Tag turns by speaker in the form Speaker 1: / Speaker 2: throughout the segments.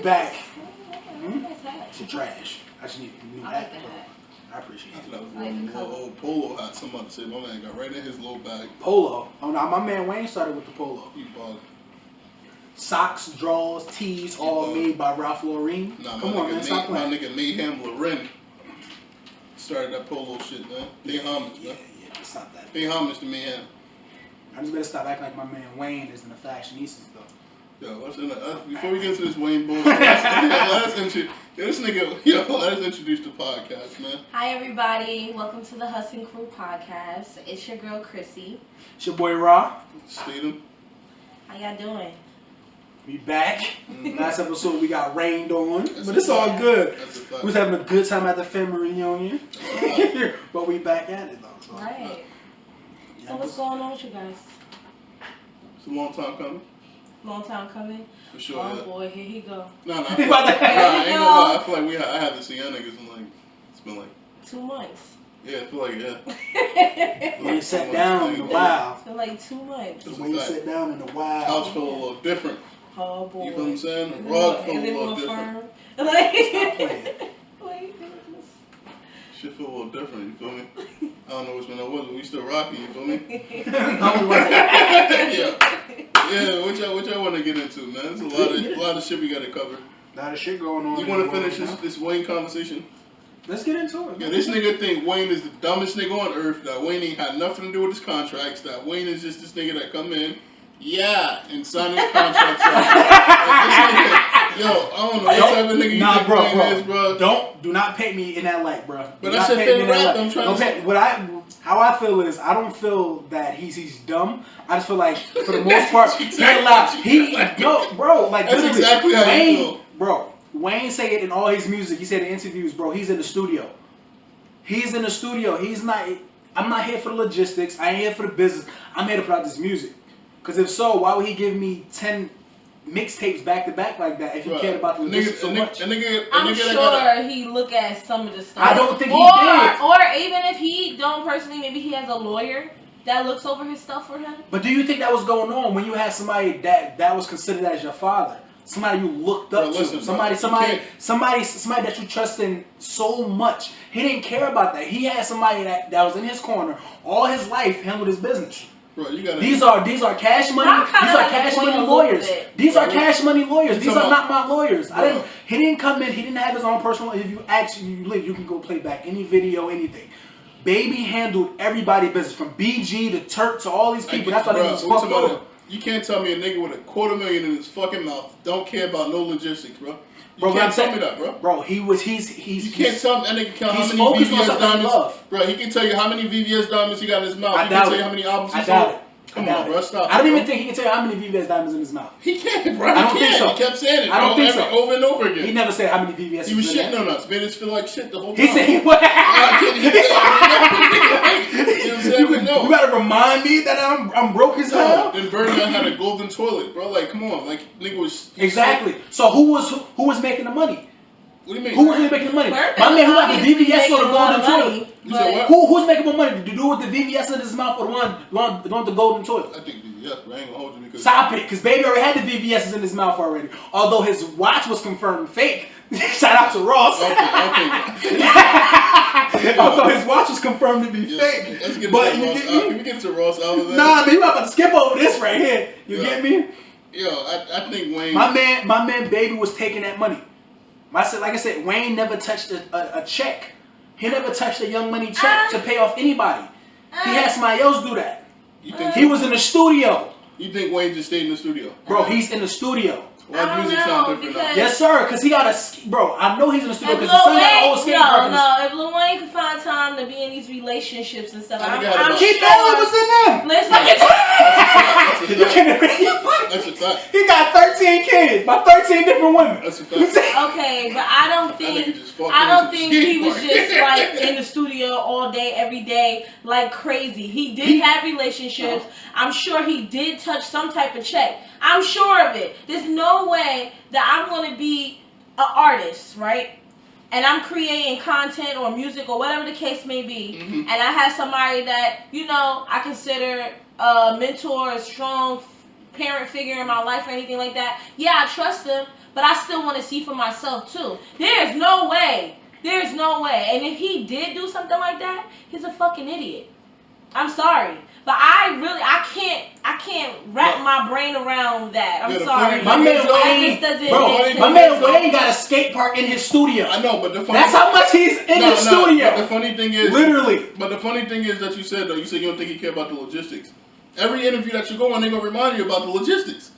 Speaker 1: back. It's trash. I just need a new hat. I appreciate it.
Speaker 2: That was a old polo hat. Somebody said my man got right in his little bag.
Speaker 1: Polo. Oh no, my man Wayne started with the polo.
Speaker 2: You bug.
Speaker 1: Socks, drawers, tees, all made by Ralph Lauren.
Speaker 2: Nah,
Speaker 1: Come on, man, stop playing.
Speaker 2: My nigga Mayhem Loren started that polo shit, man. Pay homage, man.
Speaker 1: Yeah, stop that.
Speaker 2: Pay homage to Mayhem.
Speaker 1: I just better stop acting like my man Wayne is in the fashionistas though.
Speaker 2: Yo, before we get into this Wayne bullshit, let's introduce the podcast, man.
Speaker 3: Hi everybody, welcome to the Hdsncrw podcast. It's your girl Chrissy.
Speaker 1: It's your boy Ra.
Speaker 2: Statham.
Speaker 3: How y'all doing?
Speaker 1: We back. Last episode we got rained on,
Speaker 2: That's
Speaker 1: but it's all good.
Speaker 2: We
Speaker 1: was having a good time at the family reunion, but we back at it though. So.
Speaker 3: Right. So what's going on with you guys?
Speaker 2: It's a long time coming.
Speaker 3: Long time coming.
Speaker 2: For sure.
Speaker 3: Oh
Speaker 2: yeah.
Speaker 3: boy, here he go.
Speaker 2: No, I feel like I haven't seen y'all niggas in it's been like
Speaker 3: 2 months.
Speaker 2: Yeah, I feel like
Speaker 1: We ain't sat down in a while.
Speaker 3: It's been like 2 months.
Speaker 1: We ain't sat down in a while.
Speaker 2: Couch felt a little different.
Speaker 3: Oh boy.
Speaker 2: You feel what I'm saying? The rug felt a little different. Shit feel a little different, you feel me? I don't know which one that was, but we still rocking, you feel me? Yeah, what y'all want to get into, man? There's a lot of shit we got to cover.
Speaker 1: A lot of shit going on.
Speaker 2: You want to finish this Wayne conversation?
Speaker 1: Let's get into it.
Speaker 2: Yeah, this nigga think Wayne is the dumbest nigga on earth, that Wayne ain't had nothing to do with his contracts, that Wayne is just this nigga that come in, and sign his contracts out. Yo, I don't know what type of nigga you think Wayne is, bro.
Speaker 1: Do not paint me in that light, bro.
Speaker 2: But that's your favorite rap, I'm trying to say.
Speaker 1: How I feel is, I don't feel that he's dumb. I just feel like, for the most part, he's allowed.
Speaker 2: That's exactly how you feel.
Speaker 1: Bro, Wayne say it in all his music. He said in interviews, bro, he's in the studio. He's in the studio. I'm not here for the logistics. I ain't here for the business. I'm here to put out this music. Because if so, why would he give me 10 mixtapes back to back like that if he cared about the logistics so much?
Speaker 3: I'm sure he look at some of the stuff.
Speaker 1: I don't think he did.
Speaker 3: Or even if he don't personally, maybe he has a lawyer that looks over his stuff for him.
Speaker 1: But do you think that was going on when you had somebody that was considered as your father? Somebody you looked up to. Somebody that you trust in so much. He didn't care about that. He had somebody that was in his corner all his life, handled his business.
Speaker 2: Bro, you gotta.
Speaker 1: These are cash money. These are cash money lawyers. These are cash money lawyers. These are not my lawyers. He didn't come in. He didn't have his own personal. If you you can go play back any video, anything. Baby handled everybody's business from BG to Turk to all these people. That's why they was fucked over.
Speaker 2: You can't tell me a nigga with $250,000 in his fucking mouth don't care about no logistics, bro. You can't tell me that, bro.
Speaker 1: Bro, he's.
Speaker 2: You can't tell me that nigga count how many VVS diamonds. Bro, he can tell you how many VVS diamonds he got in his mouth. He can tell you how many albums he sold. Come on, bro, stop.
Speaker 1: I don't even think he can tell you how many VVS diamonds in his mouth.
Speaker 2: He can't, bro.
Speaker 1: I don't think so.
Speaker 2: He kept saying it, bro.
Speaker 1: I don't think so.
Speaker 2: Over and over again.
Speaker 1: He never said how many VVS.
Speaker 2: He was shitting on us. Made us feel like shit the whole time.
Speaker 1: He said what? You gotta remind me that I'm broke as hell.
Speaker 2: Then Birdman had a golden toilet, bro. Like, come on, like nigga was
Speaker 1: exactly. So who was making the money?
Speaker 2: What do you mean?
Speaker 1: Who was really making the money? My man who got the VVS or the golden toilet?
Speaker 2: You said what?
Speaker 1: Who's making more money? To do with the VVS in his mouth or the one with the golden toilet?
Speaker 2: I think VVS, but I ain't gonna hold you because
Speaker 1: stop it, because Baby already had the VVS's in his mouth already. Although his watch was confirmed fake. Shout out to Ross.
Speaker 2: Okay.
Speaker 1: Although his watch was confirmed to be fake.
Speaker 2: Let's get into Ross. Can we get into Ross out of there?
Speaker 1: Nah, man, you about to skip over this right here. You get me?
Speaker 2: Yo, I think Wayne.
Speaker 1: My man, Baby was taking that money. Like I said, Wayne never touched a check. He never touched a Young Money check to pay off anybody. He had somebody else do that. He was in the studio.
Speaker 2: You think Wayne just stayed in the studio?
Speaker 1: Bro, he's in the studio.
Speaker 2: Why does music sound different now?
Speaker 1: Yes, sir, because he got a... Bro, I know he's in the studio because his son got a whole skate park.
Speaker 3: If Lil Wayne could find time to be in these relationships and stuff, I'm
Speaker 1: He barely was in them.
Speaker 3: Listen.
Speaker 2: That's a fact.
Speaker 1: He got 13 kids by 13 different women.
Speaker 2: That's a fact.
Speaker 3: Okay, but I don't think he was just like in the studio all day, every day, like crazy. He did have relationships. I'm sure he did touch some type of check. I'm sure of it. There's no way that I'm going to be an artist, right? And I'm creating content or music or whatever the case may be. And I have somebody that, I consider a mentor, a strong parent figure in my life or anything like that. Yeah, I trust them. but I still want to see for myself too. There's no way. And if he did do something like that, he's a fucking idiot. I'm sorry, but I can't wrap my brain around that. I'm sorry.
Speaker 1: My man Wayne got a skate park in his studio.
Speaker 2: I know, but that's
Speaker 1: how much he's in the studio.
Speaker 2: But the funny thing is,
Speaker 1: literally.
Speaker 2: But the funny thing is that you said you don't think he cared about the logistics. Every interview that you go on, they're gonna remind you about the logistics.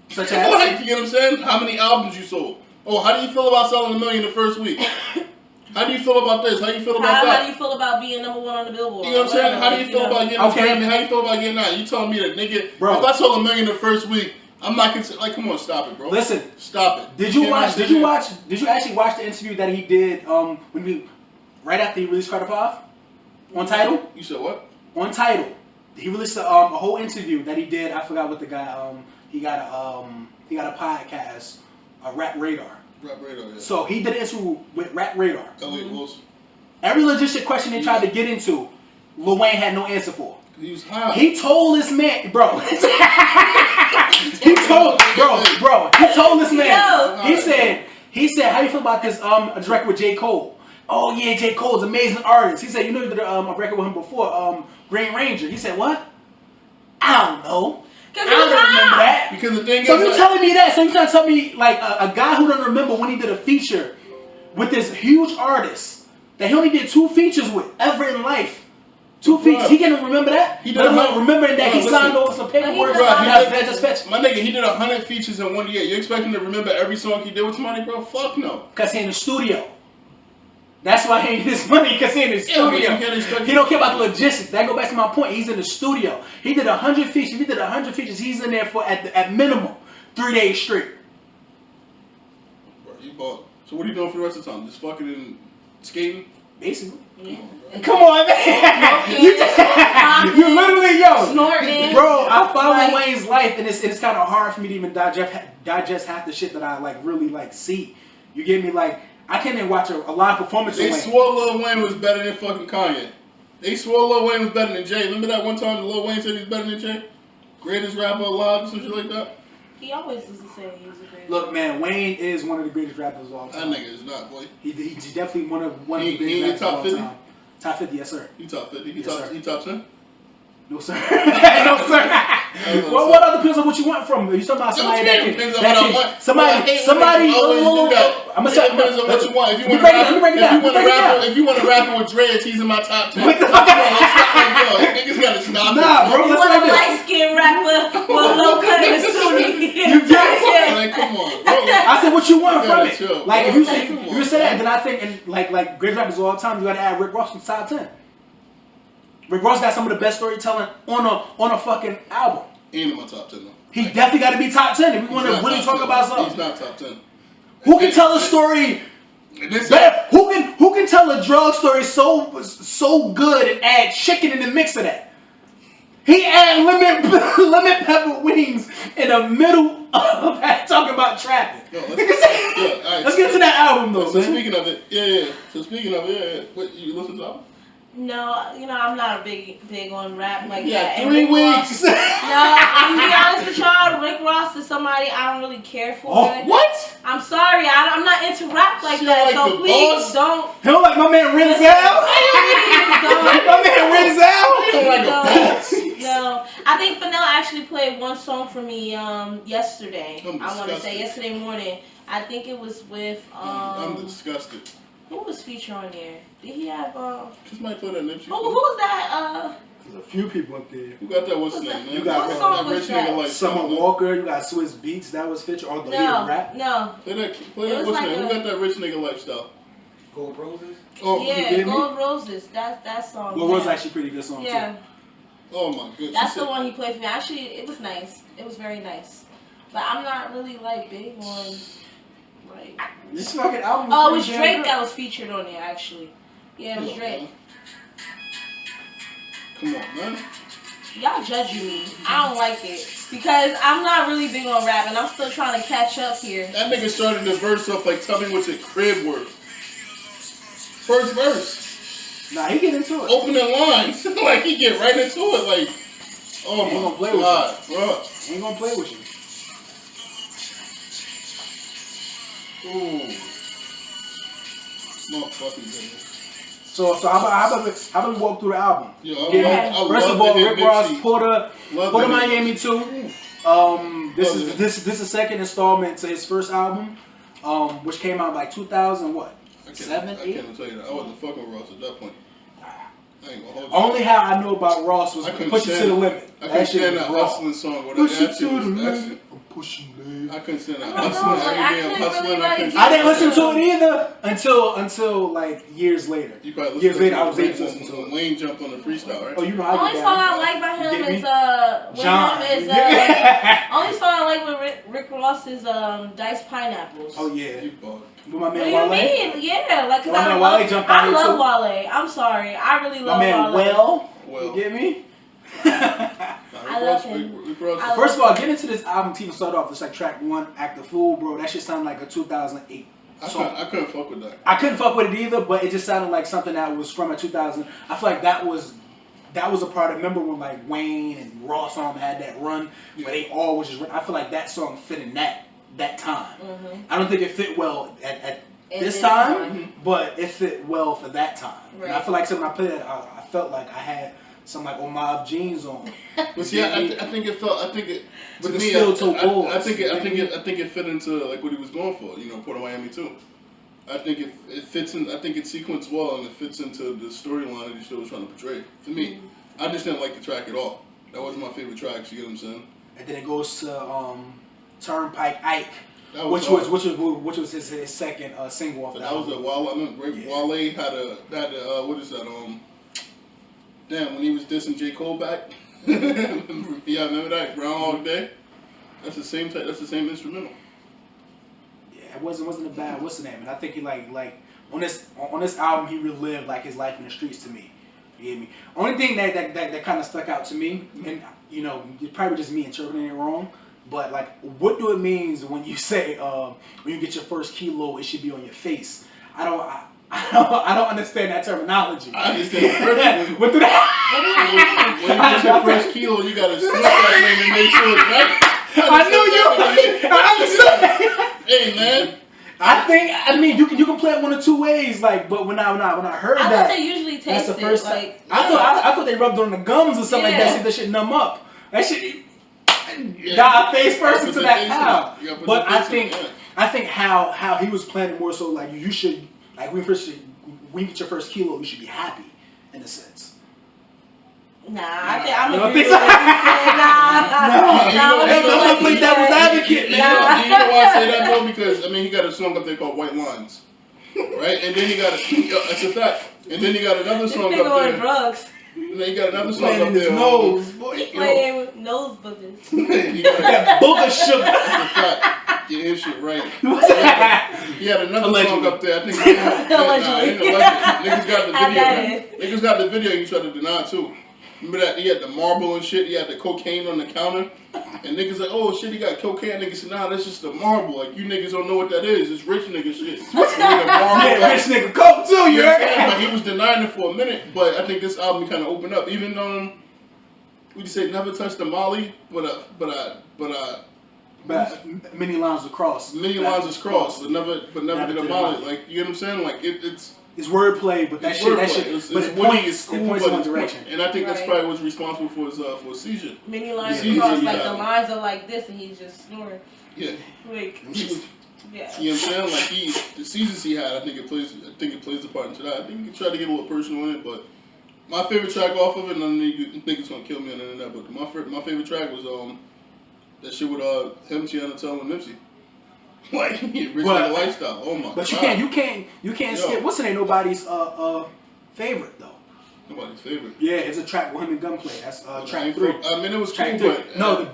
Speaker 1: Such
Speaker 2: as, like, you get what I'm saying? How many albums you sold? Oh, how do you feel about selling 1 million the first week? How do you feel about this? How do you feel about that?
Speaker 3: How do you feel about being number 1 on the Billboard?
Speaker 2: You know what I'm saying? How do you feel about getting a Grammy? How do you feel about getting that? You telling me that, nigga, if I sold 1 million the first week, I'm not considered, like, come on, stop it, bro.
Speaker 1: Listen.
Speaker 2: Stop it.
Speaker 1: Did you actually watch the interview that he did right after he released Carter 5? On Tidal?
Speaker 2: You said what?
Speaker 1: On Tidal. He released a whole interview that he did. I forgot what the guy, he got a podcast, Rap Radar.
Speaker 2: Rap Radar, yeah.
Speaker 1: So he did an interview with Rap Radar.
Speaker 2: Elliot Wilson.
Speaker 1: Every logistic question they tried to get into, Lil Wayne had no answer for.
Speaker 2: He was high.
Speaker 1: He told this man, bro. he told this man. He said, how you feel about this record with J. Cole? Oh yeah, J. Cole's an amazing artist. He said, you know, you did a record with him before, Green Ranger. He said, what? I don't know. I don't remember that.
Speaker 2: Because the thing
Speaker 1: so you're telling me that? So you're trying to tell me, like, a guy who doesn't remember when he did a feature with this huge artist that he only did 2 features with ever in life. 2 features. He can't remember that? He doesn't remember that he signed over some paperwork. That just fetch.
Speaker 2: My nigga, he did 100 features in 1 year. You expect him to remember every song he did with somebody, bro? Fuck no.
Speaker 1: Because he in the studio. That's why he ain't his money, because he in the studio. He don't care about the logistics. That go back to my point. He's in the studio. He did 100 features. He did 100 features. He's in there for at minimum 3 days straight.
Speaker 2: Bro, you bought. So what are you doing for the rest of the time? Just fucking and skating?
Speaker 1: Basically. Yeah. Come on, man. you literally,
Speaker 3: snorting.
Speaker 1: Bro, I follow Wayne's life, and it's kind of hard for me to even digest half the shit that I really see. You get me? Like, I can't even watch a live performance of Wayne.
Speaker 2: They swore Lil Wayne was better than fucking Kanye. They swore Lil Wayne was better than Jay. Remember that one time Lil Wayne said he's better than Jay? Greatest rapper alive or some shit like that?
Speaker 3: He always used to say he was the greatest.
Speaker 1: Look, man, Wayne is one of the greatest rappers of all time.
Speaker 2: That nigga is not, boy.
Speaker 1: He's definitely one of the greatest rappers of all time. Top 50, yes, sir.
Speaker 2: He top 50? He
Speaker 1: yes,
Speaker 2: top 10?
Speaker 1: No, sir. No, sir. Well, what other depends on what you want from him? You talking about somebody that can somebody. I'm gonna say
Speaker 2: depends on what you want. If you want to rap with Dre, he's in my top 10.
Speaker 1: What the fuck?
Speaker 2: Niggas gotta stop.
Speaker 1: Nah, bro.
Speaker 3: You want a light skinned rapper with a low cut in the studio?
Speaker 1: You get it?
Speaker 2: Like, come on, bro.
Speaker 1: I said, what you want from it?
Speaker 2: Chill,
Speaker 1: like, if you say that, then I think, and like great rappers of all time, you gotta add Rick Ross in top 10. Rick Ross got some of the best storytelling on a fucking album.
Speaker 2: He ain't in my top 10 though.
Speaker 1: He definitely got to be top 10 if we want to really talk about something.
Speaker 2: He's not top 10.
Speaker 1: Who can tell a story better? Who can tell a drug story so good and add chicken in the mix of that? He add lemon pepper wings in the middle of that talking about trapping.
Speaker 2: Yo,
Speaker 1: let's get to that album though.
Speaker 2: So speaking of it, what you listen to the album?
Speaker 3: No, I'm not big on rap like that.
Speaker 2: 3 weeks.
Speaker 3: No, I'm gonna be honest with y'all. Rick Ross is somebody I don't really care for.
Speaker 1: What?
Speaker 3: I'm sorry, I'm not into rap like that. So please don't.
Speaker 1: You don't like my man Renzel? My man Renzel?
Speaker 3: No, I think Fennell actually played one song for me yesterday. I want to say yesterday morning. I think it was with
Speaker 2: I'm disgusted.
Speaker 3: Who was featured on there? Did he have
Speaker 2: Just might play that Nipsey.
Speaker 3: Who was that?
Speaker 1: There's a few people up there.
Speaker 2: Who got that? What's his name?
Speaker 1: You got
Speaker 3: that rich nigga
Speaker 2: like
Speaker 1: Summer Walker. You got Swiss Beats. That was featured. Although he didn't rap.
Speaker 3: No.
Speaker 2: Play that. What's his name? Who got that rich nigga lifestyle?
Speaker 1: Gold Roses.
Speaker 2: Oh
Speaker 3: yeah, Gold Roses. That song.
Speaker 1: Gold Roses actually pretty good song
Speaker 3: too.
Speaker 2: Oh my goodness.
Speaker 3: That's the one he played for me. Actually, it was nice. It was very nice. But I'm not really like big on. Like,
Speaker 1: this fucking album.
Speaker 3: Oh, it was Drake that was featured on there, actually. Yeah, it was Drake.
Speaker 2: Man. Come on, man.
Speaker 3: Y'all judging me. I don't like it. Because I'm not really big on rap, and I'm still trying to catch up here.
Speaker 2: That nigga started the verse off like, tell me what's your crib worth. First verse.
Speaker 1: Nah, he get into it.
Speaker 2: Opening lines. Like, he get right into it. Like, oh my God, bro.
Speaker 1: Ain't gonna play with you.
Speaker 2: Ooh. Motherfucking goodness.
Speaker 1: So how about we walk through the album?
Speaker 2: Yo,
Speaker 1: First of all, Rick Ross, Porter Miami 2. This is the second installment to his first album, which came out like 2000 what?
Speaker 2: I can't tell you that. I wasn't fucking with Ross at that point. I ain't gonna hold you.
Speaker 1: Only how I knew about Ross was Push It to the Limit.
Speaker 2: I couldn't stand that hustling song with
Speaker 1: Push
Speaker 2: that
Speaker 1: It to the
Speaker 2: Limit.
Speaker 1: Pushing,
Speaker 2: I couldn't stand that hustling.
Speaker 1: I didn't listen to it either until like years later.
Speaker 2: You probably
Speaker 1: years later, I was able to listen to it.
Speaker 2: Wayne jumped on the freestyle, right?
Speaker 1: Oh, you know
Speaker 3: how only song I like by him is
Speaker 1: John.
Speaker 3: Only song I like with Rick Ross is Diced Pineapples.
Speaker 1: Oh yeah.
Speaker 2: You bought.
Speaker 1: With my man
Speaker 3: what
Speaker 1: Wale.
Speaker 3: do you mean? Yeah, like cause I love Wale. I'm sorry, I really love
Speaker 1: Wale.
Speaker 2: Well,
Speaker 1: you get me?
Speaker 3: I love him.
Speaker 1: First of all, get into this album. To even start off, it's like track 1, Act the Fool, bro. That shit sounded like a 2008 song.
Speaker 2: I couldn't fuck with that.
Speaker 1: I couldn't fuck with it either, but it just sounded like something that was from a 2000. I feel like that was a part of. Remember when like Wayne and Ross had that run where they all was just. I feel like that song fit in that time. Mm-hmm. I don't think it fit well at this time, but it fit well for that time. Right. And I feel like when I played it, I felt like I had some like Fogmob jeans on.
Speaker 2: But see, I think it felt. I think it. But
Speaker 1: to
Speaker 2: me, I think it fit into like what he was going for. You know, Port of Miami too. I think it fits in. I think it sequenced well and it fits into the storyline that he still was trying to portray. For me, I just didn't like the track at all. That wasn't my favorite track. You get what I'm saying?
Speaker 1: And then it goes to Turnpike Ike.
Speaker 2: Which
Speaker 1: was his second single off the
Speaker 2: album. That was a Wale. I remember Wale had a what is that? Damn, when he was dissing J. Cole back. Yeah, remember that Groundhog Day? That's the same type. That's the same instrumental.
Speaker 1: Yeah, it wasn't a bad. What's the name? And I think he like on this album he relived like his life in the streets to me. You get me? Only thing that kind of stuck out to me, and you know, it's probably just me interpreting it wrong. But like, what do it means when you say when you get your first kilo, it should be on your face? I don't understand that terminology.
Speaker 2: I understand it perfectly. What do that? When you get your first kilo, you gotta sniff that thing and make sure it's right.
Speaker 1: I knew you. I understood.
Speaker 2: Hey man.
Speaker 1: I mean, you can play it one of two ways. Like, but when I heard that,
Speaker 3: I thought they usually taste
Speaker 1: that's the first
Speaker 3: it. Like,
Speaker 1: I thought they rubbed it on the gums or something like that, see if that shit numb up. That shit. Got face first into that cow. But I think how he was planning more so like you should like when you get your first kilo, you should be happy in a sense.
Speaker 3: Nah, I think I'm agree with what you said. Nah.
Speaker 1: I'm gonna play devil's advocate.
Speaker 2: You know why I say that though? Because I mean he got a song up there called White Lines, right? And then he got that's a fact. And then he got another song up there.
Speaker 3: On drugs.
Speaker 2: And then you got another song up there.
Speaker 1: Nose, boy.
Speaker 3: Playing with nose boogers.
Speaker 1: That booger sugar.
Speaker 2: That's a fact. Get his shit right. He had another song up there. I think. Niggas got the video. Niggas got the video. You tried to deny too. Remember that he had the marble and shit. He had the cocaine on the counter, and niggas like, oh shit, he got cocaine. Niggas said, nah, that's just the marble. Like you niggas don't know what that is. It's rich nigga shit.
Speaker 1: Yeah, rich nigga coke too. You heard?
Speaker 2: But he was denying it for a minute. But I think this album kind of opened up. Even would you say never touched the Molly, but
Speaker 1: many lines across.
Speaker 2: Many lines is crossed, but never did a Molly. Like you know what I'm saying? Like
Speaker 1: it's wordplay, but that shit. But it points in one direction.
Speaker 2: And I think that's probably what's responsible for his seizure.
Speaker 3: Many lines across, like the lines are like this, and he's just snoring.
Speaker 2: Yeah.
Speaker 3: Like.
Speaker 2: Yeah. You know what I'm saying? Like the seasons he had, I think it plays a part into that. I think he tried to get a little personal in it, but my favorite track off of it, and I know you think it's gonna kill me and that, but my favorite track was that shit with him, Tiana Tell, and Nipsey. Like rich nigga lifestyle. Oh my god.
Speaker 1: But you can't skip. What's the name? Nobody's favorite though.
Speaker 2: Nobody's favorite.
Speaker 1: Yeah, it's a track with him and Gunplay. That's track 3.
Speaker 2: I mean, it was
Speaker 1: track
Speaker 2: cool,
Speaker 1: 3.
Speaker 2: but
Speaker 1: no, the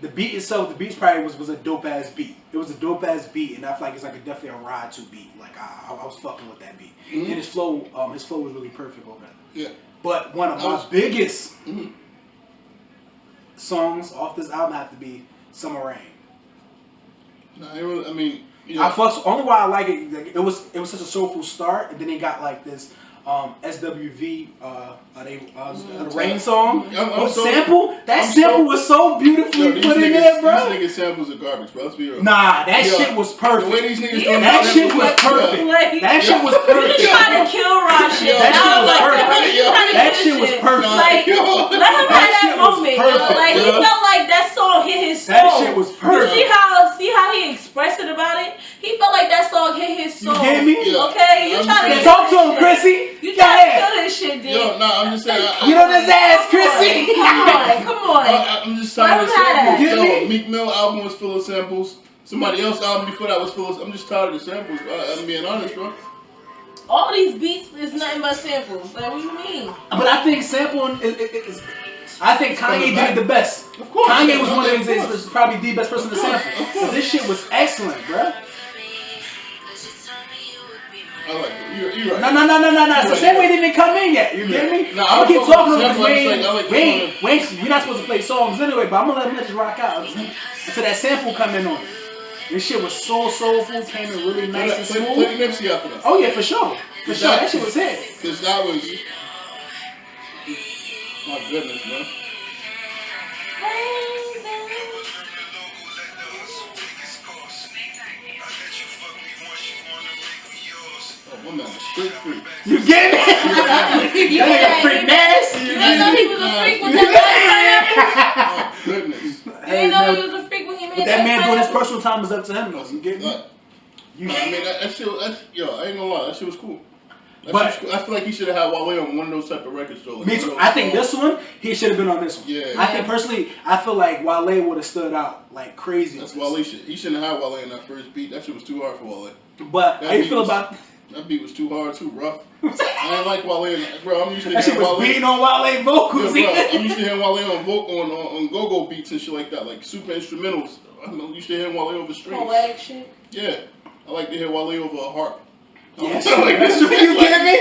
Speaker 1: beat itself, the beat probably was a dope ass beat. It was a dope ass beat, and I feel like it's like definitely a ride to beat. Like I was fucking with that beat, and his flow was really perfect over that.
Speaker 2: Yeah.
Speaker 1: But one of my biggest songs off this album have to be Summer Rain.
Speaker 2: No, I mean,
Speaker 1: I fucks. Only why I like it, like, it was such a soulful start, and then he got like this SWV, the Rain song.
Speaker 2: Sample?
Speaker 1: Sample was so beautifully put in there, bro.
Speaker 2: These niggas samples are garbage, bro. Let's be real.
Speaker 1: Nah, that shit was perfect.
Speaker 2: The way these niggas doing
Speaker 1: that shit was perfect. That shit was perfect.
Speaker 3: You trying to kill Ron shit.
Speaker 1: That shit was perfect. That shit was perfect.
Speaker 3: Like, let him have that moment. Like, he felt like that song hit his soul.
Speaker 1: That shit was perfect.
Speaker 3: See how he expressed it about it? He felt like that song hit his soul.
Speaker 1: You get me?
Speaker 3: Okay? You trying to
Speaker 1: talk to him, Chrissy.
Speaker 3: You trying to kill this shit, dude.
Speaker 2: Yo, nah, I'm just saying.
Speaker 1: You know this ass, Chrissy.
Speaker 3: Come on.
Speaker 2: I'm just tired of samples. Yo, Meek Mill album was full of samples. Somebody else's album before that was full of. I'm just tired of the samples, bro. I'm being honest, bro.
Speaker 3: All these beats is nothing but samples. Like, what do you mean?
Speaker 1: But I think sampling is I think Kanye did it the best.
Speaker 2: Of course.
Speaker 1: Kanye was one of these, probably the best person to sample. But this shit was excellent, bro.
Speaker 2: I like it. You're right.
Speaker 1: No. So same way they didn't come in yet. You get me?
Speaker 2: No,
Speaker 1: I'm gonna keep talking because
Speaker 2: we're
Speaker 1: not supposed to play songs anyway. But I'm gonna let you rock out until that sample come in on it. This shit was so soulful, came in really nice and smooth.
Speaker 2: Play the Nipsey after that.
Speaker 1: Oh yeah, for sure. For sure, that shit was hit.
Speaker 2: Because that was, my goodness, man. Oh, my man was straight free.
Speaker 1: You get it? That nigga freak nasty.
Speaker 3: You didn't know he was a freak with that
Speaker 2: Oh, goodness.
Speaker 3: You didn't know he was a freak when he made
Speaker 1: but that man doing his personal time is up to him, though. You get me?
Speaker 2: I mean, that shit, yo, I ain't gonna lie, that shit was cool.
Speaker 1: But
Speaker 2: I feel like he should have had Wale on one of those type of records, though. Like
Speaker 1: me too. I think this one, he should have been on this one.
Speaker 2: Yeah.
Speaker 1: I think personally, I feel like Wale would have stood out like crazy.
Speaker 2: That's Wale shit. He shouldn't have had Wale in that first beat. That shit was too hard for Wale.
Speaker 1: But how you feel about
Speaker 2: that beat? Was too hard, too rough. I didn't like Wale. Bro, I'm used to
Speaker 1: that shit was
Speaker 2: Wale
Speaker 1: beating on Wale vocals.
Speaker 2: Yeah, bro, I'm used to hearing Wale on go-go beats and shit like that, like super instrumentals. I'm used to hearing Wale over strings.
Speaker 3: Poetic shit.
Speaker 2: Yeah, I like to hear Wale over a harp.
Speaker 1: Yes, like that's what you get me.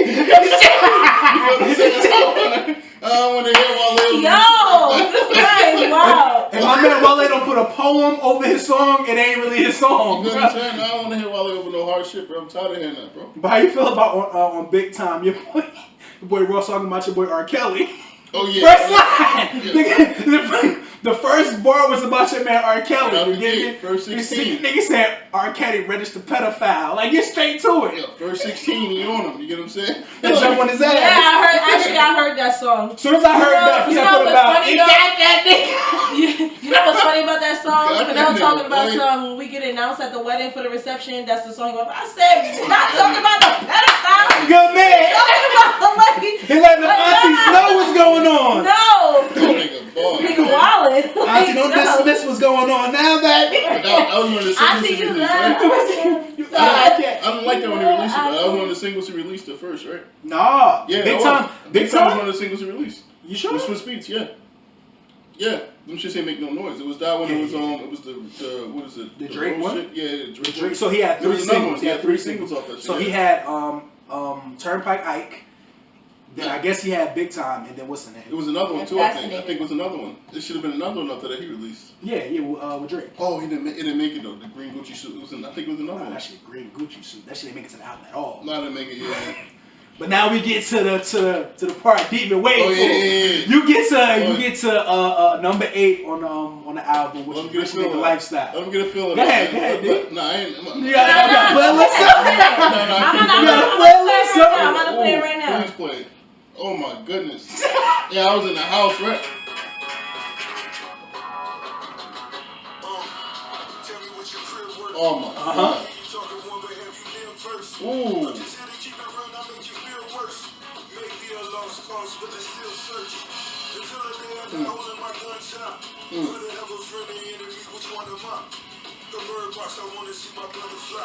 Speaker 2: I don't want to hear Wale.
Speaker 3: Yo, this guy is wild.
Speaker 1: If my man Wale don't put a poem over his song, it ain't really his song.
Speaker 2: You know what I'm saying? I don't want to hear Wale over no hard shit, bro. I'm tired of hearing that, bro.
Speaker 1: But how you feel about on Big Time? Your boy Ross talking about your boy R. Kelly.
Speaker 2: Oh yeah.
Speaker 1: First line. Yeah. The first bar was about your man R. Kelly. You get me?
Speaker 2: First 16.
Speaker 1: Nigga said R. Kelly registered pedophile. Like, get straight to it.
Speaker 2: Yeah, first 16, he on him. You get what I'm saying?
Speaker 1: That jump on his ass.
Speaker 3: Yeah, I heard that song.
Speaker 1: As soon as I heard that,
Speaker 3: you know what's funny
Speaker 1: got that nigga.
Speaker 3: You know what's funny about that song? Because I was talking about
Speaker 2: boy.
Speaker 3: some when we get announced at the wedding for the reception. That's the song. I said, not talking about the pedophile.
Speaker 1: Good man.
Speaker 3: Talking about like
Speaker 1: he let the aunties know what's going on.
Speaker 3: No.
Speaker 2: Nigga
Speaker 3: wildin'.
Speaker 1: Auntie, don't dismiss what's going on now, baby.
Speaker 2: I was one of the singles he released, right? I don't like that when he released it, but that was one of the singles he released at first, right?
Speaker 1: Nah.
Speaker 2: Yeah,
Speaker 1: Big Time.
Speaker 2: Big Time was one of the singles he released.
Speaker 1: You sure?
Speaker 2: The Swiss Beats, yeah. Yeah. Them shit ain't make no noise. It was that one. It was the what is it?
Speaker 1: The Drake one?
Speaker 2: Shit? Yeah, the Drake.
Speaker 1: Drake. So he had 3 singles.
Speaker 2: He had 3 singles off that shit.
Speaker 1: So he had Turnpike Ike. Then I guess he had Big Time, and then what's the name?
Speaker 2: It was another one too. I think it was another one. It should have been another one after that he released.
Speaker 1: Yeah, with Drake.
Speaker 2: Oh, it didn't make it though. The green Gucci suit. I think it was another one.
Speaker 1: That shit green Gucci suit. That shit didn't make it to the album at all.
Speaker 2: No, I didn't make it. Yeah.
Speaker 1: But now we get to the part deep and wait for.
Speaker 2: Yeah.
Speaker 1: You get to number 8 on the album, which is Rich Nigga Lifestyle.
Speaker 2: Let me get a feeling.
Speaker 1: Go ahead, dude.
Speaker 2: Nah, I ain't.
Speaker 1: You got playlist up?
Speaker 3: I'm gonna play it right now.
Speaker 2: Please play. Oh my goodness. Yeah, I was in the house, right? Oh my god. Ooh.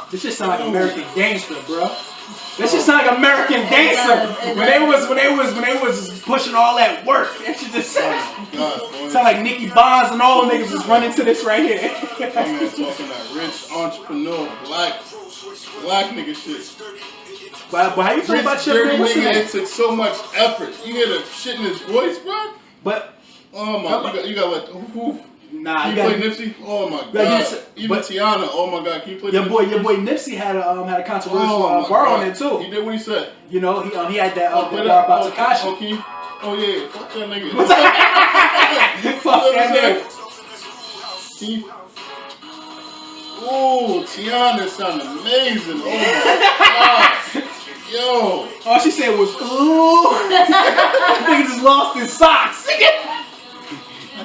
Speaker 1: This just sound like American Gangster, bro. This just sound like American Gangster. When they was pushing all that work, that shit just sound like Nicky Bonds and all niggas was running to this right here.
Speaker 2: My man talking that rich entrepreneur, black nigga shit.
Speaker 1: But how you feel about your man?
Speaker 2: It took so much effort. You hear the shit in his voice, bro?
Speaker 1: But
Speaker 2: oh my, you got like,
Speaker 1: Nah,
Speaker 2: can you play Nipsey? Oh my god. Even Tiana. Oh my god. Can you play
Speaker 1: your boy Nipsey had a controversial bar on it too.
Speaker 2: He did what he said.
Speaker 1: You know, he had that bar about Tekashi.
Speaker 2: Oh yeah, fuck that nigga.
Speaker 1: Fuck that
Speaker 2: nigga. Ooh, Tiana sound amazing. Oh my god. Yo.
Speaker 1: All she said was, ooh. Nigga just lost his socks.
Speaker 2: I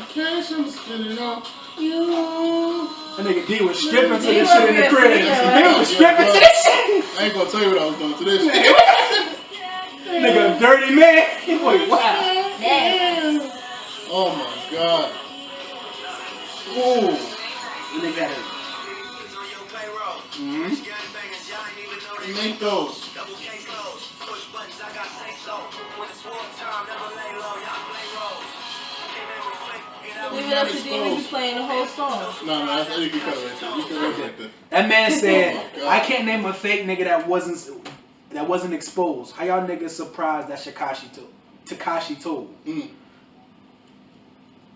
Speaker 2: can't spin it on you.
Speaker 1: That nigga D was stripping to this shit in the crib. He was stripping to this shit.
Speaker 2: I ain't gonna tell you what I was doing to this shit.
Speaker 1: Nigga, dirty man. Wait, wow.
Speaker 2: Oh my god. Ooh.
Speaker 1: The nigga had it.
Speaker 2: Make those.
Speaker 3: Leave it up to D. We playing the whole song.
Speaker 2: No, I think you cut it right there. You cut it right there.
Speaker 1: That man said, I can't name a fake nigga that wasn't exposed. How y'all niggas surprised that Tekashi told?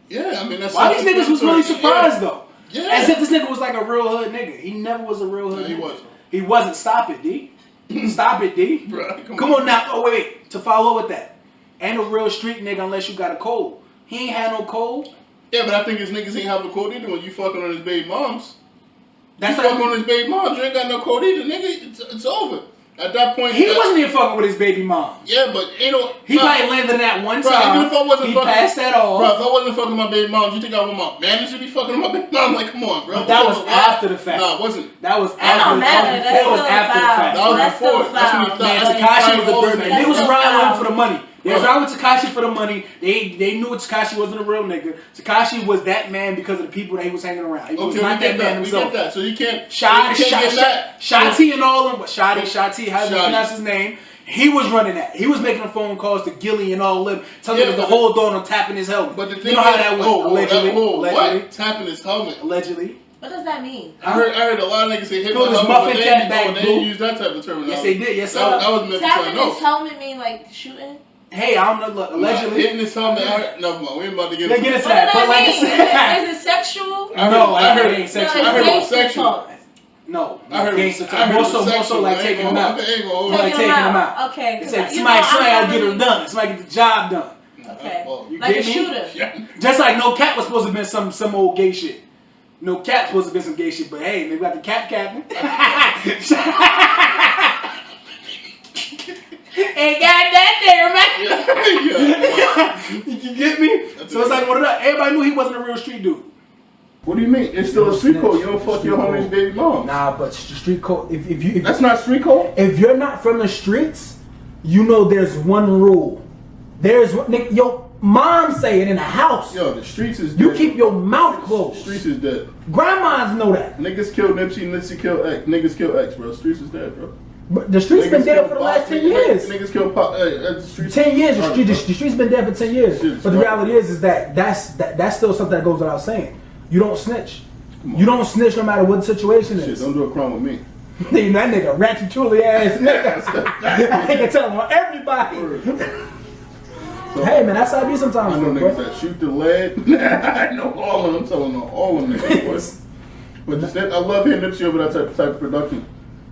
Speaker 2: Yeah, I mean that's
Speaker 1: why these niggas was really surprised though?
Speaker 2: Yeah.
Speaker 1: As if this nigga was like a real hood nigga. He never was a real hood nigga.
Speaker 2: He wasn't.
Speaker 1: He wasn't. Stop it, D. Stop it, D.
Speaker 2: Bruh,
Speaker 1: come on now. Oh wait. To follow with that, ain't a real street nigga unless you got a code. He ain't had no code.
Speaker 2: Yeah, but I think his niggas ain't have a code either when you fucking on his baby moms.
Speaker 1: That's
Speaker 2: you
Speaker 1: like
Speaker 2: fucking on his baby moms, you ain't got no code either, nigga. It's over. At that point,
Speaker 1: he wasn't even fucking with his baby mom.
Speaker 2: Yeah, but you know,
Speaker 1: he probably landed that one time.
Speaker 2: Even if I wasn't
Speaker 1: he passed that off.
Speaker 2: Bro, if I wasn't fucking my baby moms, you think I want my manager to be fucking my baby mom? Like, come on, bro.
Speaker 1: But that was after the fact.
Speaker 2: No, it wasn't.
Speaker 1: That was after the fact. That was after the fact.
Speaker 2: That was before. That's when he thought.
Speaker 1: Tekashi was the third man. They was riding with him for the money. They was riding with Tekashi for the money. They knew Tekashi wasn't a real nigga. Tekashi was that man because of the people that he was hanging around. He was not that man himself.
Speaker 2: We get that. So you can't.
Speaker 1: Shotty and all of them. Shotty, how do you pronounce his name? He was running that. He was making the phone calls to Gilly and all of them, telling them to hold on and tapping his helmet.
Speaker 2: But the thing
Speaker 1: you know how that went? Allegedly.
Speaker 2: What? Tapping his helmet.
Speaker 3: What does that mean?
Speaker 2: I heard a lot of niggas say hit my helmet, but they didn't use that type of terminology.
Speaker 1: Yes, they did. Yes, sir.
Speaker 2: That was meant to say no.
Speaker 3: Tapping his helmet mean like shooting?
Speaker 1: Hey, I don't know. Look, allegedly.
Speaker 2: Hitting his helmet. Never mind. We ain't about to get
Speaker 1: into that. But like I
Speaker 3: said, is it sexual?
Speaker 1: No, I heard it ain't sexual.
Speaker 2: I heard it was sexual.
Speaker 1: No,
Speaker 2: I heard
Speaker 1: more so like taking him out. Like taking him out.
Speaker 3: Okay.
Speaker 1: It's like somebody gotta get her done. Somebody get the job done.
Speaker 3: Okay.
Speaker 1: You
Speaker 3: like
Speaker 1: get
Speaker 3: a
Speaker 1: me?
Speaker 3: shooter.
Speaker 2: Yeah.
Speaker 1: Just like No Cap was supposed to have been some old gay shit. No Cap supposed to have been some gay shit, but hey, maybe got the Cap captain. Ain't got that there, man. You get me? So it's like one of that. Everybody knew he wasn't a real street dude.
Speaker 2: What do you mean? It's still a street code. You don't fuck your homie's baby mom.
Speaker 1: Nah, but street code. If
Speaker 2: that's not street code.
Speaker 1: If you're not from the streets, you know there's one rule. There's your mom say it in the house.
Speaker 2: Yo, the streets is dead.
Speaker 1: You keep your mouth closed.
Speaker 2: The streets is dead.
Speaker 1: Grandmas know that.
Speaker 2: Niggas killed Nipsey. Nipsey killed X. Niggas killed X, bro. Streets is dead, bro.
Speaker 1: But the streets been dead for the last 10 years.
Speaker 2: Niggas killed Pop.
Speaker 1: 10 years. The streets been dead for 10 years. But the reality is that that's still something that goes without saying. You don't snitch. You don't snitch no matter what the situation is.
Speaker 2: Don't do a crime with me.
Speaker 1: You know, that nigga ratchet truly ass nigga. I can tell him on everybody. So, hey man, that's how I be sometimes.
Speaker 2: I know niggas that shoot the lead. I know all of them. I'm telling them all of them niggas. But I love hearing Nipsey over that type of production.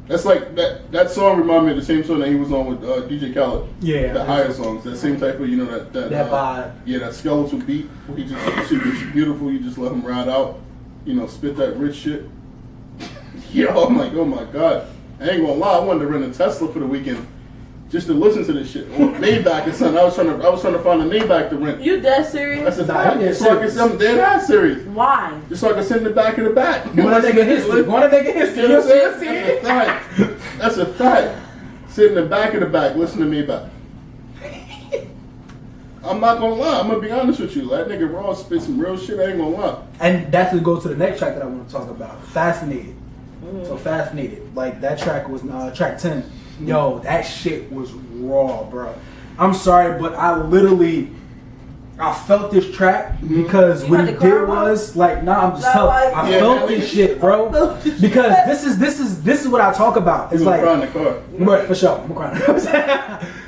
Speaker 2: That's like that song reminded me of the same song that he was on with DJ Khaled.
Speaker 1: Yeah.
Speaker 2: The higher songs. That same type of, you know, that
Speaker 1: vibe. Yeah,
Speaker 2: that skeletal beat where he just it's beautiful, you just let him ride out, you know, spit that rich shit. Yo, I'm like, oh my god. I ain't gonna lie, I wanted to rent a Tesla for the weekend just to listen to this shit. Or Maybach or something. I was trying to find a Maybach to rent.
Speaker 3: You dead serious?
Speaker 2: That's a fact. I'm dead ass serious.
Speaker 3: Why?
Speaker 2: Just so I can sit in the back of the back.
Speaker 1: You want to make a history? You know what I'm saying?
Speaker 2: That's a fact. That's a fact. Sit in the back of the back, listen to Maybach. I'm not gonna lie. I'm gonna be honest with you. That nigga Raw spit some real shit. I ain't gonna lie.
Speaker 1: And that's what goes to the next track that I want to talk about. Fascinated. So Fascinated. Like that track was track 10. Yo, that shit was raw, bro. I'm sorry, but I felt this track because what it did was like, I'm just telling. I felt this shit, bro. Because this is what I talk about. It's like,
Speaker 2: cry in the car.
Speaker 1: Right, for sure. I'm crying.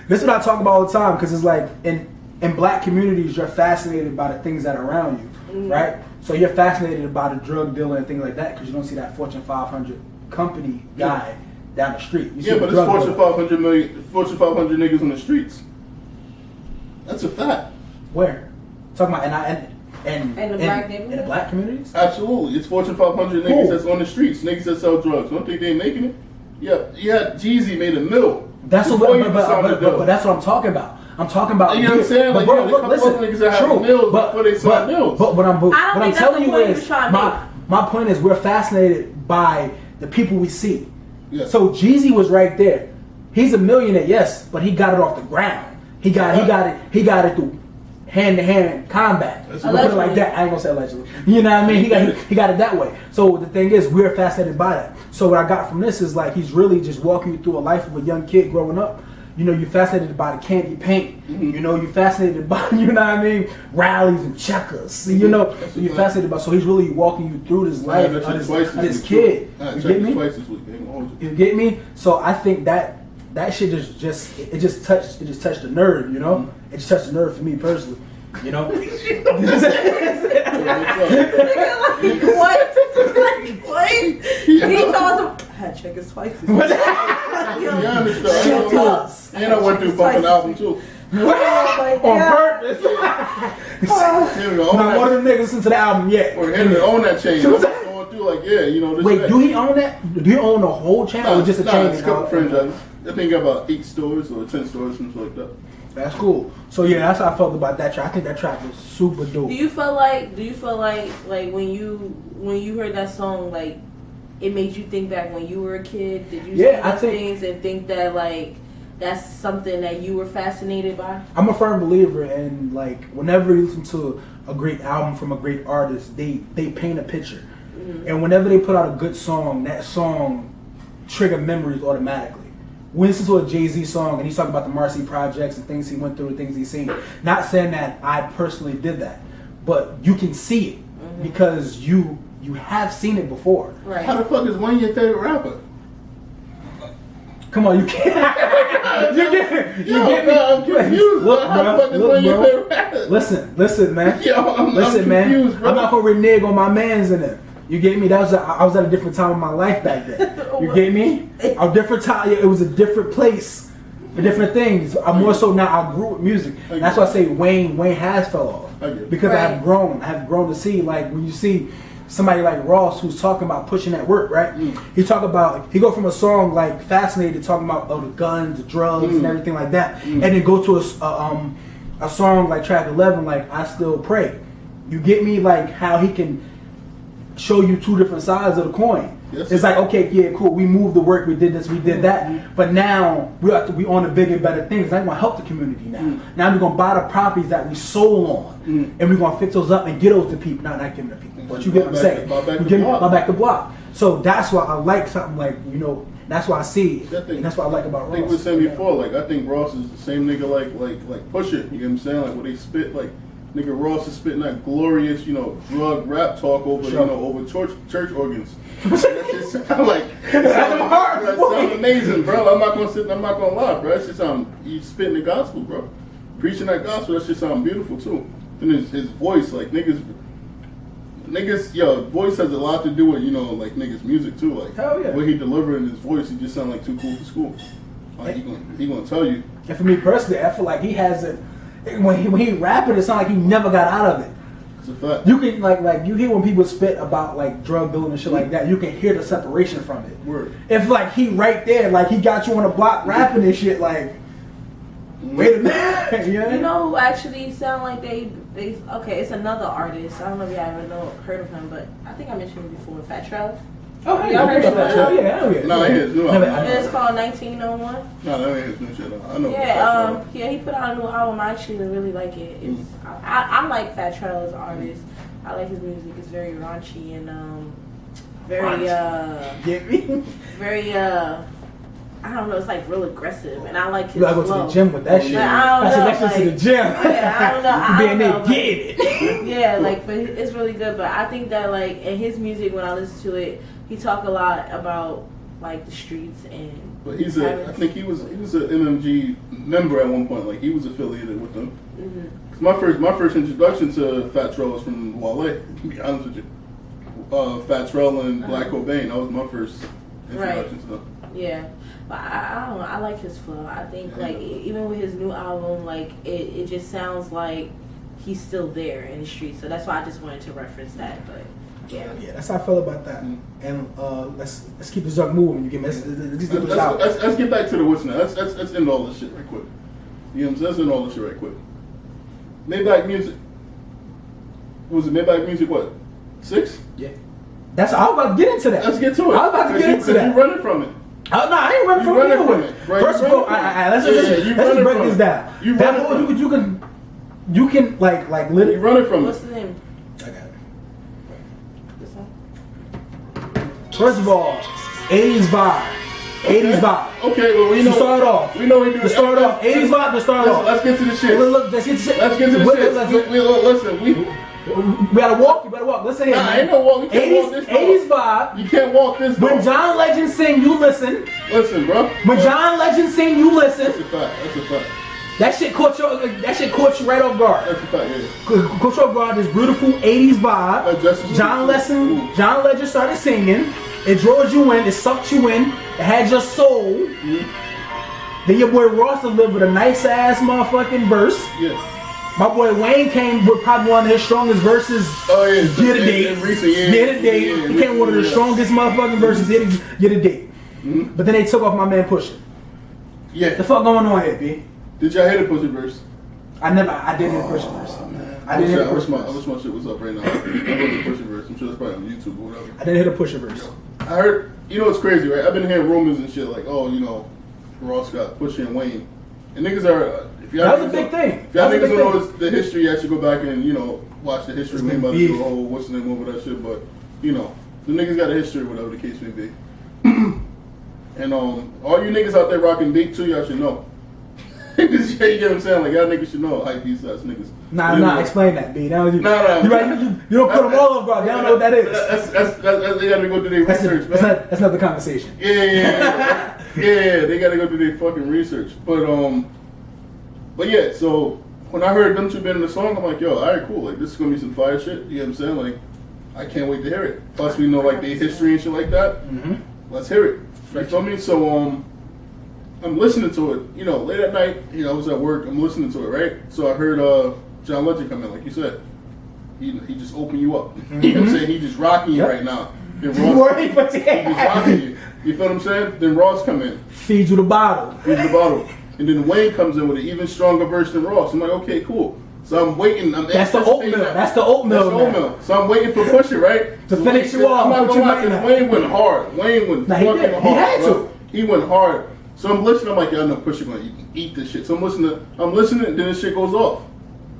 Speaker 1: This is what I talk about all the time because it's like in black communities, you're fascinated by the things that are around you, right? So you're fascinated by the drug dealer and things like that because you don't see that Fortune 500 company guy down the street. You see
Speaker 2: but it's Fortune 500 niggas on the streets. That's a fact.
Speaker 1: Where? Talking about in the
Speaker 3: black neighborhood?
Speaker 1: In the black communities?
Speaker 2: Absolutely. It's Fortune 500 niggas that's on the streets. Niggas that sell drugs. Don't think they ain't making it? Yeah, Jeezy made $1 million.
Speaker 1: That's but that's what I'm talking about. I'm talking about.
Speaker 2: You know what I'm saying?
Speaker 1: But
Speaker 2: like,
Speaker 1: bro, listen,
Speaker 2: niggas that have $1 before they sign deals.
Speaker 1: But what I'm telling you is,
Speaker 3: my
Speaker 1: point is, we're fascinated by the people we see.
Speaker 2: Yeah.
Speaker 1: So Jeezy was right there. He's a millionaire, yes, but he got it off the ground. He got it through hand-to-hand combat. Put it like that. I ain't gonna say allegedly. You know what I mean? He got it that way. So the thing is, we're fascinated by that. So what I got from this is like he's really just walking you through a life of a young kid growing up. You know, you're fascinated by the candy paint. Mm-hmm. You know, you're fascinated by, you know what I mean, rallies and checkers. Mm-hmm. You know, so you're fascinated by. So he's really walking you through this life of this kid. You get me? You get me? So I think that shit just touched the nerve. You know, it just touched the nerve for me personally. You know.
Speaker 3: What? He told him. I had checkers twice.
Speaker 2: And I went through bumping album too.
Speaker 1: On purpose. Not one of them niggas listen to the album yet.
Speaker 2: Or him to own that chain. Going through like, this.
Speaker 1: Wait, do he own that? Do he own the whole chain or just a chain?
Speaker 2: It's a couple franchises. I think got about 8 stores or 10 stores, something like that.
Speaker 1: That's cool. So yeah, that's how I felt about that track. I think that track was super dope.
Speaker 3: Do you feel like when you heard that song, like it made you think back when you were a kid? Did you see those things and think that like that's something that you were fascinated by?
Speaker 1: I'm a firm believer in like whenever you listen to a great album from a great artist, they paint a picture. Mm-hmm. And whenever they put out a good song, that song trigger memories automatically. We listen to a Jay-Z song and he's talking about the Marcy projects and things he went through and things he's seen. Not saying that I personally did that, but you can see it because you have seen it before.
Speaker 2: Right. How the fuck is one your favorite rapper?
Speaker 1: Come on, you can't. you get me.
Speaker 2: I'm confused.
Speaker 1: Look,
Speaker 2: how the fuck is one your favorite rapper?
Speaker 1: Listen, man.
Speaker 2: Yo, I'm
Speaker 1: confused,
Speaker 2: man.
Speaker 1: Bro. I'm not gonna renege on my mans in it. You get me? I was at a different time of my life back then. You get me? A different time. It was a different place for different things. I'm more so now. I grew with music. That's why I say Wayne has fell off because I have grown. I have grown to see like when you see somebody like Ross who's talking about pushing that work, right? He go from a song like Fascinated talking about the guns, the drugs, and everything like that, and then go to a song like track 11 like I Still Pray. You get me? Like how he can show you two different sides of the coin. Yes. It's like, okay, yeah, cool. We moved the work, we did this, we did that, but now we on the bigger, better things. I want to help the community now. Now we're gonna buy the properties that we sold on, and we're gonna fix those up and get those to people. Not give them to people, but you get what I'm saying. Buy back the block. So that's why I like something like That's why I see it, and that's what I like about Ross.
Speaker 2: I think we said before, like I think Ross is the same nigga like Pusha. You know what I'm saying? Like when they spit like. Nigga Ross is spitting that glorious, drug rap talk over, over church organs. I'm like, that sounds amazing, bro. I'm not gonna lie, bro. That's just he's spitting the gospel, bro. Preaching that gospel, that shit sound beautiful too. And his voice, like niggas, voice has a lot to do with, like niggas' music too. Like
Speaker 1: hell yeah.
Speaker 2: What he delivered in his voice, he just sound like too cool for school. Like he gonna tell you.
Speaker 1: And for me personally, I feel like he hasn't. When he rapping, it sounds like he never got out of it.
Speaker 2: It's a fact.
Speaker 1: You can like you hear when people spit about like drug dealing and shit like that. You can hear the separation from it.
Speaker 2: Word.
Speaker 1: If like he right there, like he got you on the block rapping and shit, like wait a minute,
Speaker 3: You know who actually sound like they okay? It's another artist. I don't know if you ever heard of him, but I think I mentioned him before. Fat Trell.
Speaker 1: Oh, hey, y'all heard of that? Oh, yeah.
Speaker 2: No, it is.
Speaker 3: It's called 1901.
Speaker 2: No, that ain't his new shit. I know.
Speaker 3: Yeah, he put out a new album. I actually really like it. I like Fat Trell as an artist. I like his music. It's very raunchy and
Speaker 1: Get me?
Speaker 3: very I don't know. It's like real aggressive, and I like his
Speaker 1: flow. You gotta go to the gym with that shit.
Speaker 3: I don't know.
Speaker 1: That's to the gym.
Speaker 3: Yeah, I don't know.
Speaker 1: Being there, get it.
Speaker 3: Yeah, but it's really good. But I think that in his music, when I listen to it, he talk a lot about the streets and.
Speaker 2: But I think he was an MMG member at one point. Like he was affiliated with them. My first introduction to Fat Trell was from Wale. To be honest with you, Fat Trell and Black Cobain. That was my first introduction to them.
Speaker 3: Yeah, but I don't know. I like his flow. I think like even with his new album, like it just sounds like he's still there in the streets. So that's why I just wanted to reference that. But yeah,
Speaker 1: that's how I feel about that. And let's keep the junk moving. You can let's
Speaker 2: get back to the what's now. Let's end all this shit right quick. You know what I'm saying? Let's end all this shit right quick. Maybach Music. Was it Maybach Music? What? 6?
Speaker 1: Yeah. I was about to get into that.
Speaker 2: Let's get to it.
Speaker 1: I was about to get into that.
Speaker 2: You running from it.
Speaker 1: No, I ain't running from it.
Speaker 2: Right?
Speaker 1: First of all, let's just break this down. You can like literally.
Speaker 2: You running from
Speaker 3: what's
Speaker 2: it.
Speaker 3: the name?
Speaker 1: I got it.
Speaker 3: This one?
Speaker 1: First of all, 80s vibe. 80s vibe.
Speaker 2: Okay, well we know.
Speaker 1: To start off.
Speaker 2: We know we do.
Speaker 1: To start off. 80s vibe to start off.
Speaker 2: Let's get to the shit.
Speaker 1: Look, let's get to shit.
Speaker 2: Let's get to the shit. Listen, we
Speaker 1: gotta walk. You better walk. Listen here, man.
Speaker 2: Ain't no walk.
Speaker 1: 80s vibe.
Speaker 2: You can't walk this.
Speaker 1: When John Legend sing, you listen.
Speaker 2: Listen, bro.
Speaker 1: When John Legend sing, you listen.
Speaker 2: That's a fact. That's a fact.
Speaker 1: That shit caught you right off guard.
Speaker 2: That's a fact. Yeah.
Speaker 1: Caught you off guard. This beautiful 80s vibe. John Legend started singing. It draws you in. It sucked you in. It had your soul.
Speaker 2: Mm-hmm.
Speaker 1: Then your boy Ross delivered a nice ass motherfucking verse.
Speaker 2: Yes.
Speaker 1: My boy Wayne came with probably one of his strongest verses.
Speaker 2: Oh yeah.
Speaker 1: Year to date. Year to date. He came with one of the strongest motherfucking verses year to date.
Speaker 2: Mm-hmm.
Speaker 1: But then they took off my man Pusha.
Speaker 2: Yeah.
Speaker 1: The fuck going on here, B?
Speaker 2: Did y'all hear the Pussy verse?
Speaker 1: I didn't hear the Pusha verse. I didn't hear the Pusha verse.
Speaker 2: I wish my shit was up right now. I heard the Pussy verse. I'm sure it's probably on YouTube or whatever.
Speaker 1: I didn't hear the Pusha verse.
Speaker 2: I heard, you know what's crazy, right? I've been hearing rumors and shit like, oh, you know, Ross got Pusha and Wayne. And niggas are,
Speaker 1: that was a big thing.
Speaker 2: If y'all niggas don't know the history, you should go back and, you know, watch the history. We ain't about to do the whole what's the name over that shit, but, you know, the niggas got a history, whatever the case may be. And all you niggas out there rocking Big 2, y'all should know. You get what I'm saying? Like, y'all niggas should know hype these ass niggas.
Speaker 1: Nah, explain that, B.
Speaker 2: Nah.
Speaker 1: You right, you don't put them all over, bro. They don't know what that is.
Speaker 2: That's they gotta go do their research, man.
Speaker 1: That's another conversation.
Speaker 2: Yeah, they gotta go do their fucking research. But yeah, so when I heard them two been in the song, I'm like, yo, alright, cool. Like, this is gonna be some fire shit. You know what I'm saying? Like, I can't wait to hear it. Plus, we know, like, their history and shit like that. Mm-hmm. Let's hear it. You feel me? So, I'm listening to it, you know, late at night, you know, I was at work, I'm listening to it, right? So I heard John Legend come in, like you said. He just opened you up. Mm-hmm. You know what I'm saying? He just rocking you right now. Then Ross, he just rocking you. You feel what I'm saying? Then Ross come in.
Speaker 1: Feed you the bottle.
Speaker 2: And then Wayne comes in with an even stronger verse than Ross. I'm like, okay, cool. So I'm waiting.
Speaker 1: That's the oatmeal. That's the oatmeal.
Speaker 2: So I'm waiting for Pusha, right?
Speaker 1: To finish you off.
Speaker 2: I'm not gonna lie, because Wayne went hard. Wayne went fucking hard.
Speaker 1: He had to.
Speaker 2: He went hard. So I'm listening. I'm like, yeah, I know Pusha gonna eat this shit. So I'm listening. And then this shit goes off.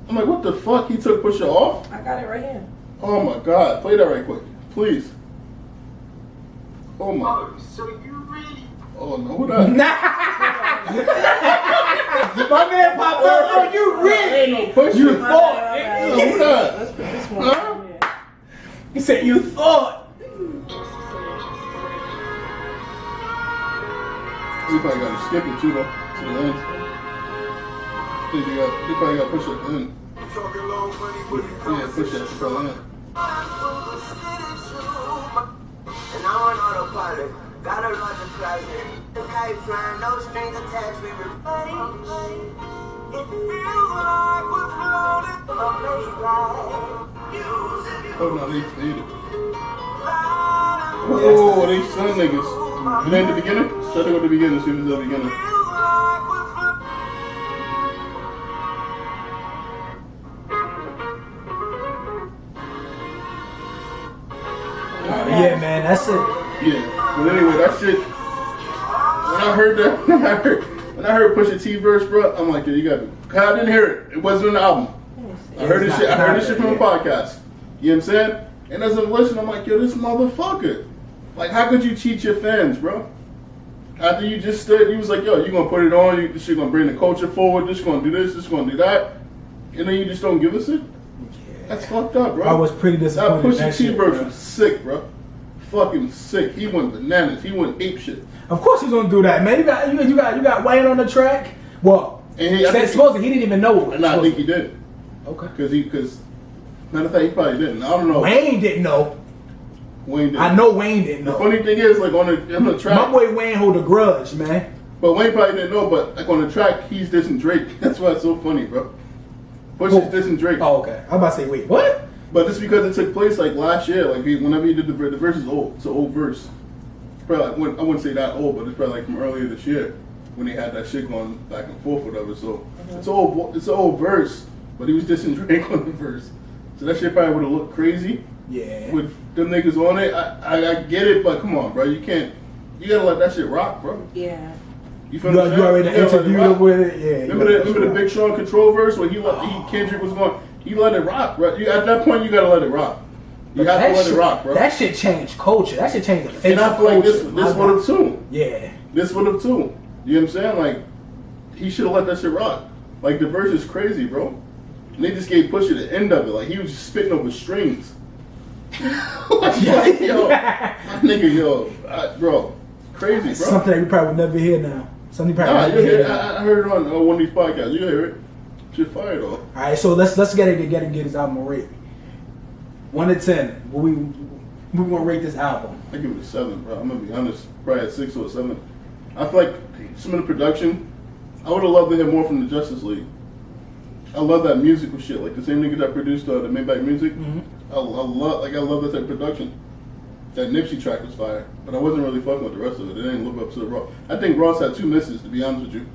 Speaker 2: I'm like, what the fuck? He took Pusha off?
Speaker 3: I got it right here.
Speaker 2: Oh my god! Play that right quick, please. Oh my.
Speaker 4: So you ready?
Speaker 2: Oh no, who that?
Speaker 1: My man popped up. Oh, you ready?
Speaker 2: Ain't no Pusha.
Speaker 1: You thought.
Speaker 2: Who that?
Speaker 3: Let's put this one.
Speaker 1: He said you thought.
Speaker 2: We probably got to skip it too, though, to the end. They probably got to push it at the end. Yeah, push that to the end.
Speaker 4: And I'm on autopilot. Got a lot of closet. The kite flying, no strings attached. We were fighting. It feels like we're floating on a Maybach.
Speaker 2: Oh no, they need it. Oh, they son niggas. It ain't the beginning? Try to go to the beginning, see if it's the beginning.
Speaker 1: Yeah, man, that's it.
Speaker 2: Yeah, but anyway, that shit. When I heard Pusha T verse, bro, I'm like, yeah, you got it. I didn't hear it. It wasn't on the album. I heard this shit from a podcast. You know what I'm saying? And as I'm listening, I'm like, yo, this motherfucker. Like, how could you cheat your fans, bro? After you just stood, you was like, yo, you gonna put it on, this shit gonna bring the culture forward, this gonna do this gonna do that, and then you just don't give us it? Yeah. That's fucked up, bro.
Speaker 1: I was pretty disappointed.
Speaker 2: That Pusha T verse was sick, bro. Fucking sick. He went bananas. He went ape shit.
Speaker 1: Of course he's gonna do that, man. You got Wayne on the track. Well, supposedly he didn't even know.
Speaker 2: And I think he did.
Speaker 1: Okay.
Speaker 2: Because matter of fact, he probably didn't. I don't know.
Speaker 1: Wayne didn't know.
Speaker 2: Wayne didn't.
Speaker 1: I know Wayne didn't know.
Speaker 2: The funny thing is, like on the track,
Speaker 1: my boy Wayne hold a grudge, man.
Speaker 2: But Wayne probably didn't know. But like on the track, he's dissing Drake. That's why it's so funny, bro. Push is dissing Drake.
Speaker 1: Oh, okay. I'm about to say, wait, what?
Speaker 2: But it's because it took place like last year. Like whenever he did the verse is old. It's an old verse. Probably like, I wouldn't say that old, but it's probably like from earlier this year when they had that shit going back and forth, or whatever. So it's an old verse, but he was dissing Drake on the verse. So that shit probably would have looked crazy.
Speaker 1: Yeah.
Speaker 2: With them niggas on it, I get it, but come on, bro, you can't. You gotta let that shit rock, bro.
Speaker 3: Yeah.
Speaker 2: You feel
Speaker 1: You
Speaker 2: what I'm saying?
Speaker 1: already interviewed him with it. Yeah.
Speaker 2: Remember the Big Sean Control verse where Kendrick was going. He let it rock, bro. At that point, you gotta let it rock. You have to let it rock, bro.
Speaker 1: That shit changed culture. That shit changed the face.
Speaker 2: And I feel like this would have too.
Speaker 1: Yeah.
Speaker 2: This would have too. You know what I'm saying? Like, he should have let that shit rock. Like, the verse is crazy, bro. And they just gave Pusha the end of it. Like, he was just spitting over strings. Like, yo, my nigga, bro, crazy, bro.
Speaker 1: Something that we probably would never hear now. Something you probably
Speaker 2: Nah,
Speaker 1: never hear.
Speaker 2: I heard it on one of these podcasts. You hear it? Shit fire though.
Speaker 1: All right, so let's get it together and get his album a rate. 1 to 10. What we gonna rate this album?
Speaker 2: I give it a 7, bro. I'm gonna be honest. Probably a 6 or a 7. I feel like some of the production, I would have loved to hear more from the Justice League. I love that musical shit. Like the same nigga that produced the Maybach Music.
Speaker 1: Mm-hmm.
Speaker 2: I love that type of production. That Nipsey track was fire, but I wasn't really fucking with the rest of it. It didn't live up to the Ross. I think Ross had 2 misses, to be honest with you.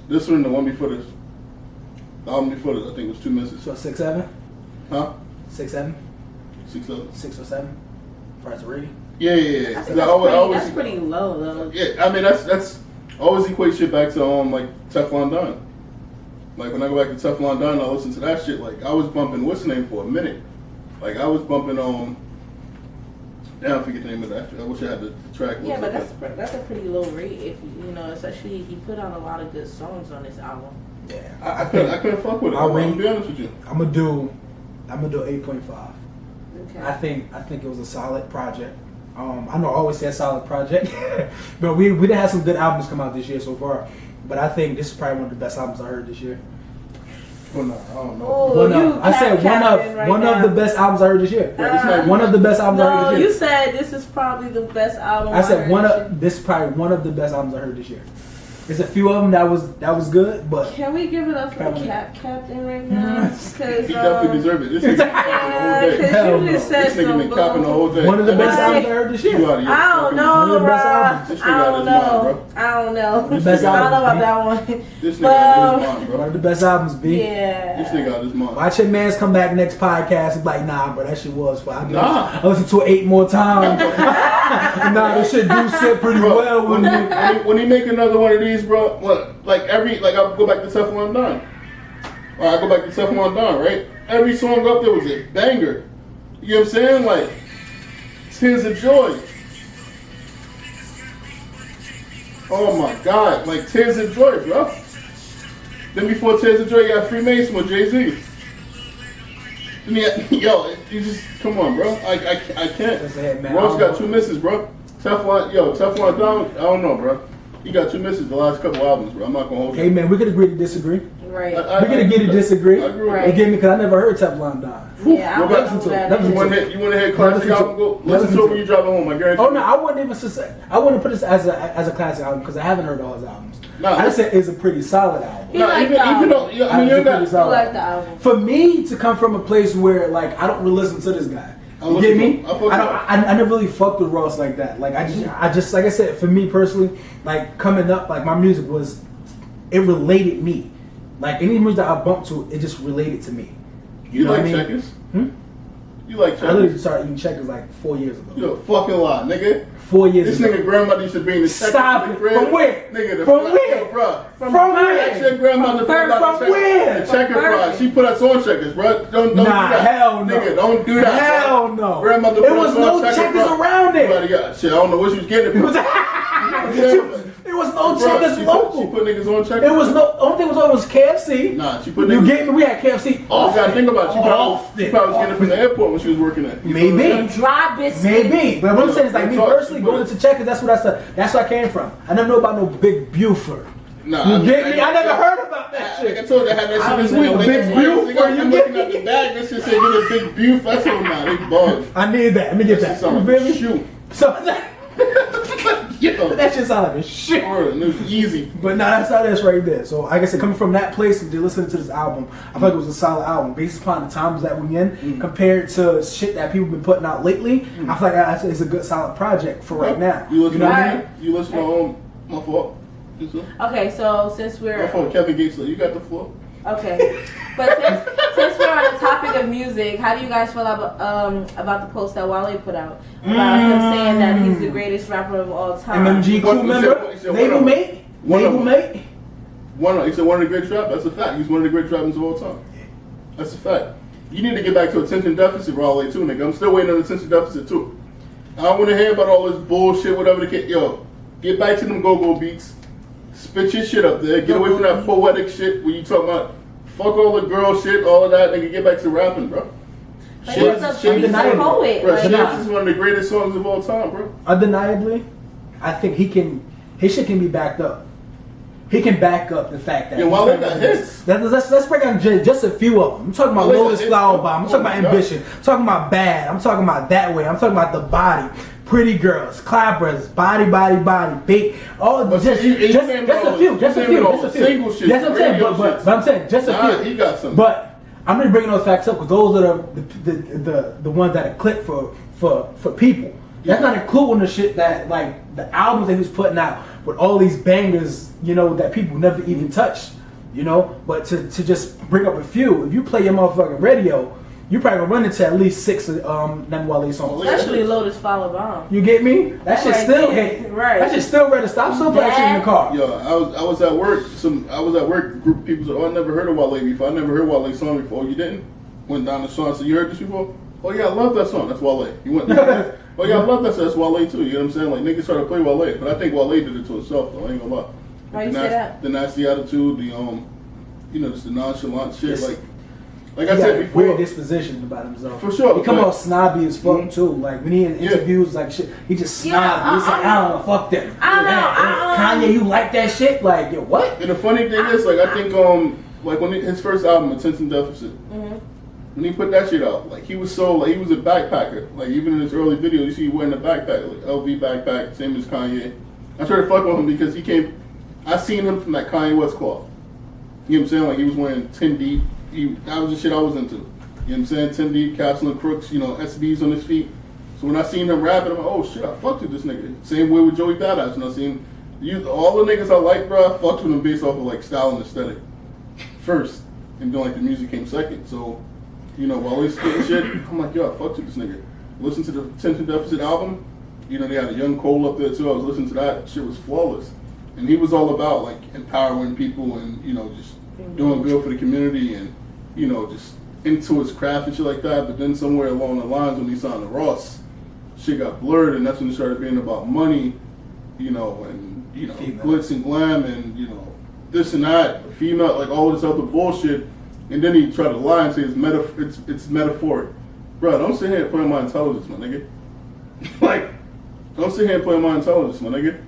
Speaker 2: This one and the one before this. The album before this, I think, was 2 misses.
Speaker 1: So 6, 7?
Speaker 2: Huh?
Speaker 1: 6, 7?
Speaker 2: 6, 7.
Speaker 1: 6 or 7? For us rating?
Speaker 2: Yeah.
Speaker 3: I think that's pretty low though.
Speaker 2: Yeah, I mean that's always equate shit back to like Teflon Don. Like when I go back to Teflon Don, I listen to that shit. Like I was bumping what's the name for a minute. Like I was bumping I forget the name of that. I wish I had the track.
Speaker 3: Yeah, but that's a pretty low rate if you know, especially he put out a lot of good songs on this album.
Speaker 1: Yeah.
Speaker 2: I couldn't fuck with it. I'm gonna be honest with you.
Speaker 1: I'm gonna do 8.5.
Speaker 3: Okay.
Speaker 1: I think it was a solid project. I know I always say a solid project, but we did have some good albums come out this year so far. But I think this is probably one of the best albums I heard this year.
Speaker 2: Well, no, I don't know.
Speaker 3: Oh,
Speaker 1: I said one of the best albums I heard this year. One of the best albums I heard this year.
Speaker 3: You said this is probably the best album.
Speaker 1: I said this is probably one of the best albums I heard this year. There's a few of them that was good, but
Speaker 3: can we give it up for the captain right now? Because
Speaker 2: he definitely deserves it. This nigga
Speaker 3: you just said
Speaker 2: this nigga been copping the whole day.
Speaker 1: One of the best albums I heard this year.
Speaker 3: I don't know, bro. I don't know.
Speaker 1: The best
Speaker 3: I don't know
Speaker 1: album,
Speaker 3: about that one.
Speaker 2: This nigga out of his mind, bro.
Speaker 1: One of the best albums, B.
Speaker 3: Yeah.
Speaker 2: This nigga out of his mind.
Speaker 1: Watch your mans come back next podcast and be like, nah, bro, that shit was fire.
Speaker 2: Nah.
Speaker 1: I listened to it 8 more times. Nah, this shit do sit pretty
Speaker 2: Bro,
Speaker 1: well.
Speaker 2: when he make another one of these, bro, I'll go back to Teflon Don. Or I go back to Teflon Don, right? Every song up there was a banger. You know what I'm saying? Like, Tears of Joy. Oh my God, like Tears of Joy, bro. Then before Tears of Joy, you got Freemason with Jay-Z. Then you just, come on, bro. I can't. Ross got 2 misses, bro. Teflon Don, I don't know, bro. He got 2 misses the last couple albums, bro. I'm not gonna hold you.
Speaker 1: Hey man, we could agree to disagree.
Speaker 3: Right.
Speaker 1: We could agree to disagree.
Speaker 2: I agree with
Speaker 3: Right.
Speaker 1: Again, because I never heard Teflon Don.
Speaker 3: Yeah,
Speaker 2: Go
Speaker 3: I
Speaker 2: back
Speaker 3: listen to
Speaker 1: that.
Speaker 3: that.
Speaker 2: You want to hear classic album? Go listen to it when you drive home. I guarantee.
Speaker 1: Oh no, I wouldn't put this as a classic album because I haven't heard all his albums.
Speaker 2: Nah,
Speaker 1: I just said it's a pretty solid album.
Speaker 3: He like the
Speaker 2: even though
Speaker 3: album.
Speaker 2: I mean you got.
Speaker 3: I like the album.
Speaker 1: For me to come from a place where like I don't really listen to this guy. You
Speaker 2: listen
Speaker 1: get
Speaker 2: to
Speaker 1: me?
Speaker 2: him. I fuck with
Speaker 1: I never really fucked with Ross like that. Like I just like I said, for me personally, like coming up, like my music it related me. Like any music that I bumped to, it just related to me.
Speaker 2: You
Speaker 1: know
Speaker 2: like
Speaker 1: what I mean?
Speaker 2: Checkers? You
Speaker 1: I
Speaker 2: like
Speaker 1: literally
Speaker 2: Checkers?
Speaker 1: started eating Checkers like 4 years ago.
Speaker 2: You a fucking lie, nigga.
Speaker 1: 4 years
Speaker 2: This
Speaker 1: ago.
Speaker 2: nigga grandmother used to bring the Checkers
Speaker 1: Stop
Speaker 2: to the
Speaker 1: it.
Speaker 2: crib.
Speaker 1: From where?
Speaker 2: Nigga,
Speaker 1: From where?
Speaker 2: Bro.
Speaker 1: From where?
Speaker 2: That's your grandmother
Speaker 1: From where?
Speaker 2: The checker fries. She put us on Checkers, bro. Don't do
Speaker 1: Nah,
Speaker 2: that.
Speaker 1: hell no.
Speaker 2: Nigga, don't do that.
Speaker 1: Hell
Speaker 2: bro.
Speaker 1: no.
Speaker 2: Grandmother
Speaker 1: There
Speaker 2: put
Speaker 1: was
Speaker 2: us on
Speaker 1: no Checkers
Speaker 2: fries.
Speaker 1: around
Speaker 2: Shit, I
Speaker 1: it.
Speaker 2: don't know what she was getting it from.
Speaker 1: It was no Checkers
Speaker 2: She
Speaker 1: local.
Speaker 2: put niggas on Checkers.
Speaker 1: It was no. Only thing was KFC.
Speaker 2: Nah, she put
Speaker 1: You
Speaker 2: niggas.
Speaker 1: get me? We had KFC.
Speaker 2: You gotta think about it. She probably was
Speaker 1: Often.
Speaker 2: getting it from the airport when she was working at. You feel
Speaker 1: Maybe.
Speaker 2: what I'm saying?
Speaker 3: Dry biscuits.
Speaker 1: Maybe, but what I'm saying is like me
Speaker 2: Talk,
Speaker 1: personally
Speaker 2: she put
Speaker 1: going
Speaker 2: it-
Speaker 1: to Checkers. That's where I came from. I never know about no Big Buford.
Speaker 2: Nah,
Speaker 1: You get me? I never heard about that
Speaker 2: Like I
Speaker 1: shit.
Speaker 2: told you, I had that
Speaker 1: I
Speaker 2: shit this
Speaker 1: don't
Speaker 2: week.
Speaker 1: even know
Speaker 2: Nigga,
Speaker 1: Big
Speaker 2: nigga,
Speaker 1: Buford.
Speaker 2: I'm looking at the bag. This shit say get a big beef. That's what now. They bug.
Speaker 1: I need that. Let me get that.
Speaker 2: You
Speaker 1: feel me?
Speaker 2: Shoot.
Speaker 1: So
Speaker 2: Yo.
Speaker 1: that shit sound like a shit.
Speaker 2: It was easy.
Speaker 1: But nah, that's how that's right there. So like I said, coming from that place and just listening to this album, I feel like it was a solid album based upon the times that we in compared to shit that people been putting out lately. I feel like it's a good solid project for right now.
Speaker 2: You listen
Speaker 1: know
Speaker 2: to
Speaker 1: what I mean?
Speaker 2: You listen to my fault.
Speaker 3: Okay, so since we're
Speaker 2: My fault, Kevin Gates. You got the floor.
Speaker 3: okay, but since we're on the topic of music, how do you guys feel about the post that Wale put out about him saying that he's the greatest rapper of all time?
Speaker 1: MMG crew member, label mate, label mate.
Speaker 2: He said one of the greatest rappers. That's a fact. He's one of the greatest rappers of all time. That's a fact. You need to get back to attention deficit, Wale, too, nigga. I'm still waiting on attention deficit too. I don't want to hear about all this bullshit, whatever the kid. Yo, get back to them go-go beats. Spit your shit up there. Get away from that poetic shit where you talking about fuck all the girl shit, all of that, nigga. Get back to rapping, bro.
Speaker 3: But he's a poet.
Speaker 2: Bro,
Speaker 3: Like,
Speaker 2: Shit is one of the greatest songs of all time, bro.
Speaker 1: Undeniably, I think his shit can be backed up. He can back up the fact that.
Speaker 2: Yeah, Wale got hits.
Speaker 1: Let's break down just a few of them. I'm talking about
Speaker 2: Wale
Speaker 1: Lotus
Speaker 2: got
Speaker 1: Flower
Speaker 2: hits.
Speaker 1: Bomb. I'm talking about Ambition. I'm talking about Bad. I'm talking about That Way. I'm talking about The Body. Pretty Girls, Clappers, Body, Big. All
Speaker 2: But
Speaker 1: just
Speaker 2: you
Speaker 1: a few. Single
Speaker 2: shit,
Speaker 1: That's what I'm saying.
Speaker 2: radio
Speaker 1: But
Speaker 2: shits.
Speaker 1: I'm saying just a few.
Speaker 2: He got some.
Speaker 1: But I'm just bringing those facts up because those are the ones that are clicked for people. That's not including the shit that like the albums that he was putting out with all these bangers, you know, that people never even touched, you know. But to just bring up a few, if you play your motherfucking radio, you probably gonna run into at least 6 Name Wale songs.
Speaker 3: especially Lotus Flower Bomb.
Speaker 1: You get me? That shit
Speaker 3: Right
Speaker 1: still
Speaker 3: there.
Speaker 1: hit.
Speaker 3: Right.
Speaker 1: That shit still ready to stop. Still play that shit in the car.
Speaker 2: Yo, I was at work. I was at work. A group of people said, "Oh, I never heard of Wale before. I never heard Wale's song before." You didn't? Went down the song. So you heard this before? Oh yeah, I love that song. That's Wale. You went. Oh yeah, I love that song. That's Wale too. You know what I'm saying? Like niggas try to play Wale, but I think Wale did it to himself though. I ain't gonna lie.
Speaker 3: Why you say that?
Speaker 2: The nasty attitude, the you know, just the nonchalant shit.
Speaker 1: Yes.
Speaker 2: Like
Speaker 1: He
Speaker 2: I
Speaker 1: got
Speaker 2: said
Speaker 1: a
Speaker 2: before.
Speaker 1: weird disposition about himself.
Speaker 2: For sure.
Speaker 1: He come
Speaker 2: but-
Speaker 1: off snobby as fuck too. Like when he in interviews, like shit, he just snobby.
Speaker 3: Yeah,
Speaker 1: He's like, I don't know, fuck that.
Speaker 3: I don't know,
Speaker 1: Kanye, you like that shit? Like, yo, what?
Speaker 2: And the funny thing is, like, I think, like when his first album, Attention Deficit, when he put that shit out, like he was so, like he was a backpacker. Like even in his early videos, you see he wearing a backpack, like LV backpack, same as Kanye. I tried to fuck with him because he came. I seen him from that Kanye West cloth. You know what I'm saying? Like he was wearing 10 deep. That was the shit I was into. You know what I'm saying? 10 deep, Capsule and Crooks, you know, SBs on his feet. So when I seen him rapping, I'm like, oh shit, I fucked with this nigga. Same way with Joey Badass. When I seen all the niggas I like, bro, I fucked with them based off of like style and aesthetic first. And then like the music came second. So, you know, while he's spitting shit, I'm like, yo, I fucked with this nigga. Listen to the Attention Deficit album. You know, they had a Young Cole up there too. I was listening to that. Shit was flawless. And he was all about like empowering people and, you know, just doing good for the community and, you know, just into his craft and shit like that. But then somewhere along the lines when he signed to Ross, shit got blurred and that's when it started being about money, you know, and, you know,
Speaker 1: Female.
Speaker 2: glitz and glam and, you know, this and that, female, like all this other bullshit. And then he tried to lie and say it's metaphoric. Bro, don't sit here and play on my intelligence, my nigga. Like, don't sit here and play on my intelligence, my nigga.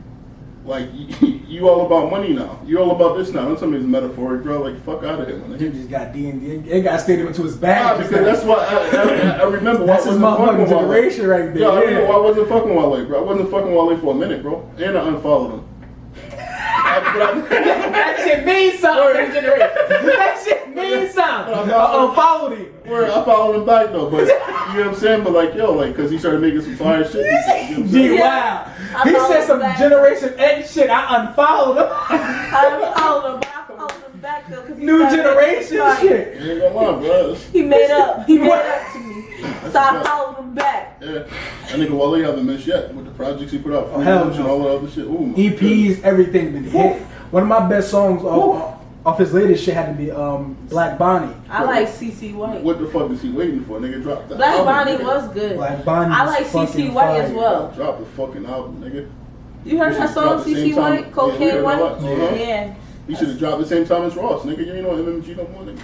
Speaker 2: Like, you all about money now. You all about this now. Don't tell me it's metaphoric, bro. Like, fuck out of here, my
Speaker 1: He
Speaker 2: nigga.
Speaker 1: just got D&D. It got stated into his back.
Speaker 2: Nah, because that's why I remember why
Speaker 1: That's
Speaker 2: I
Speaker 1: his
Speaker 2: wasn't fucking
Speaker 1: motherfucking
Speaker 2: with Wale.
Speaker 1: generation right there.
Speaker 2: Yeah, I
Speaker 1: Yeah.
Speaker 2: remember why I wasn't fucking Wale, bro. I wasn't fucking Wale for a minute, bro. And I unfollowed him.
Speaker 1: That shit means something to the generation. That shit means something. Followed him.
Speaker 2: Word, I followed him back though, but you know what I'm saying? But like, yo, like, cause he started making some fire shit. You know what I'm saying?
Speaker 1: Gee, wow.
Speaker 3: I
Speaker 1: He
Speaker 3: followed
Speaker 1: said some
Speaker 3: back.
Speaker 1: Generation X shit. I unfollowed him.
Speaker 3: I followed him, but I followed him back though. 'Cause he
Speaker 1: New
Speaker 3: started
Speaker 1: generation
Speaker 3: making fire.
Speaker 1: shit.
Speaker 2: You ain't gonna lie, bro.
Speaker 3: He made up. He made up to me. So I followed him back.
Speaker 2: Yeah, that nigga Wale haven't missed yet with the projects he put out,
Speaker 1: Oh, hell
Speaker 2: and
Speaker 1: no.
Speaker 2: all that other shit. Ooh, my
Speaker 1: EPs,
Speaker 2: goodness.
Speaker 1: everything been hit. One of my best songs off his latest shit had to be Black Bonnie.
Speaker 3: I like CC White.
Speaker 2: What the fuck is he waiting for? Nigga, drop the
Speaker 3: Black
Speaker 2: album.
Speaker 3: Bonnie
Speaker 2: nigga.
Speaker 3: was good.
Speaker 1: Black Bonnie.
Speaker 3: I
Speaker 1: was
Speaker 3: like CC
Speaker 1: fucking
Speaker 3: White as
Speaker 1: fire.
Speaker 3: well.
Speaker 2: Drop the fucking album, nigga.
Speaker 3: You heard
Speaker 2: We
Speaker 3: that
Speaker 2: should
Speaker 3: song,
Speaker 2: drop the
Speaker 3: CC
Speaker 2: same time.
Speaker 3: White?
Speaker 2: Yeah, we
Speaker 3: Cocaine
Speaker 2: heard
Speaker 3: White?
Speaker 2: that. Uh-huh.
Speaker 3: Yeah.
Speaker 2: He should have dropped the same time as Ross, nigga. You ain't on MMG no more, nigga.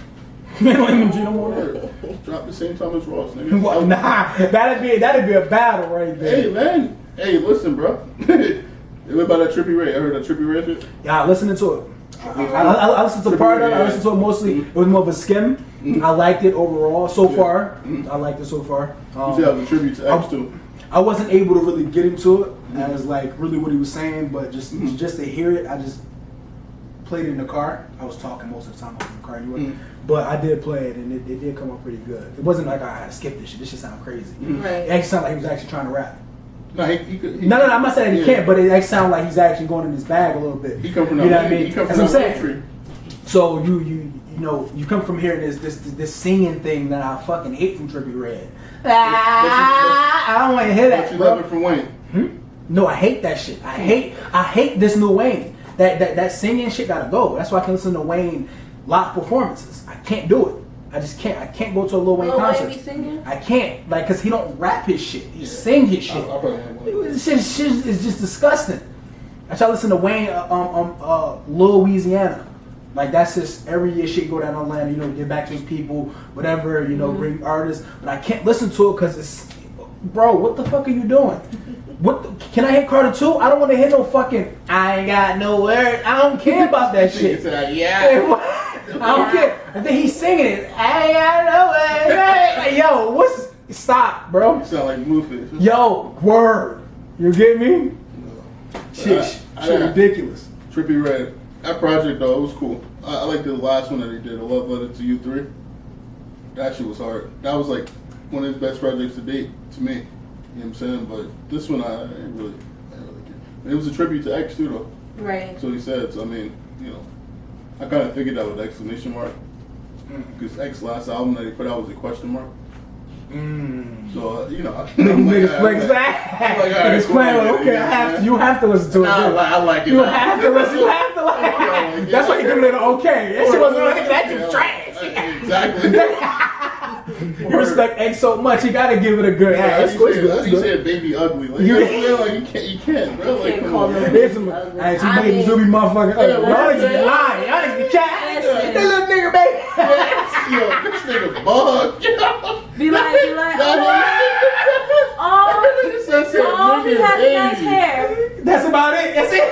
Speaker 1: Man, don't even do no more.
Speaker 2: Word. Drop the same time as Ross, nigga.
Speaker 1: What? Nah, that'd be a battle right there.
Speaker 2: Hey, man. Hey, listen, bro. What about that Trippie Ray? I heard that Trippie Ray shit.
Speaker 1: Yeah, listening to it. I listened to part of it. I listened to it mostly. It was more of a skim. I liked it overall so far. I liked it so far.
Speaker 2: You said it was a tribute to X too.
Speaker 1: I wasn't able to really get into it as like really what he was saying, but just to hear it, I just played it in the car. I was talking most of the time I was in the car anyway, but I did play it and it did come up pretty good. It wasn't like I had to skip this shit. This shit sounded crazy.
Speaker 3: Right.
Speaker 1: It actually sounded like he was actually trying to rap.
Speaker 2: No, he could.
Speaker 1: No, I'm not saying he can't, but it actually sounds like he's actually going in his bag a little bit.
Speaker 2: He come from
Speaker 1: you know what I
Speaker 2: he
Speaker 1: mean?
Speaker 2: come
Speaker 1: That's
Speaker 2: from
Speaker 1: what I'm
Speaker 2: country.
Speaker 1: saying. So you know you come from hearing this singing thing that I fucking hate from Trippie Redd. I don't want to hear that.
Speaker 2: But you
Speaker 1: bro.
Speaker 2: love it from Wayne.
Speaker 1: No, I hate that shit. I hate this new Wayne. That singing shit gotta go. That's why I can listen to Wayne live performances. I can't do it. I just can't. I can't go to a Lil Wayne concert.
Speaker 3: Wayne be singing?
Speaker 1: I can't, like, cause he don't rap his shit. He sing his shit.
Speaker 2: I'll probably have one.
Speaker 1: This shit is just disgusting. I try to listen to Wayne, Lil Louisiana. Like that's just every year shit go down on land, you know, get back to his people, whatever, you know, bring artists. But I can't listen to it because it's, bro, what the fuck are you doing? Can I hit Carter 2? I don't want to hear no fucking, I ain't got no words. I don't care about that shit. I don't care. And then he's singing it. I ain't got no words. Like, yo, stop, bro.
Speaker 2: You sound like Blueface.
Speaker 1: Yo, word. You get me? Shit ridiculous.
Speaker 2: Trippie Redd. That project though, it was cool. I like the last one that he did, A Love Letter to You 3. That shit was hard. That was like one of his best projects to date to me. You know what I'm saying? But this one I didn't really care. It was a tribute to X too though.
Speaker 3: Right.
Speaker 2: So he said, so I mean, you know, I kind of figured that with exclamation mark. Because X last album that he put out was a question mark. So, you know,
Speaker 1: Niggas flex back. Niggas playing, okay, you have to listen to it.
Speaker 2: I like it.
Speaker 1: You have to listen. You have to like it. That's why you give it an okay. That shit wasn't like that. Shit was trash.
Speaker 2: Exactly.
Speaker 1: You respect X so much, you gotta give it a good.
Speaker 2: Yeah,
Speaker 1: That's good.
Speaker 2: You said baby ugly. Like, you can't, bro. Like, come on.
Speaker 1: There's some babies who be motherfucking ugly. Y'all niggas be lying. Y'all niggas be cat. That little nigga, baby.
Speaker 2: Yo, this nigga bug.
Speaker 3: Be like, oh, he has nice hair.
Speaker 1: That's about it. That's it.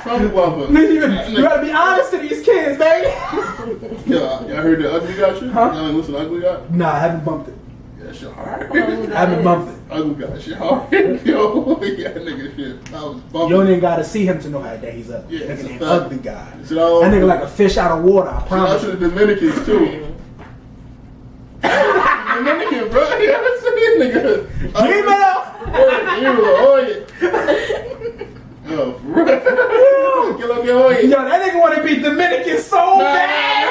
Speaker 2: Trump lover.
Speaker 1: You gotta be honest to these kids, baby.
Speaker 2: Yo, y'all heard the Ugly Guy shit?
Speaker 1: Huh?
Speaker 2: Y'all ain't listen to Ugly Guy?
Speaker 1: Nah, I haven't bumped it.
Speaker 2: Yeah, that shit hard.
Speaker 1: I haven't bumped it.
Speaker 2: Ugly Guy shit hard. Yo, yeah, nigga shit. I was bumping.
Speaker 1: You don't even gotta see him to know how that he's up.
Speaker 2: Yeah,
Speaker 1: Nigga
Speaker 2: it's a
Speaker 1: named
Speaker 2: fact.
Speaker 1: Ugly Guy.
Speaker 2: That
Speaker 1: That nigga like a fish out of water, I
Speaker 2: Shout out
Speaker 1: promise.
Speaker 2: to the Dominicans too. Dominican, bro. Yeah, that's it, nigga. Yo, for real.
Speaker 1: Yo, that nigga wanna be Dominican so bad.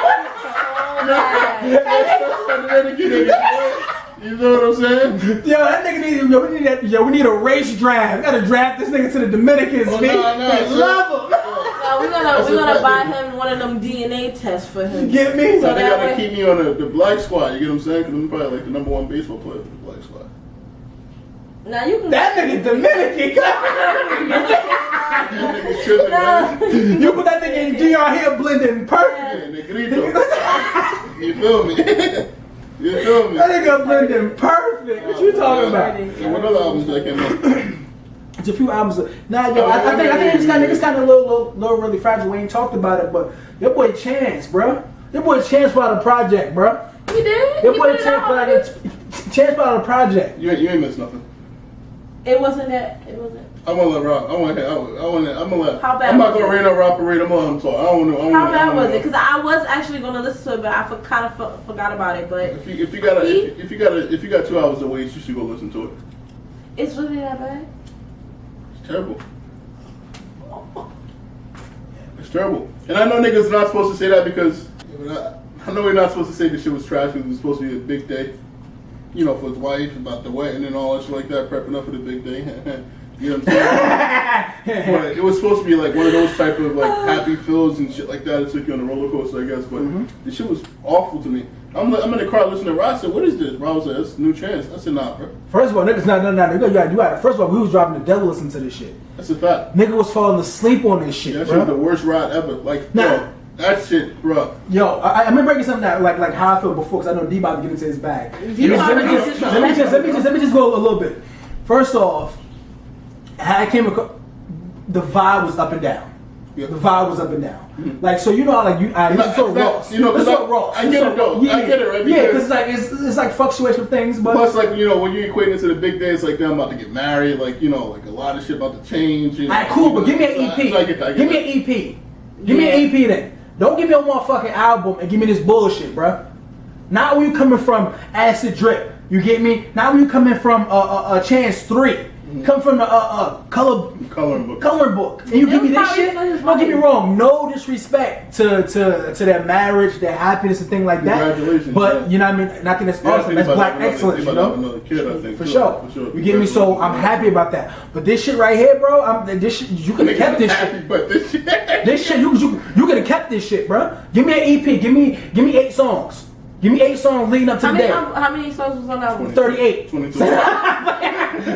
Speaker 2: You know what I'm saying?
Speaker 1: Yo, that nigga we need a race draft. We gotta draft this nigga to the Dominicans,
Speaker 2: Oh,
Speaker 1: man.
Speaker 2: no,
Speaker 1: They love him.
Speaker 3: No, we're gonna buy him one of them DNA tests for him.
Speaker 1: Get me?
Speaker 2: So
Speaker 3: So
Speaker 2: they
Speaker 3: that
Speaker 2: gotta
Speaker 3: way-
Speaker 2: keep me on the black squad, you get what I'm saying? Because I'm probably like the #1 baseball player for the black squad.
Speaker 3: Now you can.
Speaker 1: That nigga Dominican.
Speaker 2: That nigga tripping, man.
Speaker 1: You put that nigga in GR here blending perfect.
Speaker 2: Yeah, Negrito. You feel me? You feel me?
Speaker 1: That nigga blending perfect. What you talking about?
Speaker 2: And what other albums that came out?
Speaker 1: It's a few albums. Nah, yo, I think it's kind of a little really fragile. We ain't talked about it, but your boy Chance, bro. Your boy Chance brought a project, bro.
Speaker 3: He did.
Speaker 1: Your
Speaker 3: He
Speaker 1: boy
Speaker 3: put it out.
Speaker 1: Chance brought a project.
Speaker 2: You ain't missed nothing.
Speaker 3: It wasn't that. It wasn't.
Speaker 2: I'm gonna let Rob. I'm gonna let.
Speaker 3: How bad
Speaker 2: I'm not
Speaker 3: was
Speaker 2: gonna
Speaker 3: it?
Speaker 2: rain on Rob Parade. I'm gonna let him talk. I don't know.
Speaker 3: How bad was it? Because I was actually gonna listen to it, but I kind of forgot about it. But
Speaker 2: If you got 2 hours to waste, you should go listen to it.
Speaker 3: it's really that bad.
Speaker 2: It's terrible. It's terrible. And I know niggas not supposed to say that because I know we're not supposed to say this shit was trash because it was supposed to be a big day. You know, for his wife, about the wedding and all that shit like that, prepping up for the big day. You know what I'm saying? But it was supposed to be like one of those type of like happy feels and shit like that. It took you on a roller coaster, I guess. But this shit was awful to me. I'm in the car listening to Rob. I said, "What is this?" Rob said, "It's a new Chance." I said, "Nah, bro.
Speaker 1: First of all, niggas, you got first of all, we was driving the devil listening to this shit.
Speaker 2: That's a fact."
Speaker 1: Nigga was falling asleep on this shit,
Speaker 2: That
Speaker 1: bro.
Speaker 2: shit was the worst ride ever. Like,
Speaker 1: Nah.
Speaker 2: yo, that shit, bro.
Speaker 1: Yo, I'm gonna break something down like how I feel before, because I know D about to get into his bag. Let me just go a little bit. First off, how I came across, the vibe was up and down.
Speaker 2: Yeah.
Speaker 1: The vibe was up and down. Like, so you know how, like, this is so raw.
Speaker 2: You know,
Speaker 1: this is so raw.
Speaker 2: I get it, though. I get it, right?
Speaker 1: Yeah, because it's like fluctuation of things, but...
Speaker 2: Plus, like, you know, when you equate it to the big day, it's like, I'm about to get married, like, you know, like, a lot of shit about to change. You know,
Speaker 1: Alright, cool, but give me an EP. Give me an EP. Give me an EP then. Don't give me a motherfucking album and give me this bullshit, bruh. Not when you coming from Acid Drip, you get me? Not when you coming from Chance 3. Come from the coloring book, and you give me this shit. Don't get me wrong, no disrespect to their marriage, their happiness, and things like that.
Speaker 2: Congratulations,
Speaker 1: but you know what I mean. And I think that's awesome. That's black excellence, you know.
Speaker 2: Another kid, I think,
Speaker 1: for sure. You get me? So I'm happy about that. But this shit right here, bro, this shit you could have kept this shit.
Speaker 2: But this shit,
Speaker 1: you could have kept this shit, bro. Give me an EP. Give me 8 songs. Give me 8 songs leading up to the day.
Speaker 3: How many songs was on that one?
Speaker 1: 38.
Speaker 2: 22.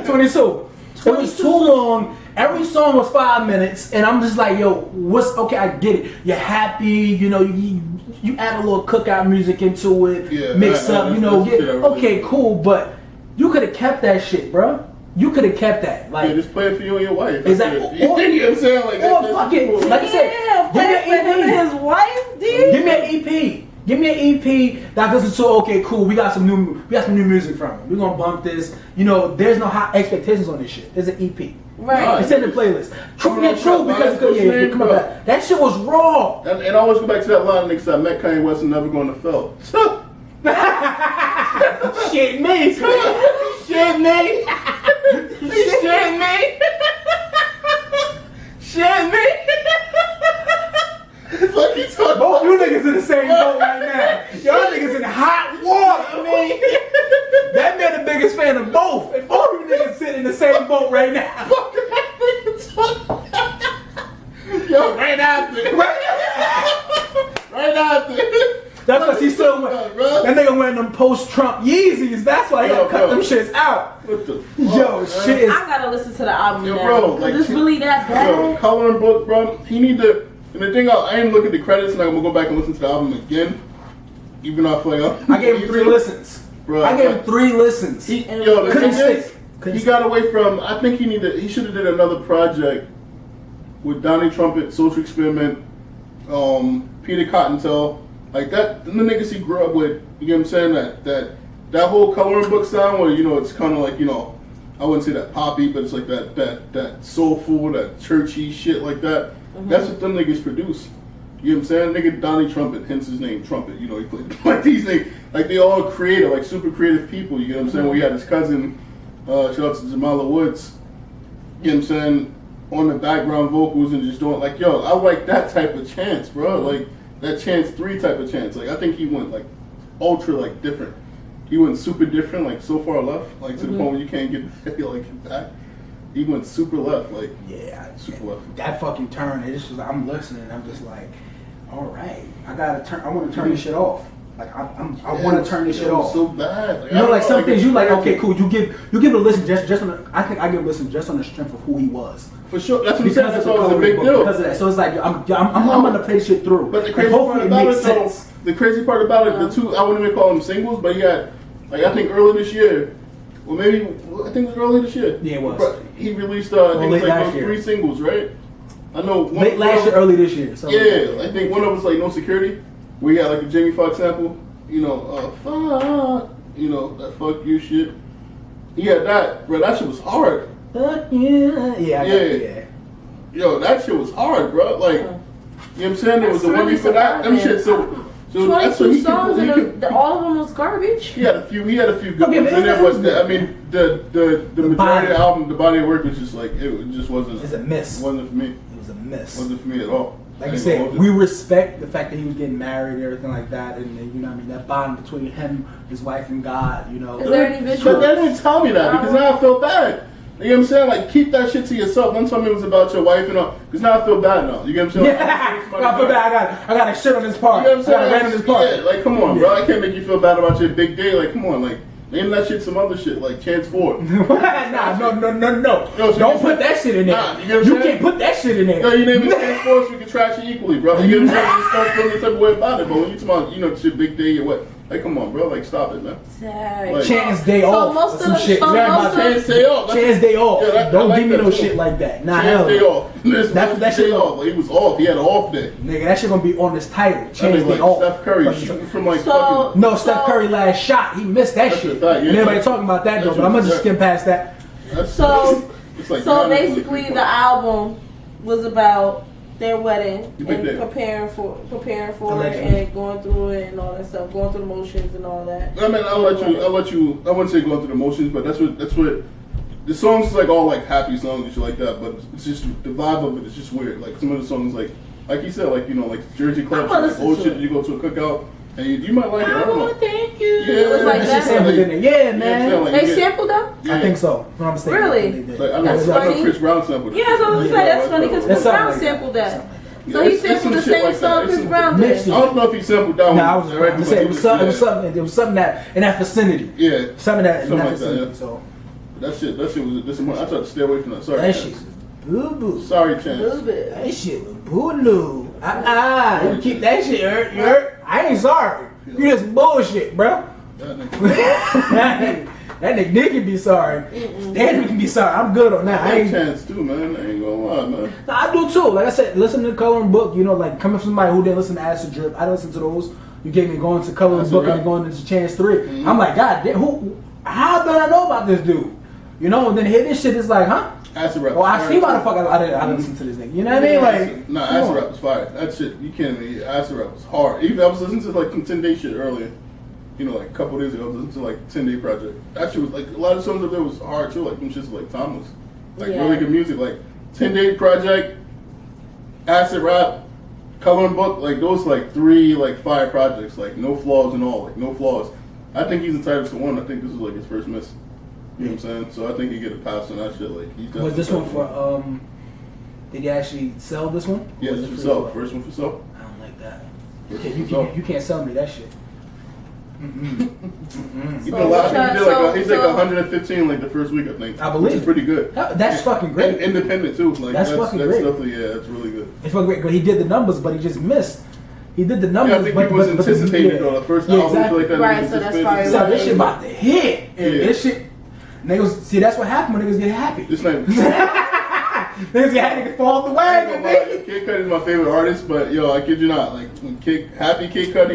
Speaker 1: 22. It was too long. Every song was 5 minutes, and I'm just like, yo, okay? I get it. You're happy, you know. You add a little cookout music into it, mix up, you know. Okay, cool, but you could have kept that shit, bro. You could have kept that. Like,
Speaker 2: just play it for you and your wife.
Speaker 1: Exactly.
Speaker 2: You know what I'm saying? Like,
Speaker 1: or fuck it.
Speaker 2: Cool.
Speaker 1: Like I said,
Speaker 3: play it for him and his wife, dude.
Speaker 1: Give me an EP. Give me an EP that goes into, okay, cool, we got some new music from him. We're gonna bump this. You know, there's no high expectations on this shit. It's an EP.
Speaker 3: Right.
Speaker 1: It's in the playlist. True because come back. That shit was raw.
Speaker 2: And I always go back to that line, niggas, I met Kanye West and never gonna fell.
Speaker 1: Shit me. Shit me. Shit me. Shit me.
Speaker 2: Fuck you talking
Speaker 1: Both you niggas in the same boat right now. Y'all niggas in hot water. I mean, that man the biggest fan of both. And both you niggas sit in the same boat right now.
Speaker 2: Fuck that nigga. Yo, right after. Right after.
Speaker 1: That's because he still went. That nigga wearing them post-Trump Yeezys. That's why he got to cut them shits out.
Speaker 2: What the fuck?
Speaker 1: Yo, shit is...
Speaker 3: I gotta listen to the album now.
Speaker 2: Bro, like,
Speaker 3: it's really that bad.
Speaker 2: Yo, coloring book, bro. He need to... And the thing, I ain't look at the credits, and I'm gonna go back and listen to the album again. Even though I feel like
Speaker 1: I gave him 3 listens.
Speaker 2: Bro,
Speaker 1: I gave him 3 listens.
Speaker 2: The thing is, he got away from. I think he should have did another project with Donnie Trumpet, Social Experiment, Peter Cottontail, like that. The niggas he grew up with. You get what I'm saying? That whole coloring book sound, where, you know, it's kind of like, you know, I wouldn't say that poppy, but it's like that soulful, that churchy shit like that. Mm-hmm. That's what them niggas produce. You know what I'm saying? Nigga Donnie Trumpet, hence his name Trumpet. You know, he played like these niggas, like they all creative, like super creative people. You get what I'm saying? Where he had his cousin, shout out to Jamala Woods. You know what I'm saying? On the background vocals and just doing like, yo, I like that type of Chance, bro. Like that Chance 3 type of Chance. Like I think he went like ultra like different. He went super different, like so far left, like to the point where you can't get back. He went super left, like super left. That
Speaker 1: fucking turn, it just was. I'm listening. I'm just like, all right, I want to turn this shit off. Like I want to turn this shit off.
Speaker 2: So bad. Like,
Speaker 1: you know, like some things you like. Okay, cool. You give it a listen just on. I think I give a listen just on the strength of who he was.
Speaker 2: For sure, that's what I'm saying. That's always a big deal.
Speaker 1: Because of that, so it's like I'm gonna play shit through.
Speaker 2: But the crazy part about it, though, the two, I wouldn't even call them singles, but he had, like, I think early this year. Well, maybe I think it was early this year.
Speaker 1: Yeah, it was.
Speaker 2: He released, I think it was like those 3 singles, right? I know.
Speaker 1: Late last year, early this year. So
Speaker 2: yeah, I think one of them was like No Security, where he had like a Jamie Foxx sample. You know, fuck. You know, that fuck you shit. He had that, bro. That shit was hard.
Speaker 1: Fuck yeah. Yeah.
Speaker 2: Yo, that shit was hard, bro. Like, you know what I'm saying? There was a one before that. Them shit. So
Speaker 3: 22 songs and all of them was garbage.
Speaker 2: He had a few good ones in there, but the majority of the album, the body of work was just like, it just wasn't.
Speaker 1: It's a miss.
Speaker 2: It wasn't for me.
Speaker 1: It was a miss.
Speaker 2: It wasn't for me at all.
Speaker 1: Like I said, we respect the fact that he was getting married and everything like that, and you know what I mean, that bond between him, his wife, and God, you know.
Speaker 3: Is there any visual?
Speaker 2: But they didn't tell me that, because now I feel bad. You know what I'm saying? Like, keep that shit to yourself. Don't tell me it was about your wife and all, because now I feel bad now. You get what I'm saying?
Speaker 1: Yeah. I feel bad. I got a shit on this part.
Speaker 2: You know what I'm saying?
Speaker 1: I got a rant on this part.
Speaker 2: Yeah, like, come on, bro. I can't make you feel bad about your big day. Like, come on, like, name that shit some other shit, like Chance 4.
Speaker 1: Nah, no. So don't put that shit in there.
Speaker 2: Nah, you
Speaker 1: can't put that shit in there.
Speaker 2: No, you name it Chance 4 so we can trash it equally, bro. You get what I'm saying? Just don't feel the type of way about it. But when you talk about, you know, shit, big day, your what? Like, come on, bro. Like, stop it, man. Like,
Speaker 1: Chance Day
Speaker 3: So
Speaker 1: Off.
Speaker 3: most
Speaker 1: Some
Speaker 3: of the-
Speaker 1: shit.
Speaker 3: so
Speaker 1: Forget
Speaker 3: most
Speaker 1: about
Speaker 3: of-
Speaker 2: Chance Day Off.
Speaker 1: Chance Day Off.
Speaker 2: Yeah, I
Speaker 1: Don't
Speaker 2: like
Speaker 1: give me
Speaker 2: that
Speaker 1: no
Speaker 2: too.
Speaker 1: shit like that. Nah,
Speaker 2: Chance
Speaker 1: hell.
Speaker 2: Day Off.
Speaker 1: That shit
Speaker 2: off. Like, he was off. He had an off day.
Speaker 1: Nigga, that shit gonna be on this title.
Speaker 2: That
Speaker 1: Chance
Speaker 2: nigga
Speaker 1: Day
Speaker 2: like
Speaker 1: Off.
Speaker 2: Steph Curry shooting from like
Speaker 3: So-
Speaker 2: fucking.
Speaker 1: No, Steph Curry last shot. He missed that
Speaker 2: That's
Speaker 1: shit.
Speaker 2: a fact, yeah.
Speaker 1: And everybody talking about that though,
Speaker 2: That's
Speaker 1: but I'm gonna
Speaker 2: a
Speaker 1: just
Speaker 2: fact.
Speaker 1: skim past that.
Speaker 3: So
Speaker 2: It's like
Speaker 3: so
Speaker 2: Giannis
Speaker 3: basically,
Speaker 2: with
Speaker 3: the album was about their wedding
Speaker 2: You big
Speaker 3: and
Speaker 2: deal.
Speaker 3: preparing for
Speaker 1: Allegedly.
Speaker 3: it and going through it and all that stuff, going through the motions and all that.
Speaker 2: I mean, I'll let you. I wouldn't say going through the motions, but that's what. The songs is like all like happy songs and shit like that. But it's just the vibe of it is just weird. Like some of the songs, like you said, like like Jersey clubs,
Speaker 3: I'ma
Speaker 2: like
Speaker 3: listen
Speaker 2: old
Speaker 3: to
Speaker 2: shit.
Speaker 3: it.
Speaker 2: You go to a cookout and you might like it. I don't know.
Speaker 1: Thank you.
Speaker 2: Yeah,
Speaker 3: It was like
Speaker 1: That
Speaker 3: that?
Speaker 1: shit sampled in there. Yeah, man.
Speaker 2: like,
Speaker 3: They
Speaker 2: yeah.
Speaker 3: sampled them?
Speaker 2: Yeah.
Speaker 1: I think so. If I'm not mistaken.
Speaker 3: Really?
Speaker 1: I think they did.
Speaker 2: Like I know,
Speaker 3: That's
Speaker 2: I know
Speaker 3: funny.
Speaker 2: Chris Brown sampled it.
Speaker 3: Yeah, that's what I'm saying. That's funny because
Speaker 1: That's
Speaker 3: Chris Brown
Speaker 1: something like
Speaker 3: sampled
Speaker 1: that.
Speaker 3: that.
Speaker 2: Yeah,
Speaker 3: So he
Speaker 2: it's
Speaker 3: sampled
Speaker 2: some
Speaker 3: the
Speaker 2: shit
Speaker 3: same
Speaker 2: like that.
Speaker 3: song
Speaker 2: It's
Speaker 3: Chris
Speaker 2: some-
Speaker 3: Brown
Speaker 1: mixed
Speaker 3: did.
Speaker 1: it.
Speaker 2: I don't know if he sampled that one.
Speaker 1: Nah, I was
Speaker 2: directly,
Speaker 1: just saying it
Speaker 2: but
Speaker 1: was something. It was
Speaker 2: yeah.
Speaker 1: something. It was something that in that vicinity.
Speaker 2: Yeah,
Speaker 1: Something that in
Speaker 2: Something
Speaker 1: that
Speaker 2: like that,
Speaker 1: vicinity.
Speaker 2: yeah.
Speaker 1: So
Speaker 2: that shit was disappointing. I tried to stay away from that. Sorry,
Speaker 1: that
Speaker 2: Chance.
Speaker 1: shit, boo boo.
Speaker 2: Sorry,
Speaker 3: A
Speaker 2: Chance.
Speaker 3: little bit.
Speaker 1: That shit was boo. You keep that shit. You heard? I ain't sorry. You just bullshit, bro.
Speaker 2: That nigga.
Speaker 1: That nigga can be sorry. Stanley can be sorry. I'm good on that. I
Speaker 2: I
Speaker 1: ain't.
Speaker 2: Chance too, man. I ain't gonna lie, man.
Speaker 1: Nah, I do too. Like I said, listen to the coloring book. Like coming from somebody who didn't listen to Acid Drip, I listen to those. You gave me going to coloring
Speaker 2: Acid
Speaker 1: book and
Speaker 2: Rap.
Speaker 1: then going into Chance 3.
Speaker 2: Mhm.
Speaker 1: I'm like, God damn, how did I know about this dude? And then hear this shit, it's like, huh?
Speaker 2: Acid rap.
Speaker 1: Oh, I see why the fuck I didn't listen to this nigga. You know what I mean? Like,
Speaker 2: Nah,
Speaker 1: come
Speaker 2: Acid
Speaker 1: on.
Speaker 2: rap was fire. That shit, you can't even. Acid rap was hard. Even I was listening to like some 10-day shit earlier. Like a couple days ago, I was listening to like 10-day project. That shit was like a lot of songs up there was hard too. Like them shits like timeless. Like
Speaker 3: Yeah.
Speaker 2: really good music. Like 10-day project, Acid rap, coloring book. Like those like 3 like fire projects. Like no flaws and all. Like no flaws. I think he's entitled to one. I think this is like his first miss. You know what I'm saying? So I think he get a pass on that shit. Like he's
Speaker 1: Was this one
Speaker 2: definitely-
Speaker 1: for, did he actually sell this one?
Speaker 2: Yeah,
Speaker 1: Or was
Speaker 2: this
Speaker 1: it
Speaker 2: for
Speaker 1: free?
Speaker 2: sale. First one for sale.
Speaker 1: I don't like that.
Speaker 2: First
Speaker 1: Okay,
Speaker 2: one for sale.
Speaker 1: you can't sell me that shit.
Speaker 2: He
Speaker 1: Mm-mm.
Speaker 2: did a lot.
Speaker 3: So-
Speaker 2: He did like he did
Speaker 3: so-
Speaker 2: like 115 like the first week, I think.
Speaker 1: I believe
Speaker 2: which is
Speaker 1: it.
Speaker 2: pretty good.
Speaker 1: That's fucking great.
Speaker 2: And independent too. Like
Speaker 1: That's fucking great.
Speaker 2: definitely that's really good.
Speaker 1: It's fucking great. But he did the numbers, but he just missed. He did the numbers,
Speaker 2: Yeah, I think
Speaker 1: but
Speaker 2: he was
Speaker 1: but
Speaker 2: anticipated on the first album
Speaker 1: exactly.
Speaker 2: like that.
Speaker 3: Right,
Speaker 2: he was
Speaker 3: so that's
Speaker 2: anticipated.
Speaker 3: probably
Speaker 1: So this shit about to hit, and
Speaker 2: Yeah.
Speaker 1: this shit, niggas see that's what happened when niggas get happy.
Speaker 2: This night.
Speaker 1: Niggas get happy, niggas fall off the wagon, nigga.
Speaker 2: Kid Cudi is my favorite artist, but yo, I kid you not, like when Happy Kid Cudi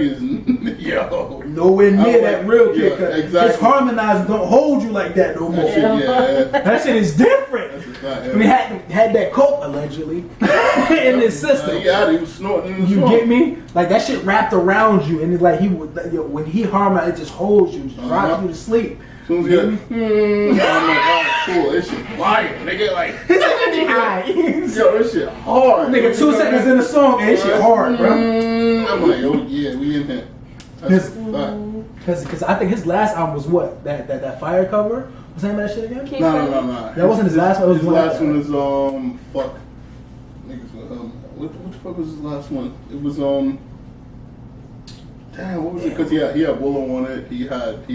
Speaker 2: is yo.
Speaker 1: Nowhere near
Speaker 2: I
Speaker 1: that
Speaker 2: like-
Speaker 1: real
Speaker 2: yeah,
Speaker 1: Kid Cudi.
Speaker 2: exactly.
Speaker 1: His harmonizing don't hold you like that no more.
Speaker 2: That shit, yeah.
Speaker 1: That shit is different.
Speaker 2: That's a fact.
Speaker 1: I mean, had that coke allegedly in his system.
Speaker 2: He had it. He was snorting in the
Speaker 1: You
Speaker 2: song.
Speaker 1: get me? Like that shit wrapped around you, and it's like he would when he harmonized, it just holds you, just rocks you to sleep.
Speaker 2: As soon as he I'm like, oh, cool. This shit fire. Nigga, like,
Speaker 1: Nice.
Speaker 2: yo, this shit hard.
Speaker 1: Nigga, 2 seconds in the song, and this shit hard, bro.
Speaker 2: I'm like, oh yeah, we in here. That's a fact.
Speaker 1: Because I think his last album was what? That fire cover? What's the name of that shit again?
Speaker 3: Kid
Speaker 2: No.
Speaker 3: Cudi?
Speaker 1: That wasn't his last one, it was
Speaker 2: His
Speaker 1: one
Speaker 2: last
Speaker 1: after.
Speaker 2: one is fuck. Niggas, what the fuck was his last one? It was damn, what was it? Because he had Willow on it. He had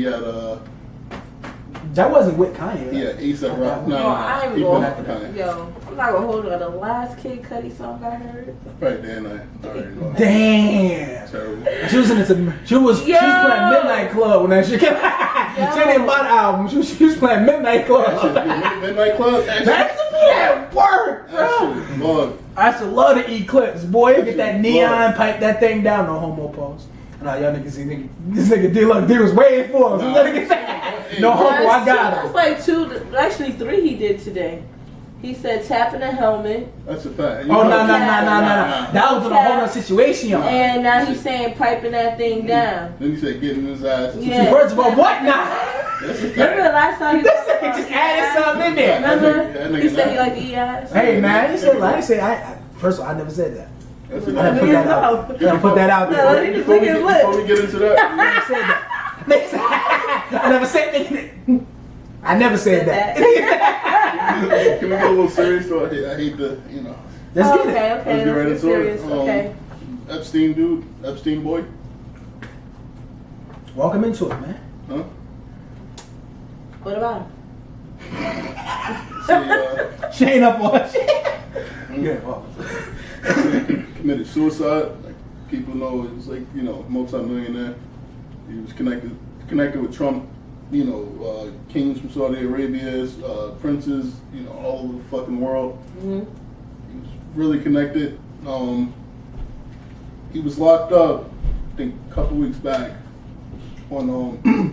Speaker 1: That wasn't with Kanye.
Speaker 2: he had A$AP Rock.
Speaker 3: Yo, I ain't
Speaker 2: he
Speaker 3: even
Speaker 2: put
Speaker 3: gonna.
Speaker 2: that for Kanye.
Speaker 3: Yo, I'm not gonna hold you on the last Kid Cudi song I heard.
Speaker 2: Right then, I already know.
Speaker 1: Damn.
Speaker 2: Terrible.
Speaker 1: She was she was playing Midnight Club when that shit came out. She didn't buy the album. She was playing Midnight
Speaker 2: That shit,
Speaker 1: Club.
Speaker 2: Midnight Club.
Speaker 1: That's that work,
Speaker 2: That
Speaker 1: bro.
Speaker 2: shit is bug.
Speaker 1: I used to love the Eclipse, boy. Get that
Speaker 2: shit
Speaker 1: neon,
Speaker 2: bug.
Speaker 1: pipe that thing down. No homo pause. Nah, y'all niggas see this nigga D was waiting for us.
Speaker 2: Nah.
Speaker 1: This nigga said, no homo, I got him.
Speaker 3: That's like 2, actually 3 he did today. He said tapping the helmet,
Speaker 2: That's a fact.
Speaker 1: Oh, no.
Speaker 3: Nah.
Speaker 1: That was in a whole other situation, y'all.
Speaker 3: and now he's saying piping that thing down.
Speaker 2: Then he said getting his ass.
Speaker 3: Yeah.
Speaker 1: See, first of all, what now?
Speaker 2: That's a
Speaker 3: Remember
Speaker 2: fact.
Speaker 3: the last time he
Speaker 1: This
Speaker 3: was
Speaker 1: nigga just added something in there.
Speaker 3: Remember?
Speaker 2: That nigga
Speaker 3: He said he
Speaker 2: died.
Speaker 3: liked to eat ass.
Speaker 1: Hey, man, you said, I said, first of all, I never said that.
Speaker 2: That's
Speaker 1: I
Speaker 2: a
Speaker 1: never
Speaker 2: fact.
Speaker 1: put that out. I never put that out
Speaker 3: No,
Speaker 1: there.
Speaker 3: he just
Speaker 2: Before we
Speaker 3: look at
Speaker 2: get-
Speaker 3: his
Speaker 2: before we get into that,
Speaker 1: I never said that. I never said that. I never said that.
Speaker 2: can we get a little serious? So I hate the, you know.
Speaker 1: Let's
Speaker 3: Oh,
Speaker 1: get it.
Speaker 3: okay,
Speaker 2: Let's get right
Speaker 3: let's
Speaker 2: into
Speaker 3: get
Speaker 2: it.
Speaker 3: serious. Okay.
Speaker 2: Epstein dude, Epstein boy,
Speaker 1: Welcome into it, man.
Speaker 2: huh?
Speaker 3: What about him?
Speaker 2: See,
Speaker 1: She ain't up on shit. Yeah, well.
Speaker 2: committed suicide. Like people know, it was like multi-millionaire. He was connected with Trump, you know, kings from Saudi Arabia, princes, you know, all over the fucking world.
Speaker 3: Mm-hmm.
Speaker 2: He was really connected. He was locked up, I think, a couple weeks back on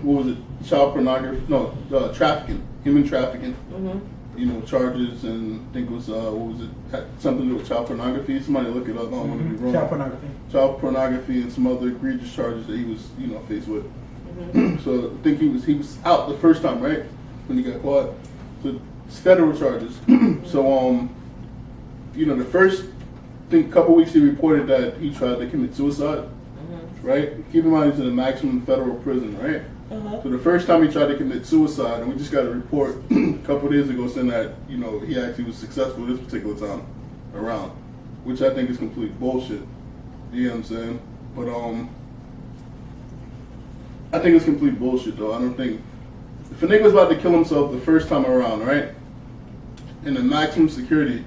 Speaker 2: what was it? Child pornography? No, trafficking, human trafficking.
Speaker 3: Mm-hmm.
Speaker 2: You know, charges, and I think it was what was it? Had something to do with child pornography. Somebody look it up. I don't want to be wrong. Child pornography and some other egregious charges that he was, you know, faced with. Mm-hmm. So I think he was out the first time, right, when he got caught. So it's federal charges. So you know, the first couple weeks he reported that he tried to commit suicide. Mm-hmm. Right. Keep in mind he's in a maximum federal prison, right? So the first time he tried to commit suicide, and we just got a report a couple days ago saying that, you know, he actually was successful this particular time around, which I think is complete bullshit. You know what I'm saying? But I think it's complete bullshit though. I don't think if a nigga was about to kill himself the first time around, right, in the maximum security,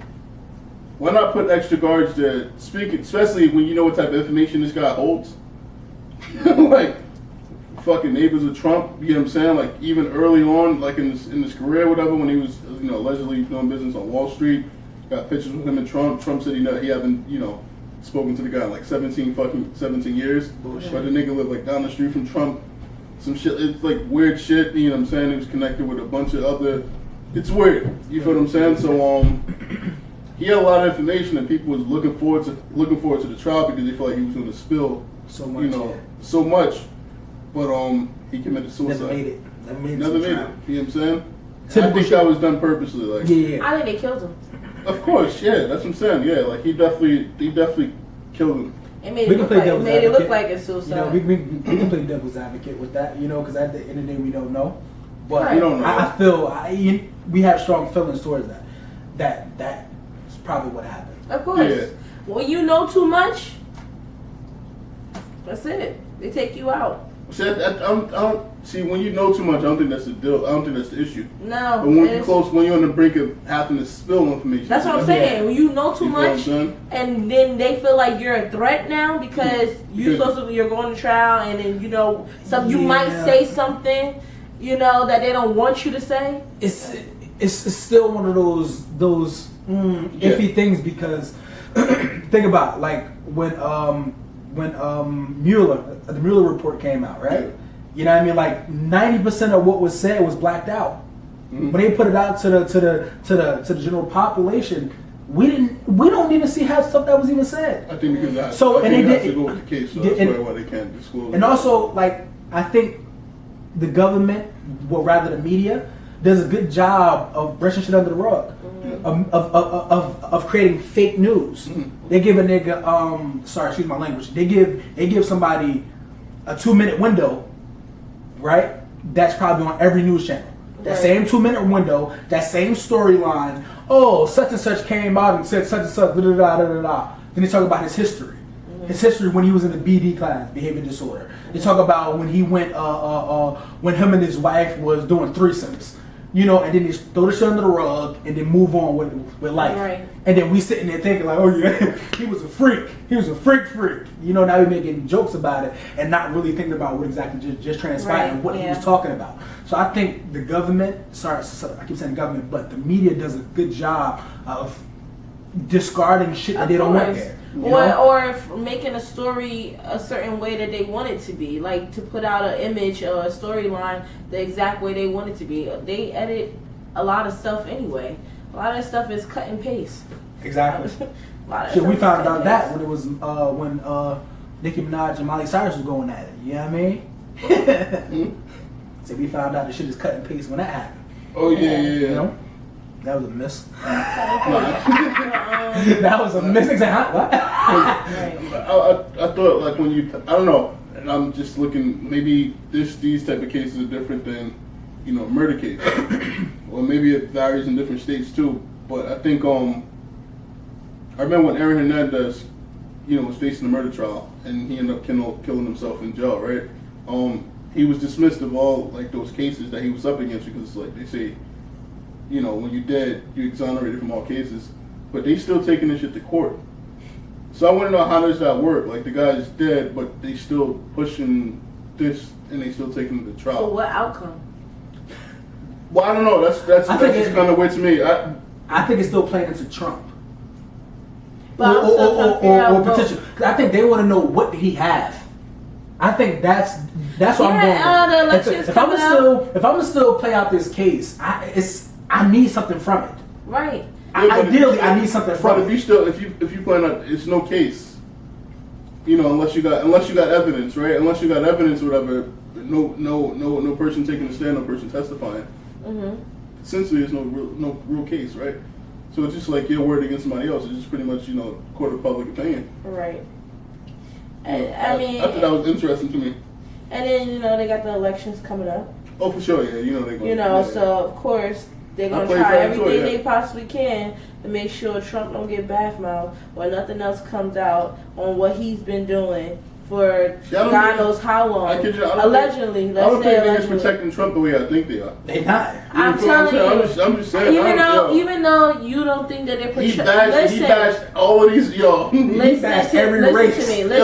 Speaker 2: why not put extra guards there? Speaking, especially when you know what type of information this guy holds, like. Fucking neighbors of Trump, you know what I'm saying? Like even early on, like in his career, whatever, when he was, you know, allegedly doing business on Wall Street, got pictures with him and Trump. Trump said he haven't, you know, spoken to the guy in like 17 years. Bullshit. But the nigga lived like down the street from Trump. Some shit, it's like weird shit. You know what I'm saying? He was connected with a bunch of other. It's weird. You feel what I'm saying? So he had a lot of information, and people was looking forward to the trial because they felt like he was going to spill
Speaker 1: so much,
Speaker 2: you know, so much. But he committed suicide.
Speaker 1: Never made it.
Speaker 2: Never made it. You know what I'm saying?
Speaker 1: Typical
Speaker 2: I think that was done purposely. Like,
Speaker 1: yeah.
Speaker 3: I think they killed him.
Speaker 2: Of course, yeah. That's what I'm saying. Yeah, like he definitely killed him.
Speaker 3: It made it look like a suicide.
Speaker 1: You know, we can play devil's advocate with that. You know, because at the end of the day, we don't know. But
Speaker 3: right.
Speaker 2: We don't know.
Speaker 1: I feel we have strong feelings towards that. That is probably what happened.
Speaker 3: Of course.
Speaker 2: Yeah.
Speaker 3: When you know too much, that's it. They take you out.
Speaker 2: See, I don't see when you know too much. I don't think that's the deal. I don't think that's the issue.
Speaker 3: No.
Speaker 2: But when you're close, when you're on the brink of having to spill information.
Speaker 3: That's what I'm saying. When you know too much,
Speaker 2: and
Speaker 3: then they feel like you're a threat now because you're going to trial, and then you know you might say something, you know, that they don't want you to say.
Speaker 1: It's still one of those iffy things because think about like when the Mueller report came out, right? Yeah. You know what I mean? Like 90% of what was said was blacked out. Mm-hmm. When they put it out to the general population, we don't even see half stuff that was even said.
Speaker 2: I think because that
Speaker 1: has to
Speaker 2: go with the case, so that's why they can't disclose.
Speaker 1: And also, like I think the government, well rather the media, does a good job of brushing shit under the rug. Of creating fake news. Mm-hmm. They give a nigga sorry, excuse my language. They give somebody a 2-minute window, right? That's probably on every news channel. That same 2-minute window, that same storyline. Oh, such and such came out and said such and such. Da da da da da. Then they talk about his history. Mm-hmm. His history when he was in the BD class, behavior disorder. They talk about when he went when him and his wife was doing threesomes. You know, and then they throw the shit under the rug and then move on with life. Right. And then we sitting there thinking like, oh yeah, he was a freak. He was a freak. You know, now we're making jokes about it and not really thinking about what exactly just transpired and what he was talking about. So I think the government, sorry, I keep saying government, but the media does a good job of discarding shit that they don't want there.
Speaker 3: Or making a story a certain way that they want it to be, like to put out an image or a storyline the exact way they want it to be. They edit a lot of stuff anyway. A lot of stuff is cut and paste.
Speaker 1: Exactly. We found out that when it was when Nicki Minaj and Miley Cyrus was going at it. You know what I mean? So we found out the shit is cut and paste when that happened.
Speaker 2: Oh yeah.
Speaker 1: You know? That was a miss. That was a miss. Exactly. What?
Speaker 2: I thought like when you, I don't know, and I'm just looking. Maybe these type of cases are different than, you know, a murder case, or maybe it varies in different states too. But I think I remember when Aaron Hernandez, you know, was facing a murder trial and he ended up killing himself in jail, right? He was dismissed of all like those cases that he was up against because like they say, you know, when you're dead, you're exonerated from all cases, but they still taking this shit to court. So I want to know how does that work? Like the guy's dead, but they still pushing this and they still take him to trial.
Speaker 3: For what outcome?
Speaker 2: Well, I don't know. That's just kind of weird to me.
Speaker 1: I think it's still playing into Trump.
Speaker 3: But
Speaker 1: or potential. I think they want to know what did he have. I think that's what I'm going with. If I'm still play out this case, I need something from it.
Speaker 3: Right.
Speaker 1: Ideally, I need something from it.
Speaker 2: If you plan on, it's no case. You know, unless you got evidence, right? Unless you got evidence or whatever, no person taking a stand, no person testifying.
Speaker 3: Mm-hmm.
Speaker 2: Essentially, there's no real case, right? So it's just like your word against somebody else. It's just pretty much, court of public opinion.
Speaker 3: Right.
Speaker 2: I thought that was interesting to me.
Speaker 3: And then, they got the elections coming up.
Speaker 2: Oh, for sure, yeah. They're going
Speaker 3: so of course they're going to try everything they possibly can to make sure Trump don't get bath-mouthed or nothing else comes out on what he's been doing for God knows how long. Allegedly.
Speaker 2: I don't think they're just protecting Trump the way I think they are.
Speaker 1: They're not.
Speaker 3: I'm telling you.
Speaker 2: I'm just saying.
Speaker 3: Even though you don't think that they're protecting.
Speaker 2: He bashed all of these,
Speaker 1: He bashed every race.
Speaker 3: Listen to me.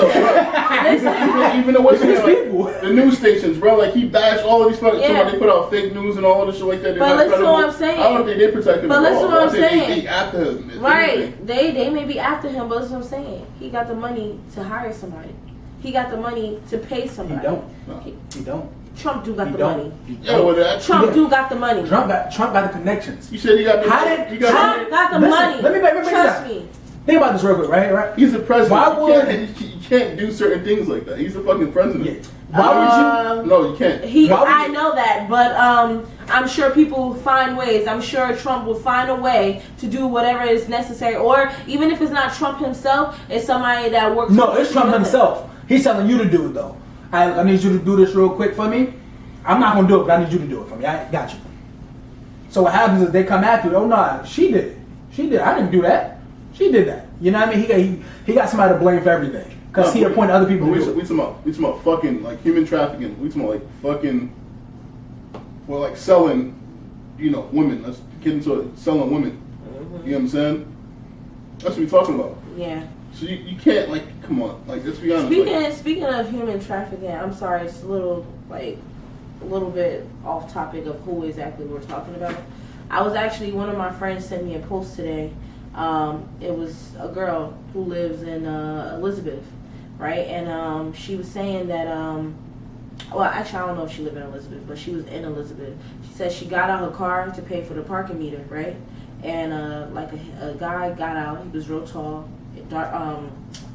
Speaker 3: Listen.
Speaker 2: Even the news stations, bro. Like, he bashed all of these fucking. Yeah. They put out fake news and all this shit like that.
Speaker 3: But listen to what I'm saying.
Speaker 2: I don't think they protect him.
Speaker 3: But listen to what I'm saying.
Speaker 2: They after him.
Speaker 3: Right. They may be after him, but listen to what I'm saying. He got the money to hire somebody. He got the money to pay somebody.
Speaker 1: He don't. He don't.
Speaker 3: Trump do got the money.
Speaker 2: Trump
Speaker 3: do got the money.
Speaker 1: Trump got the connections.
Speaker 2: You said he got the
Speaker 3: money. Trump got the money.
Speaker 1: Let me
Speaker 3: trust me.
Speaker 1: Think about this real quick, right?
Speaker 2: He's the president.
Speaker 1: Why would
Speaker 2: you can't do certain things like that? He's the fucking president.
Speaker 1: Yeah. Why would you?
Speaker 2: No, you can't.
Speaker 3: I know that, but I'm sure people find ways. I'm sure Trump will find a way to do whatever is necessary, or even if it's not Trump himself, it's somebody that works.
Speaker 1: No, it's Trump himself. He's telling you to do it though. I need you to do this real quick for me. I'm not gonna do it, but I need you to do it for me. I got you. So what happens is they come after you. Oh no, she did it. She did. I didn't do that. She did that. You know what I mean? He got somebody to blame for everything because he appointed other people to do it.
Speaker 2: We talking about fucking like human trafficking. We talking about like fucking, well, like selling, women. Let's get into it. Selling women. Mm-hmm. You know what I'm saying? That's what we're talking about.
Speaker 3: Yeah.
Speaker 2: So you can't, like, come on, like, let's be honest.
Speaker 3: Speaking of human trafficking, I'm sorry, it's a little bit off topic of who exactly we're talking about. One of my friends sent me a post today. It was a girl who lives in Elizabeth, right? And she was saying that, well, actually, I don't know if she lived in Elizabeth, but she was in Elizabeth. She said she got out her car to pay for the parking meter, right? And a guy got out. He was real tall.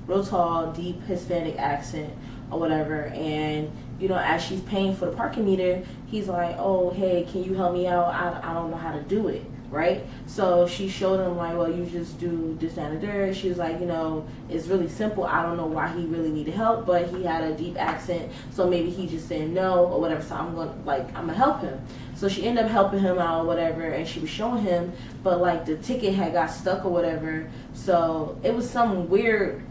Speaker 3: Real tall, deep Hispanic accent or whatever, and as she's paying for the parking meter, he's like, oh, hey, can you help me out? I don't know how to do it, right? So she showed him like, well, you just do this, that, and there. She was like, it's really simple. I don't know why he really needed help, but he had a deep accent, so maybe he just said no or whatever, so I'm gonna help him. So she ended up helping him out or whatever, and she was showing him, but like the ticket had got stuck or whatever. So it was some weird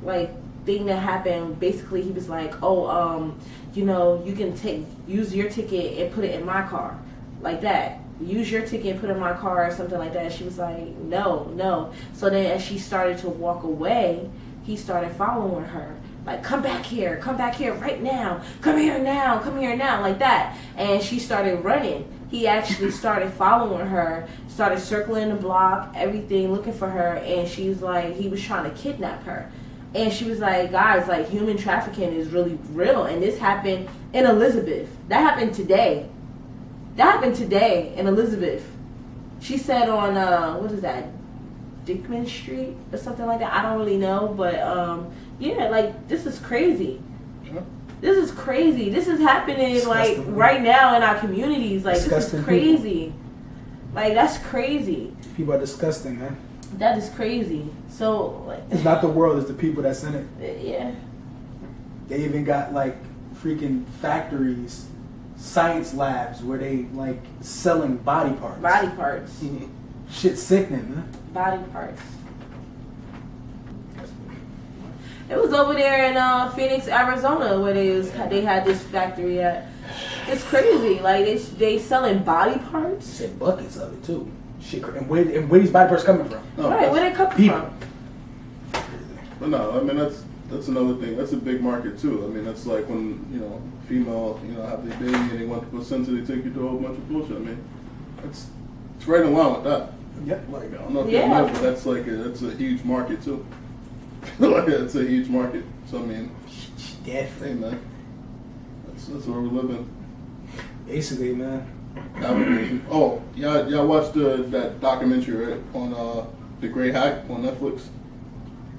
Speaker 3: thing that happened. Basically, he was like, oh, you can use your ticket and put it in my car, like that. Use your ticket and put it in my car or something like that. She was like, no. So then as she started to walk away, he started following her. Like, come back here right now. Come here now, like that. And she started running. He actually started following her, started circling the block, everything, looking for her. And she's like, he was trying to kidnap her. And she was like, guys, like, human trafficking is really real. And this happened in Elizabeth. That happened today. In Elizabeth. She said on, what is that, Dickman Street or something like that. I don't really know, but yeah, like, this is crazy. Yeah. This is crazy. This is happening disgusting. Like right now in our communities. Like, disgusting. This is crazy. People. Like, that's crazy.
Speaker 1: People are disgusting, man.
Speaker 3: That is crazy. So like,
Speaker 1: it's not the world, it's the people that's in it.
Speaker 3: Yeah.
Speaker 1: They even got like freaking factories, science labs where they like selling body parts.
Speaker 3: Mm-hmm.
Speaker 1: Shit's sickening, man.
Speaker 3: Body parts. It was over there in Phoenix, Arizona, where they had this factory at. It's crazy. Like they selling body parts.
Speaker 1: Said buckets of it too. Shit, and where these body parts coming from?
Speaker 3: No, right, where they coming from?
Speaker 2: But no, I mean That's another thing. That's a big market too. I mean, that's like when female have their baby and they want to put sense, they take you to a whole bunch of bullshit. I mean, it's right in line with that.
Speaker 1: Yep.
Speaker 2: Like I don't know if you know, but that's a huge market too. Like it's a huge market. So I mean,
Speaker 1: definitely,
Speaker 2: hey man, that's where we live in.
Speaker 1: Basically, man.
Speaker 2: Oh, y'all watched that documentary, right, on the Great Hack on Netflix?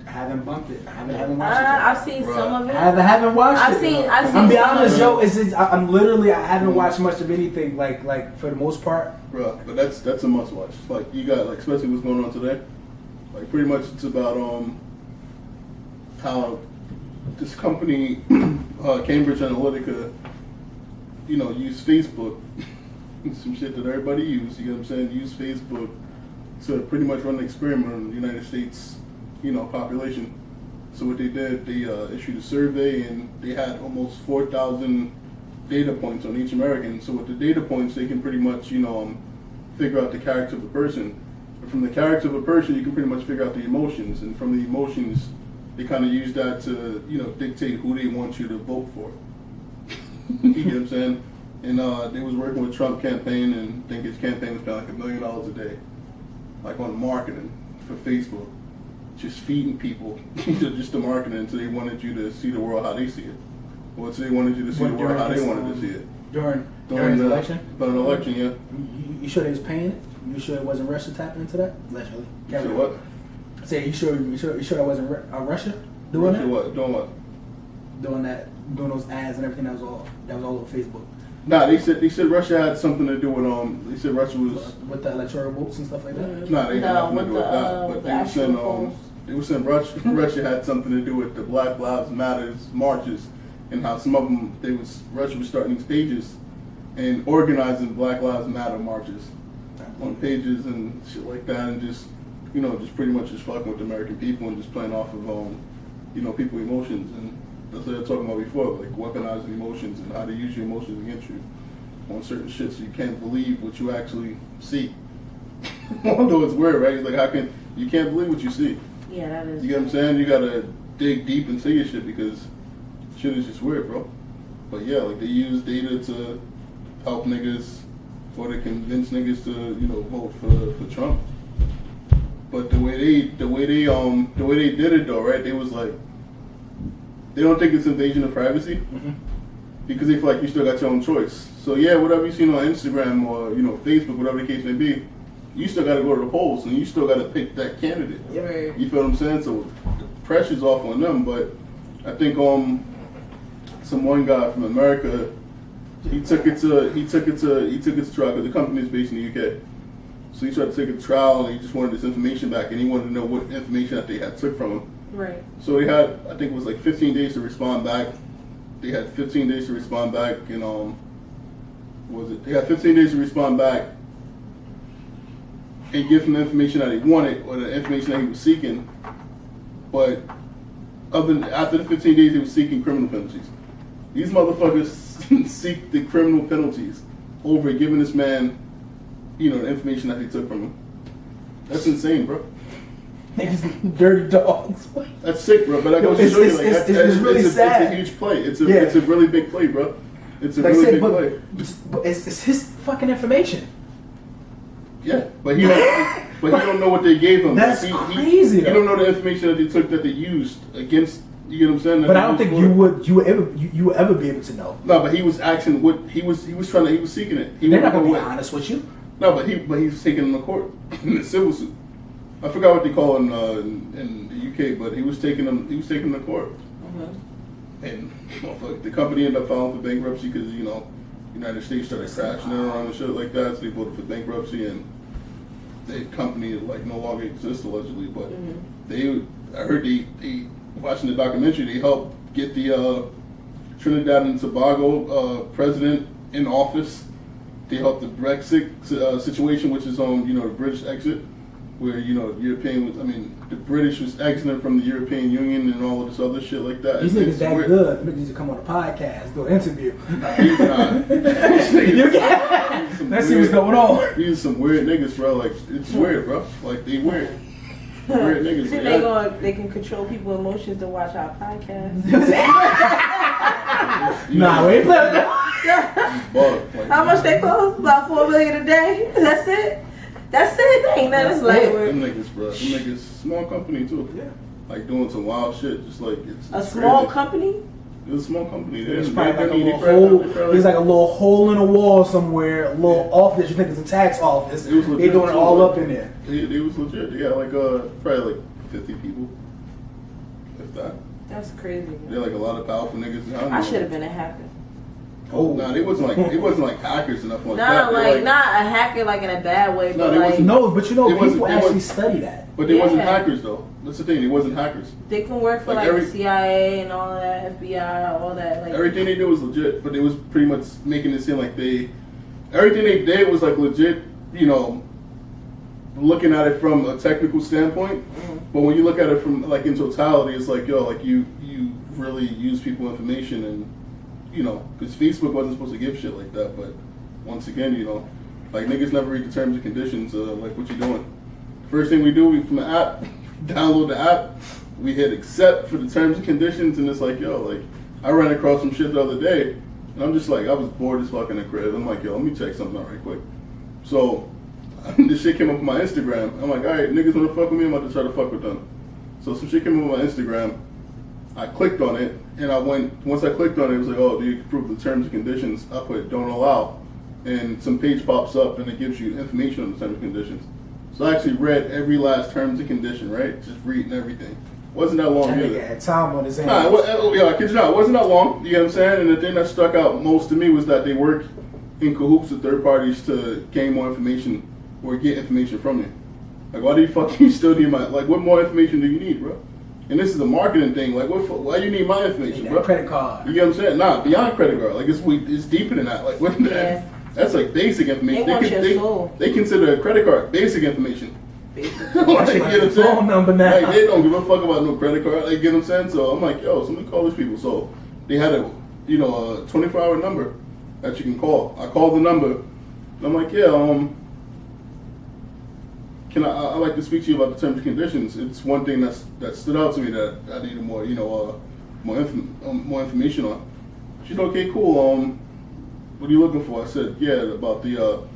Speaker 1: I haven't bumped it. I haven't watched it.
Speaker 3: I've seen some of it.
Speaker 1: I haven't watched
Speaker 3: I've
Speaker 1: it.
Speaker 3: seen
Speaker 1: I'm be honest, yo. I'm literally. I haven't watched much of anything. Like for the most part.
Speaker 2: Bro, but that's a must watch. Like you got especially what's going on today. Like pretty much it's about how this company Cambridge Analytica, use Facebook. Some shit that everybody use, you know what I'm saying? Use Facebook to pretty much run an experiment on the United States, population. So what they did, they issued a survey and they had almost 4,000 data points on each American. So with the data points, they can pretty much, figure out the character of a person. And from the character of a person, you can pretty much figure out the emotions. And from the emotions, they kind of use that to, dictate who they want you to vote for. You know what I'm saying? And they was working with Trump campaign, and I think his campaign was paying like $1 million a day, like on marketing for Facebook, just feeding people just the marketing until they wanted you to see the world how they see it, or until they wanted you to see the world how they wanted to see it.
Speaker 1: During the election?
Speaker 2: During the election, yeah.
Speaker 1: You sure they was paying it? You sure it wasn't Russia tapping into that? Allegedly.
Speaker 2: You sure what?
Speaker 1: Say you sure that wasn't Russia doing that?
Speaker 2: What? Doing what?
Speaker 1: Doing those ads and everything that was all over Facebook.
Speaker 2: Nah, they said Russia had something to do with They said Russia was
Speaker 1: with the electoral votes and stuff like that.
Speaker 2: Nah, they had nothing to do with that. But they were saying Russia had something to do with the Black Lives Matters marches, and how some of them Russia was starting stages and organizing Black Lives Matter marches on pages and shit like that, and just pretty much just fucking with the American people and just playing off of people's emotions. And that's what I was talking about before, like weaponizing emotions and how to use your emotions against you on certain shit, so you can't believe what you actually see. Although it's weird, right? Like you can't believe what you see?
Speaker 3: Yeah, that is.
Speaker 2: You get what I'm saying? You gotta dig deep into your shit because shit is just weird, bro. But yeah, like they use data to help niggas, or to convince niggas to vote for Trump. But the way they did it though, right? They was like, they don't think it's invasion of privacy because they feel like you still got your own choice. So yeah, whatever you seen on Instagram or Facebook, whatever the case may be, you still got to go to the polls and you still got to pick that candidate.
Speaker 1: Yeah, right.
Speaker 2: You feel what I'm saying? So the pressure's off on them. But I think some one guy from America, he took it to trial because the company is based in the UK. So he tried to take it to trial and he just wanted this information back, and he wanted to know what information that they had took from him.
Speaker 3: Right.
Speaker 2: So they had, I think it was like 15 days to respond back. They had 15 days to respond back, and they had 15 days to respond back and give him the information that he wanted or the information that he was seeking. But after the 15 days, he was seeking criminal penalties. These motherfuckers seek the criminal penalties over giving this man, the information that they took from him. That's insane, bro.
Speaker 1: Niggas dirty dogs.
Speaker 2: That's sick, bro. But I goes to show you, it's really sad. It's a huge play. It's a really big play, bro. It's a really big play.
Speaker 1: But it's his fucking information.
Speaker 2: Yeah, but he don't know what they gave him.
Speaker 1: That's crazy.
Speaker 2: He don't know the information that they took that they used against. You know what I'm saying?
Speaker 1: But I don't think you would ever be able to know.
Speaker 2: No, but he was asking what he was seeking it.
Speaker 1: They're not gonna be honest with you.
Speaker 2: No, but he's taking them to court in a civil suit. I forgot what they call in the UK, but he was taking them to court. Mm-hmm. And the company ended up filing for bankruptcy because United States started crashing around and shit like that, so they voted for bankruptcy, and the company no longer exists allegedly. But I heard they watching the documentary, they helped get the Trinidad and Tobago president in office. They helped the Brexit situation, which is the British exit, where the British was exiting from the European Union and all of this other shit like that.
Speaker 1: These niggas that good. Niggas need to come on a podcast, do an interview.
Speaker 2: Let's see what's going on. These are some weird niggas, bro. Like, it's weird, bro. Like, they weird. Great niggas.
Speaker 3: They can control people's emotions to watch our podcast.
Speaker 1: Nah, we ain't playing that.
Speaker 3: How much they cost? About $4 million a day. That's it. That's it. Ain't nothing like work.
Speaker 2: Them niggas, bro. Them niggas, small company too.
Speaker 1: Yeah.
Speaker 2: Like doing some wild shit, just like it's
Speaker 3: a small
Speaker 2: crazy.
Speaker 3: company.
Speaker 2: It was a small company.
Speaker 1: There's probably like a little hole. There's like a little hole in a wall somewhere. A little office. You think it's a tax office? They're doing it all up in there.
Speaker 2: It was legit. They got like probably like 50 people, if that.
Speaker 3: That's crazy. Man.
Speaker 2: They're like a lot of powerful niggas.
Speaker 3: I should have been a hacker.
Speaker 2: Oh, nah, it wasn't like hackers and nothing like that.
Speaker 3: Not a hacker like in a bad way.
Speaker 2: No,
Speaker 3: but like,
Speaker 1: no, but you know people actually study that.
Speaker 2: But they wasn't hackers though. That's the thing. They wasn't hackers.
Speaker 3: They can work for like the CIA and all that, FBI, all that. Like
Speaker 2: everything they did was legit, but it was pretty much making it seem like everything they did was like legit. You know, looking at it from a technical standpoint. Mm-hmm. But when you look at it from like in totality, it's like like you really use people's information and. You know, because Facebook wasn't supposed to give shit like that, but once again, you know, like niggas never read the terms and conditions. Like what you doing? First thing we do, we from the app, download the app, we hit accept for the terms and conditions, and it's like like I ran across some shit the other day, and I'm just like I was bored as fuck in the crib. I'm like let me check something out right quick. So this shit came up on my Instagram. I'm like, all right, niggas wanna fuck with me? I'm about to try to fuck with them. So some shit came up on my Instagram. I clicked on it, and once I clicked on it, it was like, oh, do you approve the terms and conditions? I put don't allow, and some page pops up, and it gives you information on the terms and conditions. So I actually read every last terms and condition, right? Just reading everything. Wasn't that long either.
Speaker 1: Had time on his hands.
Speaker 2: I kid you not, it wasn't that long, you know what I'm saying? And the thing that stuck out most to me was that they work in cahoots with third parties to gain more information or get information from you. Like, why do you fucking still need what more information do you need, bro? And this is a marketing thing. Like, why you need my information, bro?
Speaker 1: Credit card.
Speaker 2: You get what I'm saying? Nah, beyond credit card. Like, it's deeper than that. Like, what?
Speaker 3: Yeah.
Speaker 2: That's like basic information.
Speaker 3: They
Speaker 2: consider a credit card basic information.
Speaker 3: Basic.
Speaker 2: Like, you know what I'm saying?
Speaker 1: Phone number now.
Speaker 2: Like, they don't give a fuck about no credit card. Like, you get what I'm saying? So I'm like, somebody call these people. So they had a 24-hour number that you can call. I called the number. And I'm like, I'd like to speak to you about the terms and conditions. It's one thing that stood out to me that I needed more information on. She's okay, cool. What are you looking for? I said, about the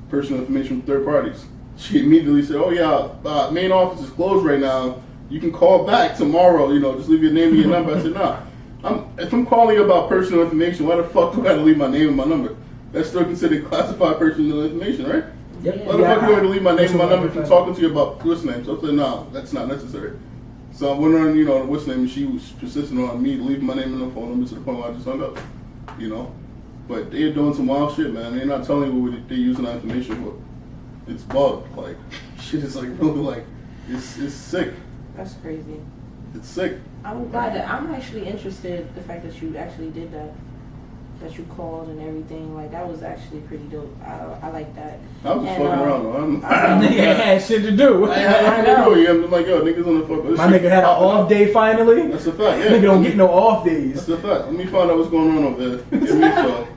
Speaker 2: personal information from third parties. She immediately said, oh yeah, main office is closed right now. You can call back tomorrow. Just leave your name and your number. I said, nah. If I'm calling you about personal information, why the fuck do I have to leave my name and my number? That's still considered classified personal information, right?
Speaker 1: Yep.
Speaker 2: Why the fuck you want to leave my name and my number from talking to you about what's name? So I said, no, that's not necessary. So I went on, what's name, and she was persistent on me leaving my name and the phone number to the point where I just hung up, But they're doing some wild shit, man. They're not telling you what they're using that information for. It's bugged. Like, shit is like really like, it's sick.
Speaker 3: That's crazy.
Speaker 2: It's sick.
Speaker 3: I'm glad that I'm actually interested the fact that you actually did that. That you called and everything, like that was actually pretty dope. I like that.
Speaker 2: I was just fucking around.
Speaker 1: Nigga had shit to do.
Speaker 2: I had nothing to do. I'm like, niggas on the fuck.
Speaker 1: My nigga had an off day finally.
Speaker 2: That's a fact. Yeah.
Speaker 1: Nigga don't get no off days.
Speaker 2: That's a fact. Let me find out what's going on over there. So,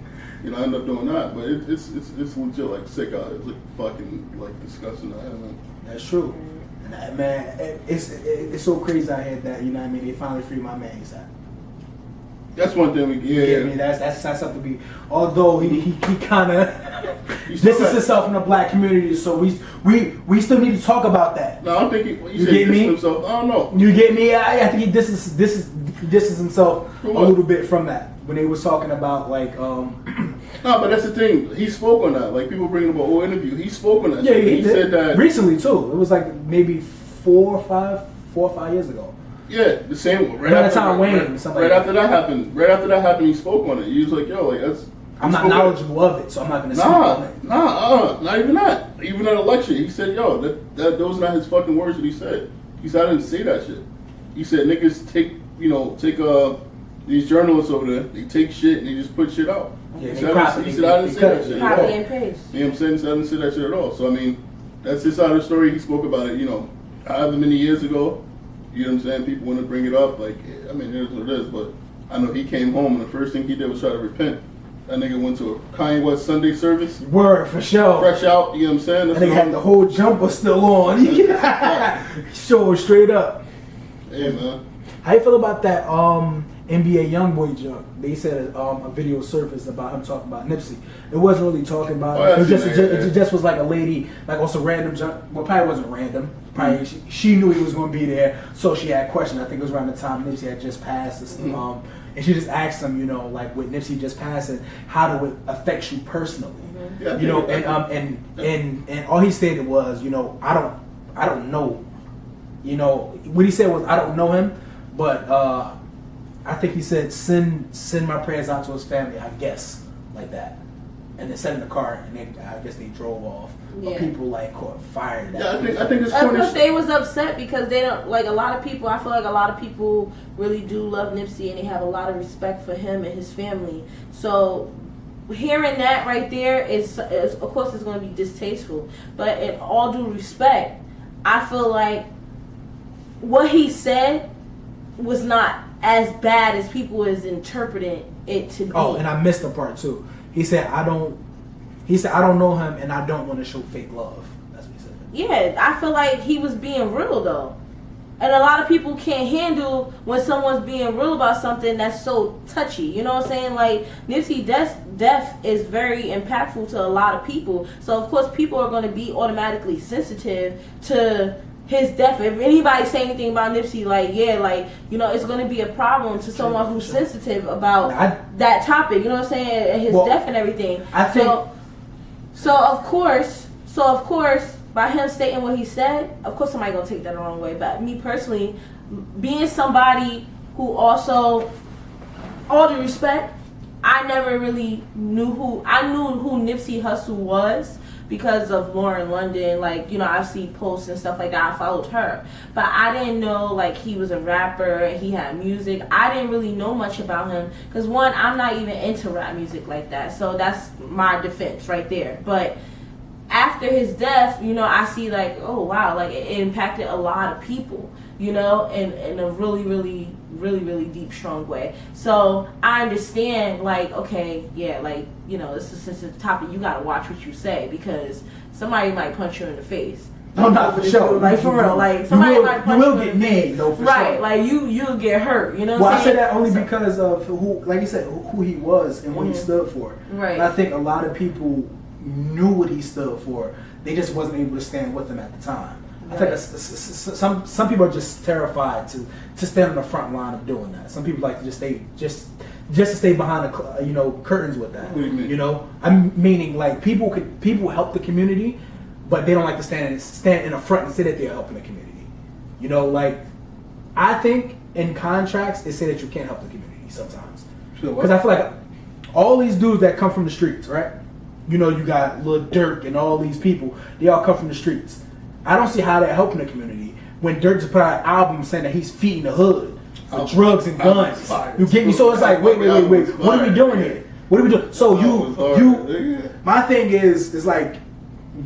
Speaker 2: I end up doing that. But it's legit like sick out. It's like fucking like disgusting.
Speaker 1: That's true. And man, it's so crazy I had that. You know what I mean? They finally freed my man.
Speaker 2: That's one thing we
Speaker 1: I mean, that's something to be. Although he kind of distances himself from the black community, so we still need to talk about that.
Speaker 2: No, I don't think
Speaker 1: you get me.
Speaker 2: Himself. I don't know.
Speaker 1: You get me? I think he distances himself a little bit from that when he was talking about like.
Speaker 2: No, but that's the thing. He spoke on that. Like people bringing up an old interview. He spoke on that.
Speaker 1: Yeah,
Speaker 2: he said that
Speaker 1: recently too. It was like maybe 4 or 5 years ago.
Speaker 2: Yeah, the same. Right after that happened, he spoke on it. He was like, that's.
Speaker 1: I'm not knowledgeable of it, so I'm not going to speak on it.
Speaker 2: Not even that. Even at election, he said, that those are not his fucking words that he said. He said, I didn't say that shit. He said, niggas take these journalists over there, they take shit and they just put shit out.
Speaker 1: Yeah,
Speaker 2: he said, I didn't say that shit.
Speaker 3: Copy and paste.
Speaker 2: You know what I'm saying? He said, I didn't say that shit at all. So, I mean, that's his side of the story. He spoke about it, however many years ago. You know what I'm saying? People want to bring it up. Like, I mean, it is what it is. But I know he came home and the first thing he did was try to repent That nigga went to a Kanye West Sunday service.
Speaker 1: Word, for sure.
Speaker 2: Fresh out, you know what I'm saying?
Speaker 1: And they had the whole jumper still on. Show straight up.
Speaker 2: Hey, man.
Speaker 1: How you feel about that NBA YoungBoy junk? They said a video surfaced about him talking about Nipsey. It wasn't really talking about it. It just was like a lady, like on some random junk. Well, probably wasn't random. Probably she knew he was going to be there, so she had questions. I think it was around the time Nipsey had just passed. And she just asked him, you know, like with Nipsey just passing, how do it affect you personally? Yeah, you know, and all he stated was, you know, I don't know. You know, what he said was, I don't know him, but I think he said send my prayers out to his family, I guess, like that. And then sat in the car, and I guess they drove off. Yeah. But people like caught fire.
Speaker 2: Yeah, I think it's
Speaker 3: of course they was upset because they don't like a lot of people. I feel like a lot of people really do love Nipsey and they have a lot of respect for him and his family. So hearing that right there is of course it's going to be distasteful. But in all due respect, I feel like what he said was not as bad as people is interpreting it to be.
Speaker 1: Oh, and I missed the part too. He said I don't know him and I don't want to show fake love. That's what he said.
Speaker 3: Yeah, I feel like he was being real though. And a lot of people can't handle when someone's being real about something that's so touchy. You know what I'm saying? Like, Nipsey death is very impactful to a lot of people. So, of course, people are going to be automatically sensitive to his death. If anybody say anything about Nipsey, like, yeah, like, you know, it's going to be a problem to someone who's sensitive about that topic. You know what I'm saying? And his death and everything.
Speaker 1: I think...
Speaker 3: So of course, by him stating what he said, of course somebody gonna take that the wrong way. But me personally, being somebody who also, all due respect, I never really knew who Nipsey Hussle was because of Lauren London. Like, you know, I see posts and stuff like that. I followed her, but I didn't know like he was a rapper and he had music. I didn't really know much about him because one, I'm not even into rap music like that. So that's my defense right there. But after his death, you know, I see like, oh wow, like it impacted a lot of people, you know, in a really deep, strong way. So I understand, like, okay, yeah, like, you know, this is a sensitive topic. You gotta watch what you say because somebody might punch you in the face.
Speaker 1: No, not for sure.
Speaker 3: Like, for real, like somebody might punch you.
Speaker 1: You will get named, though, for sure.
Speaker 3: Right, like you'll get hurt. You know what I'm
Speaker 1: saying? Well, I
Speaker 3: say
Speaker 1: that only because of who, like you said, who he was and what he stood for.
Speaker 3: Right.
Speaker 1: And I think a lot of people knew what he stood for. They just wasn't able to stand with him at the time. Right. I think some people are just terrified to stand on the front line of doing that. Some people like to just to stay behind the curtains with that.
Speaker 2: What do you mean?
Speaker 1: You know, I'm meaning like people help the community, but they don't like to stand in the front and say that they're helping the community. You know, like I think in contracts it say that you can't help the community sometimes because I feel like all these dudes that come from the streets, right? You know, you got Lil Durk and all these people. They all come from the streets. I don't see how they're helping the community when Durk just put out an album saying that he's feeding the hood with drugs and guns. You get me? So it's like, wait. What are we doing here? What are we doing? So my thing is like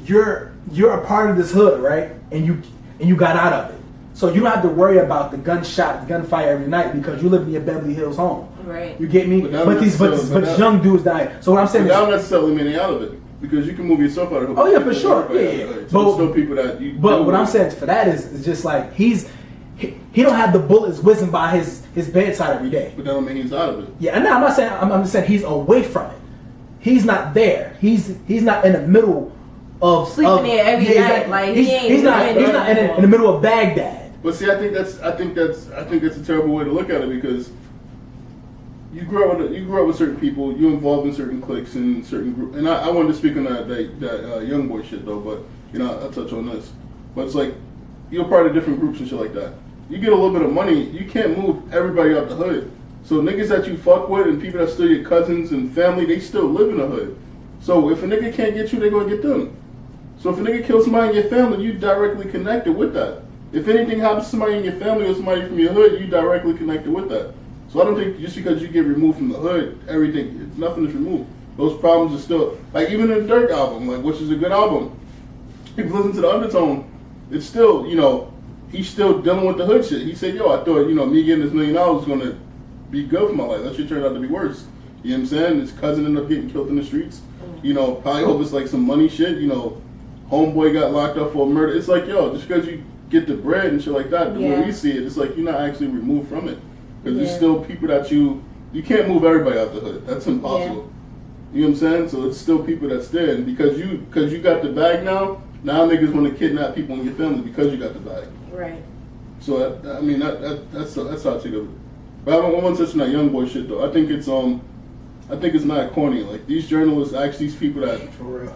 Speaker 1: you're a part of this hood, right? And you got out of it. So you don't have to worry about the gunfire every night because you live in your Beverly Hills home.
Speaker 3: Right.
Speaker 1: You get me? But these young dudes die. So what I'm saying is,
Speaker 2: that don't necessarily mean they out of it because you can move yourself out of it.
Speaker 1: Oh yeah, for sure. Yeah.
Speaker 2: Like, so still people that you.
Speaker 1: But what I'm saying for that is just like he don't have the bullets whizzing by his bedside every day.
Speaker 2: But that don't mean he's out of it.
Speaker 1: Yeah, and I'm not saying I'm just saying he's away from it. He's not there. He's not in the middle of
Speaker 3: sleeping there every night. Exactly. Like
Speaker 1: he's not in the middle of Baghdad.
Speaker 2: But see, I think that's a terrible way to look at it because you grew up with certain people, you involved in certain cliques and certain groups. And I wanted to speak on that young boy shit though, but you know I'll touch on this. But it's like you're part of different groups and shit like that. You get a little bit of money, you can't move everybody out the hood. So niggas that you fuck with and people that still your cousins and family, they still live in the hood. So if a nigga can't get you, they gonna get them. So if a nigga kills somebody in your family, you directly connected with that. If anything happens to somebody in your family or somebody from your hood, you directly connected with that. So I don't think just because you get removed from the hood, nothing is removed. Those problems are still, like even in the Durk album, like which is a good album. If you listen to the undertone, it's still, you know, he's still dealing with the hood shit. He said, yo, I thought, you know, me getting this $1 million was gonna be good for my life. That shit turned out to be worse. You know what I'm saying? His cousin ended up getting killed in the streets. You know, probably over like some money shit. You know, homeboy got locked up for a murder. It's like, yo, just because you get the bread and shit like that, the way we see it, it's like you're not actually removed from it. Because there's still people that you can't move everybody out the hood. That's impossible. You know what I'm saying? So it's still people that's there. And because you got the bag now niggas want to kidnap people in your family because you got the bag.
Speaker 3: Right.
Speaker 2: So I mean that's how I take it. But I want to touch on that young boy shit though. I think it's not corny. Like these journalists ask these people that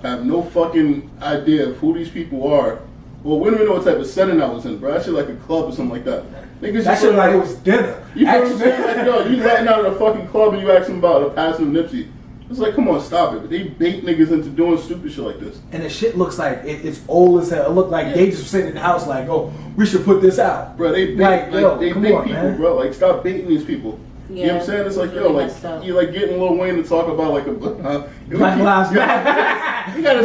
Speaker 2: have no fucking idea of who these people are. Well, we don't even know what type of setting I was in, bro. That shit like a club or something like that. Niggas
Speaker 1: that shit like it was dinner.
Speaker 2: You feel what I'm saying? Like, yo, you letting out at a fucking club and you ask them about a passing of Nipsey. It's like, come on, stop it. But they bait niggas into doing stupid shit like this.
Speaker 1: And the shit looks like it's old as hell. It look like they just sitting in the house like, oh, we should put this out.
Speaker 2: Bro, they bait, they bait people, man. Bro. Like, stop baiting these people. Yeah, you know what I'm saying? It's like, yo, like, you like getting Lil Wayne to talk about like a
Speaker 1: Black Lives Matter.
Speaker 2: You gotta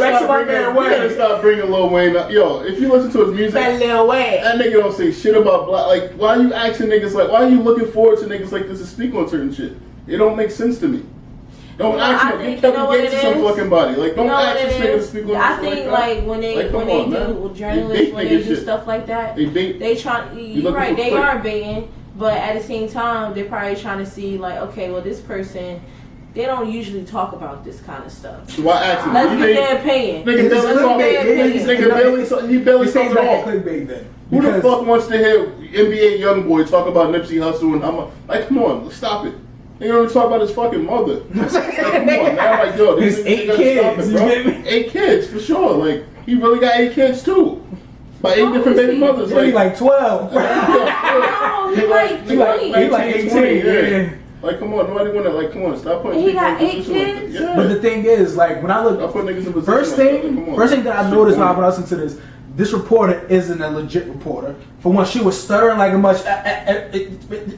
Speaker 2: stop bringing Lil Wayne up. Yo, if you listen to his music, that nigga don't say shit about black. Like, why are you asking niggas like? Why are you looking forward to niggas like this to speak on certain shit? It don't make sense to me. Don't ask him. Get Kevin Gates to some fucking body. Like, don't ask this nigga to speak on
Speaker 3: I think like when they do journalists when they do stuff like that, they try. You're right. They are baiting. But at the same time, they're probably trying to see, like, okay, well, this person, they don't usually talk about this kind of stuff.
Speaker 2: So why ask him?
Speaker 3: Let's get their opinion.
Speaker 2: Nigga barely talks at all. Who the fuck wants to hear NBA YoungBoy talk about Nipsey Hussle and like, come on, stop it. They don't even talk about his fucking mother. Like, come on, man. Like, yo,
Speaker 1: these 8 kids.
Speaker 2: Stop it, bro. 8 kids, for sure. Like, he really got 8 kids, too. By 8 different baby mothers.
Speaker 1: Like 12.
Speaker 3: No, he like 20.
Speaker 1: He like 18. Yeah.
Speaker 2: Like, come on, nobody wanna like, come on, stop putting.
Speaker 3: He got 8 kids.
Speaker 2: Yeah.
Speaker 1: But the thing is, like, when I look, first thing that I noticed when I was listening to this reporter isn't a legit reporter. For one, she was stirring like a much.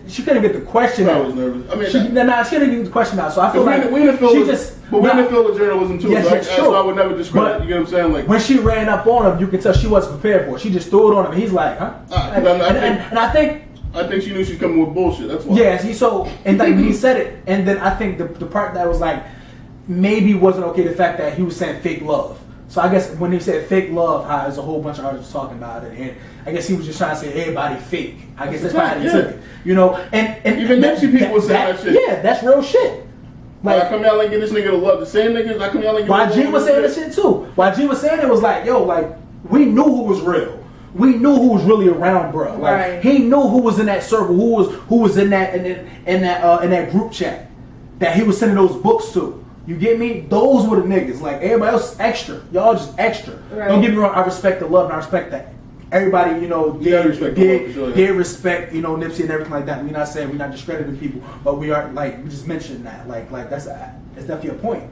Speaker 1: She couldn't get the question out.
Speaker 2: I was nervous. I mean,
Speaker 1: she didn't get the question out. So I feel like
Speaker 2: we didn't feel
Speaker 1: she just.
Speaker 2: But we didn't feel the journalism too.
Speaker 1: Yes,
Speaker 2: so I would never discredit. You get what I'm saying? Like
Speaker 1: when she ran up on him, you can tell she wasn't prepared for it. She just threw it on him. And he's like, huh? And I think
Speaker 2: she knew she's coming with bullshit. That's why.
Speaker 1: Yeah. And like he said it, and then I think the part that was like maybe wasn't okay. The fact that he was saying fake love. So I guess when he said fake love, how there's a whole bunch of artists talking about it, and I guess he was just trying to say everybody fake. I guess that's how he took it, you know. And
Speaker 2: even Nipsey people were saying that shit.
Speaker 1: Yeah, that's real shit.
Speaker 2: Like, I come out and get this nigga to love the same niggas. I come out and get.
Speaker 1: YG was saying that shit too. YG was saying it was like, yo, like we knew who was real. We knew who was really around, bro. Like he knew who was in that circle, who was in that group chat that he was sending those books to. You get me? Those were the niggas. Like everybody else, extra. Y'all just extra. Right. Don't get me wrong. I respect the love and I respect that. Everybody, you know, did respect, you know, Nipsey and everything like that. We're not saying we're not discrediting people, but we are like we just mentioned that. Like that's definitely a point.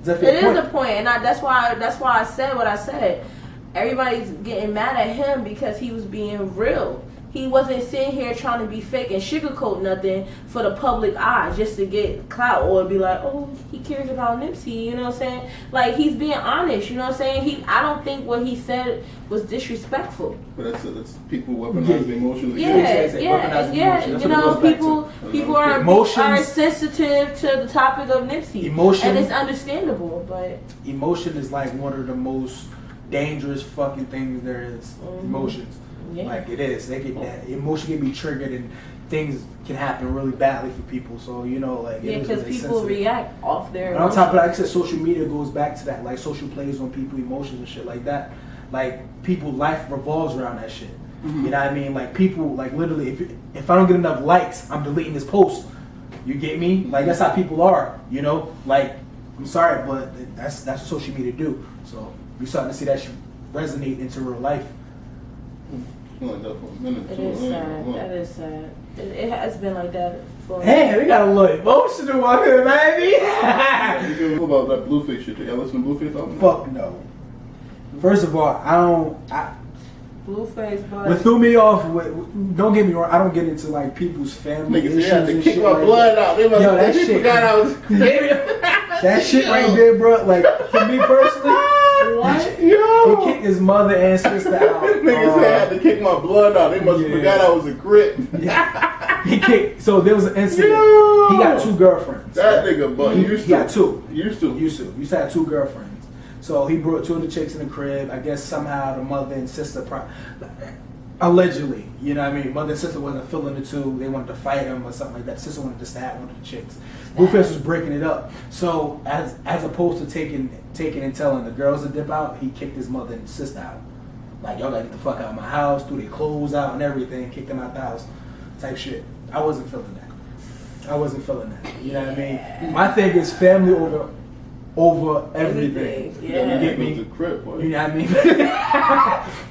Speaker 1: It is
Speaker 3: a point, and that's why I said what I said. Everybody's getting mad at him because he was being real. He wasn't sitting here trying to be fake and sugarcoat nothing for the public eye just to get clout or be like, oh, he cares about Nipsey, you know what I'm saying? Like, he's being honest, you know what I'm saying? I don't think what he said was disrespectful.
Speaker 2: But that's people weaponizing emotions.
Speaker 3: Yeah. You know, people are sensitive to the topic of Nipsey.
Speaker 1: Emotion.
Speaker 3: And it's understandable, but...
Speaker 1: Emotion is like one of the most dangerous fucking things there is. Mm-hmm. Emotions. Yeah. Like it is. That emotion can be triggered and things can happen really badly for people. So, you know, like
Speaker 3: because people react off their
Speaker 1: emotions. On top of that, like I said, social media goes back to that. Like social plays on people's emotions and shit like that. Like people's life revolves around that shit. Mm-hmm. You know what I mean? Like people, like literally, if I don't get enough likes, I'm deleting this post. You get me? Like that's how people are. You know? Like I'm sorry, but that's what social media do. So you're starting to see that shit resonate into real life.
Speaker 3: It is sad. That is sad. It has been like that for.
Speaker 1: Hey, we got a little emotional out here, baby.
Speaker 2: What about that Blueface shit? Y'all listen to Blueface album?
Speaker 1: Fuck no. First of all,
Speaker 3: Blueface, but
Speaker 1: what threw me off. Don't get me wrong. I don't get into like people's family issues and
Speaker 2: kick
Speaker 1: shit
Speaker 2: my
Speaker 1: like
Speaker 2: blood out. They
Speaker 1: that shit.
Speaker 2: Forgot I was.
Speaker 1: That shit right there, bro. Like for me personally.
Speaker 3: What?
Speaker 1: Yo, He kicked his mother and sister out.
Speaker 2: Niggas said I had to kick my blood out. They must have forgot I was a Crip.
Speaker 1: Yeah. He kicked. So there was an incident.
Speaker 2: Yo.
Speaker 1: He got 2 girlfriends.
Speaker 2: That nigga, but
Speaker 1: He got 2.
Speaker 2: Used to
Speaker 1: have 2 girlfriends. So he brought 2 of the chicks in the crib. I guess somehow the mother and sister, allegedly, you know what I mean? Mother and sister wasn't feeling the 2. They wanted to fight him or something like that. Sister wanted to stab one of the chicks. Blueface was breaking it up. So as opposed to taking and telling the girls to dip out, he kicked his mother and sister out. Like, y'all gotta get the fuck out of my house, threw their clothes out and everything, kicked them out the house, type shit. I wasn't feeling that. You know what I mean? My thing is family over everything.
Speaker 3: Yeah.
Speaker 1: You get me?
Speaker 2: The Crip, boy.
Speaker 1: You know what I mean? You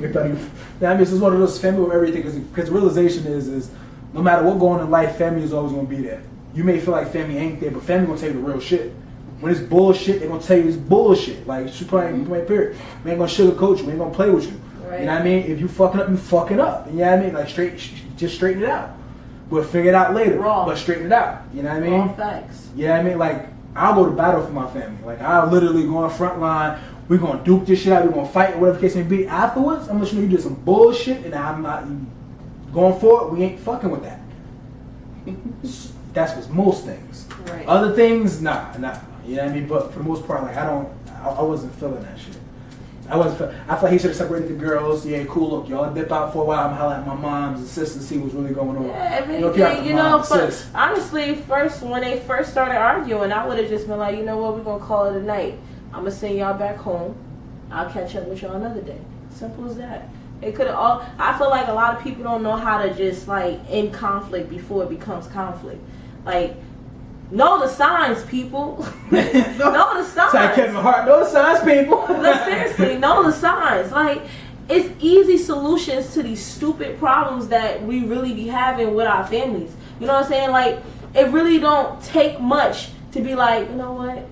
Speaker 1: know what I mean? It's just one of those family over everything because the realization is no matter what going on in life, family is always gonna be there. You may feel like family ain't there, but family gonna tell you the real shit. When it's bullshit, they gonna tell you it's bullshit. Like, it's period. We ain't gonna sugarcoat you. We ain't gonna play with you.
Speaker 3: Right.
Speaker 1: You know what I mean? If you fucking up, you fucking up. You know what I mean? Like, just straighten it out. We'll figure it out later.
Speaker 3: Raw.
Speaker 1: But straighten it out. You know what I mean?
Speaker 3: All facts.
Speaker 1: You know what I mean? Like, I'll go to battle for my family. Like, I'll literally go on front line. We're gonna duke this shit out. We're gonna fight, whatever the case may be. Afterwards, I'm gonna let you know you did some bullshit, and I'm not going forward. We ain't fucking with that. That's with most things.
Speaker 3: Right.
Speaker 1: Other things, nah. You know what I mean? But for the most part, like, I wasn't feeling that shit. I feel like he should have separated the girls. Yeah, cool. Look, y'all dip out for a while. I'm holler at my moms and sisters and see what's really going on.
Speaker 3: Yeah,
Speaker 1: Sis.
Speaker 3: honestly, when they first started arguing, I would have just been like, you know what, we're gonna call it a night. I'm gonna send y'all back home. I'll catch up with y'all another day. Simple as that. It could have all. I feel like a lot of people don't know how to just like end conflict before it becomes conflict. Like, know the signs, people. Know the signs.
Speaker 1: Like Kevin Hart, know the signs, people.
Speaker 3: But seriously, know the signs. Like, it's easy solutions to these stupid problems that we really be having with our families. You know what I'm saying? Like, it really don't take much to be like, you know what?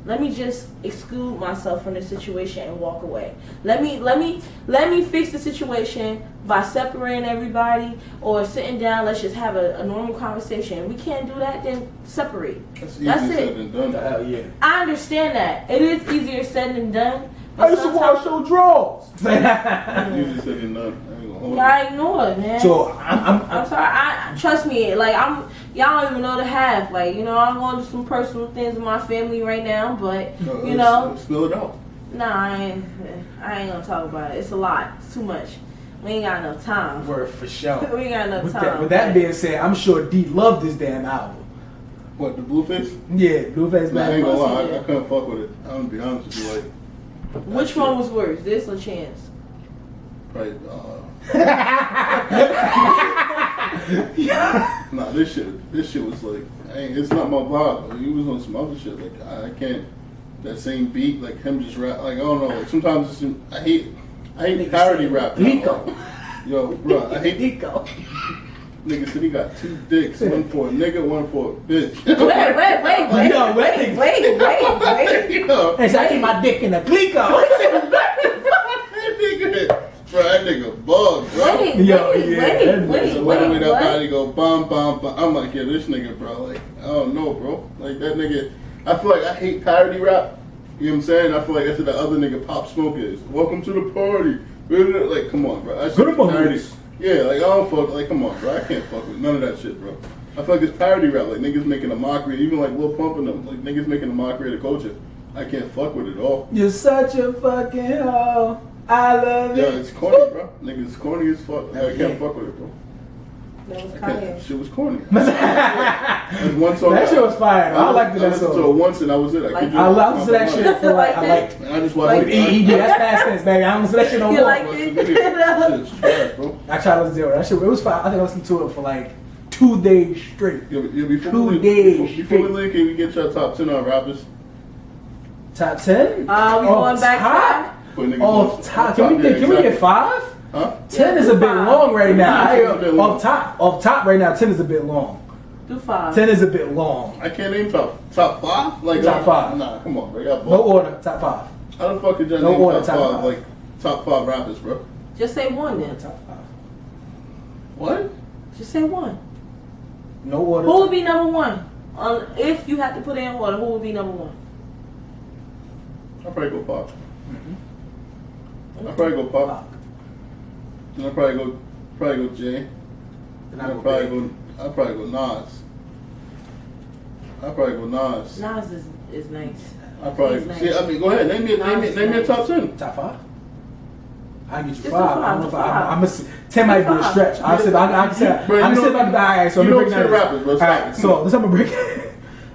Speaker 3: Let me just exclude myself from the situation and walk away. Let me fix the situation by separating everybody or sitting down. Let's just have a normal conversation. If we can't do that, then separate.
Speaker 2: That's
Speaker 3: it.
Speaker 2: said than done.
Speaker 1: Hell yeah.
Speaker 3: I understand that. It is easier said than done.
Speaker 1: I used to wash your drawers.
Speaker 2: Easier said than done.
Speaker 3: I ignore it, man.
Speaker 1: So
Speaker 3: I'm sorry. Trust me. Like, y'all don't even know the half. Like, you know, I'm going through some personal things with my family right now, but you know,
Speaker 2: spill it out.
Speaker 3: Nah, I ain't gonna talk about it. It's a lot. It's too much. We ain't got enough time.
Speaker 1: Word for sure.
Speaker 3: We ain't got enough time.
Speaker 1: With that being said, I'm sure D loved this damn album.
Speaker 2: What, the Blueface?
Speaker 1: Yeah, Blueface.
Speaker 2: Nah, I ain't gonna lie. I couldn't fuck with it. I'm gonna be honest with you. Like,
Speaker 3: which one was worse, this or Chance?
Speaker 2: Probably. Nah, this shit was like, it's not my vibe. He was on some other shit. Like, I can't. That same beat, like him just rap. Like, I don't know. Like, sometimes I hate parody rap.
Speaker 1: Nico.
Speaker 2: Yo, bro, I hate
Speaker 1: Nico.
Speaker 2: Nigga said he got 2 dicks, one for a nigga, one for a bitch.
Speaker 3: Wait.
Speaker 2: You know,
Speaker 1: Hey, so I keep my dick in the Glico.
Speaker 2: Bro, that nigga bugged, bro.
Speaker 3: Wait.
Speaker 2: Wait, that body go bum bum bum. I'm like, yeah, this nigga, bro. Like, I don't know, bro. Like, that nigga. I feel like I hate parody rap. You know what I'm saying? I feel like that's what the other nigga Pop Smoke is. Welcome to the party. Like, come on, bro. That's parody. Yeah, like, I don't fuck. Like, come on, bro. I can't fuck with none of that shit, bro. I feel like it's parody rap. Like, niggas making a mockery. Even like Lil Pump and them. Like, niggas making a mockery of the culture. I can't fuck with it at all.
Speaker 1: You're such a fucking hoe. I love it.
Speaker 2: Yeah, it's corny, bro. Niggas corny as fuck. I can't fuck with it, bro.
Speaker 3: That was Kanye.
Speaker 2: Shit was corny. There's one song.
Speaker 1: That shit was fire. I liked that song.
Speaker 2: I listened to it once and I was it. I
Speaker 1: listened to that shit for like, I liked.
Speaker 2: I just watched it.
Speaker 1: That's past tense, baby. I don't listen to that shit no more.
Speaker 3: You like it?
Speaker 2: Shit's trash, bro.
Speaker 1: I tried to listen to it. That shit, it was fire. I think I listened to it for like 2 days straight.
Speaker 2: Yeah, before
Speaker 1: 2
Speaker 2: we
Speaker 1: days.
Speaker 2: Before we link, can we get your top 10 on rappers?
Speaker 1: Top 10?
Speaker 3: We going back
Speaker 1: Off top. Can we get 5?
Speaker 2: Huh?
Speaker 1: 10 is a bit long right now.
Speaker 2: Off
Speaker 1: Off top right now, 10 is a bit long.
Speaker 3: Do 5.
Speaker 1: 10 is a bit long.
Speaker 2: I can't name top 5? Like,
Speaker 1: top 5.
Speaker 2: Nah, come on, bro.
Speaker 1: No order, top 5.
Speaker 2: How the fuck did y'all
Speaker 1: No
Speaker 2: name
Speaker 1: order,
Speaker 2: top
Speaker 1: top
Speaker 2: 5? Like, top 5 rappers, bro.
Speaker 3: Just say 1 then.
Speaker 1: Top 5.
Speaker 2: What?
Speaker 3: Just say 1.
Speaker 1: No order.
Speaker 3: Who would be number 1? If you had to put it in order, who would be number 1?
Speaker 2: I'll probably go Pop. I'll probably go Pop. Then I'll probably go Jay.
Speaker 1: Then
Speaker 2: I'll probably go Nas. I'll probably go Nas.
Speaker 3: Nas is nice.
Speaker 2: I'll probably
Speaker 3: Nice.
Speaker 2: see. I mean, go ahead. Name me a top 10.
Speaker 1: Top 5? I get you
Speaker 3: Just
Speaker 1: 5. I don't know if I'm a 10 might be a
Speaker 3: Five.
Speaker 1: stretch. I said I can say about the alright. So
Speaker 2: you
Speaker 1: let me
Speaker 2: know
Speaker 1: break
Speaker 2: 10
Speaker 1: down.
Speaker 2: rappers, bro.
Speaker 1: Alright, so let's have a break.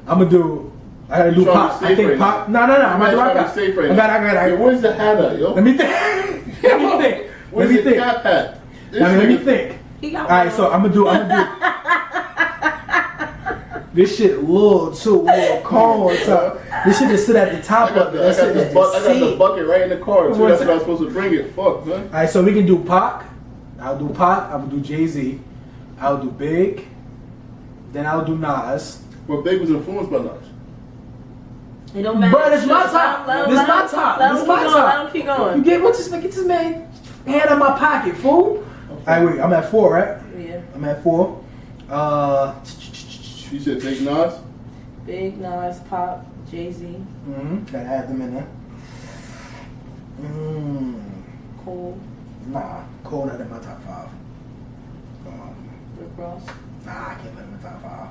Speaker 1: I'm gonna do. I gotta do
Speaker 2: You trying
Speaker 1: Pop.
Speaker 2: to
Speaker 1: I
Speaker 2: safe
Speaker 1: think
Speaker 2: right
Speaker 1: Pop.
Speaker 2: now.
Speaker 1: No. I'm gonna do
Speaker 2: trying to
Speaker 1: Pop.
Speaker 2: safe right
Speaker 1: I
Speaker 2: now.
Speaker 1: got.
Speaker 2: Yo, where's the hat at, yo?
Speaker 1: Let me think. Let me think.
Speaker 2: Where's
Speaker 1: Let me
Speaker 2: the
Speaker 1: think.
Speaker 2: cap hat?
Speaker 1: Let me think.
Speaker 3: He got
Speaker 1: Alright,
Speaker 3: one.
Speaker 1: so I'm gonna do. This shit little cold. So this shit just sit at the top
Speaker 2: I got
Speaker 1: of it.
Speaker 2: the,
Speaker 1: That shit
Speaker 2: I
Speaker 1: just
Speaker 2: got the
Speaker 1: sit.
Speaker 2: bucket right in the car, too.
Speaker 1: What's
Speaker 2: That's what I was supposed to bring it. Fuck, man.
Speaker 1: Alright, so we can do Pac. I'll do Pac. I will do Jay-Z. I'll do Big. Then I'll do Nas.
Speaker 2: But Big was influenced by Nas.
Speaker 3: It don't matter.
Speaker 1: Bro, this is my top.
Speaker 3: Let
Speaker 1: This is
Speaker 3: him
Speaker 1: my
Speaker 3: keep
Speaker 1: top.
Speaker 3: going.
Speaker 1: This is my top.
Speaker 3: Let him keep going.
Speaker 1: You get this man hand out my pocket, fool. Alright, wait. I'm at 4, right?
Speaker 3: Yeah.
Speaker 1: I'm at 4.
Speaker 2: You said Big Nas?
Speaker 3: Big, Nas, Pop, Jay-Z,
Speaker 1: Gotta add them in there.
Speaker 3: Cole,
Speaker 1: Nah, Cole not in my top 5.
Speaker 3: Rick Ross.
Speaker 1: Nah, I can't put him in top 5. I'm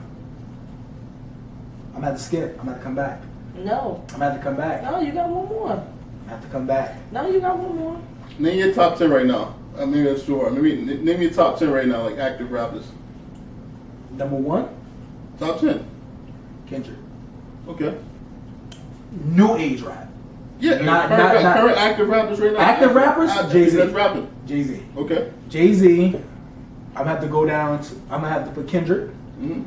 Speaker 1: gonna have to skip. I'm gonna have to come back.
Speaker 3: No.
Speaker 1: I'm gonna have to come back.
Speaker 3: No, you got one more.
Speaker 1: I have to come back.
Speaker 3: No, you got one more.
Speaker 2: Name your top 10 right now. Maybe that's short. Name your top 10 right now, like active rappers.
Speaker 1: Number 1,
Speaker 2: Top 10.
Speaker 1: Kendrick.
Speaker 2: Okay.
Speaker 1: New age rap.
Speaker 2: Yeah,
Speaker 1: Not-
Speaker 2: current active rappers right now.
Speaker 1: Active rappers? Jay-Z.
Speaker 2: That's rapping.
Speaker 1: Jay-Z.
Speaker 2: Okay.
Speaker 1: Jay-Z. I'm gonna have to go down to. I'm gonna have to put Kendrick,
Speaker 2: Mm-hmm.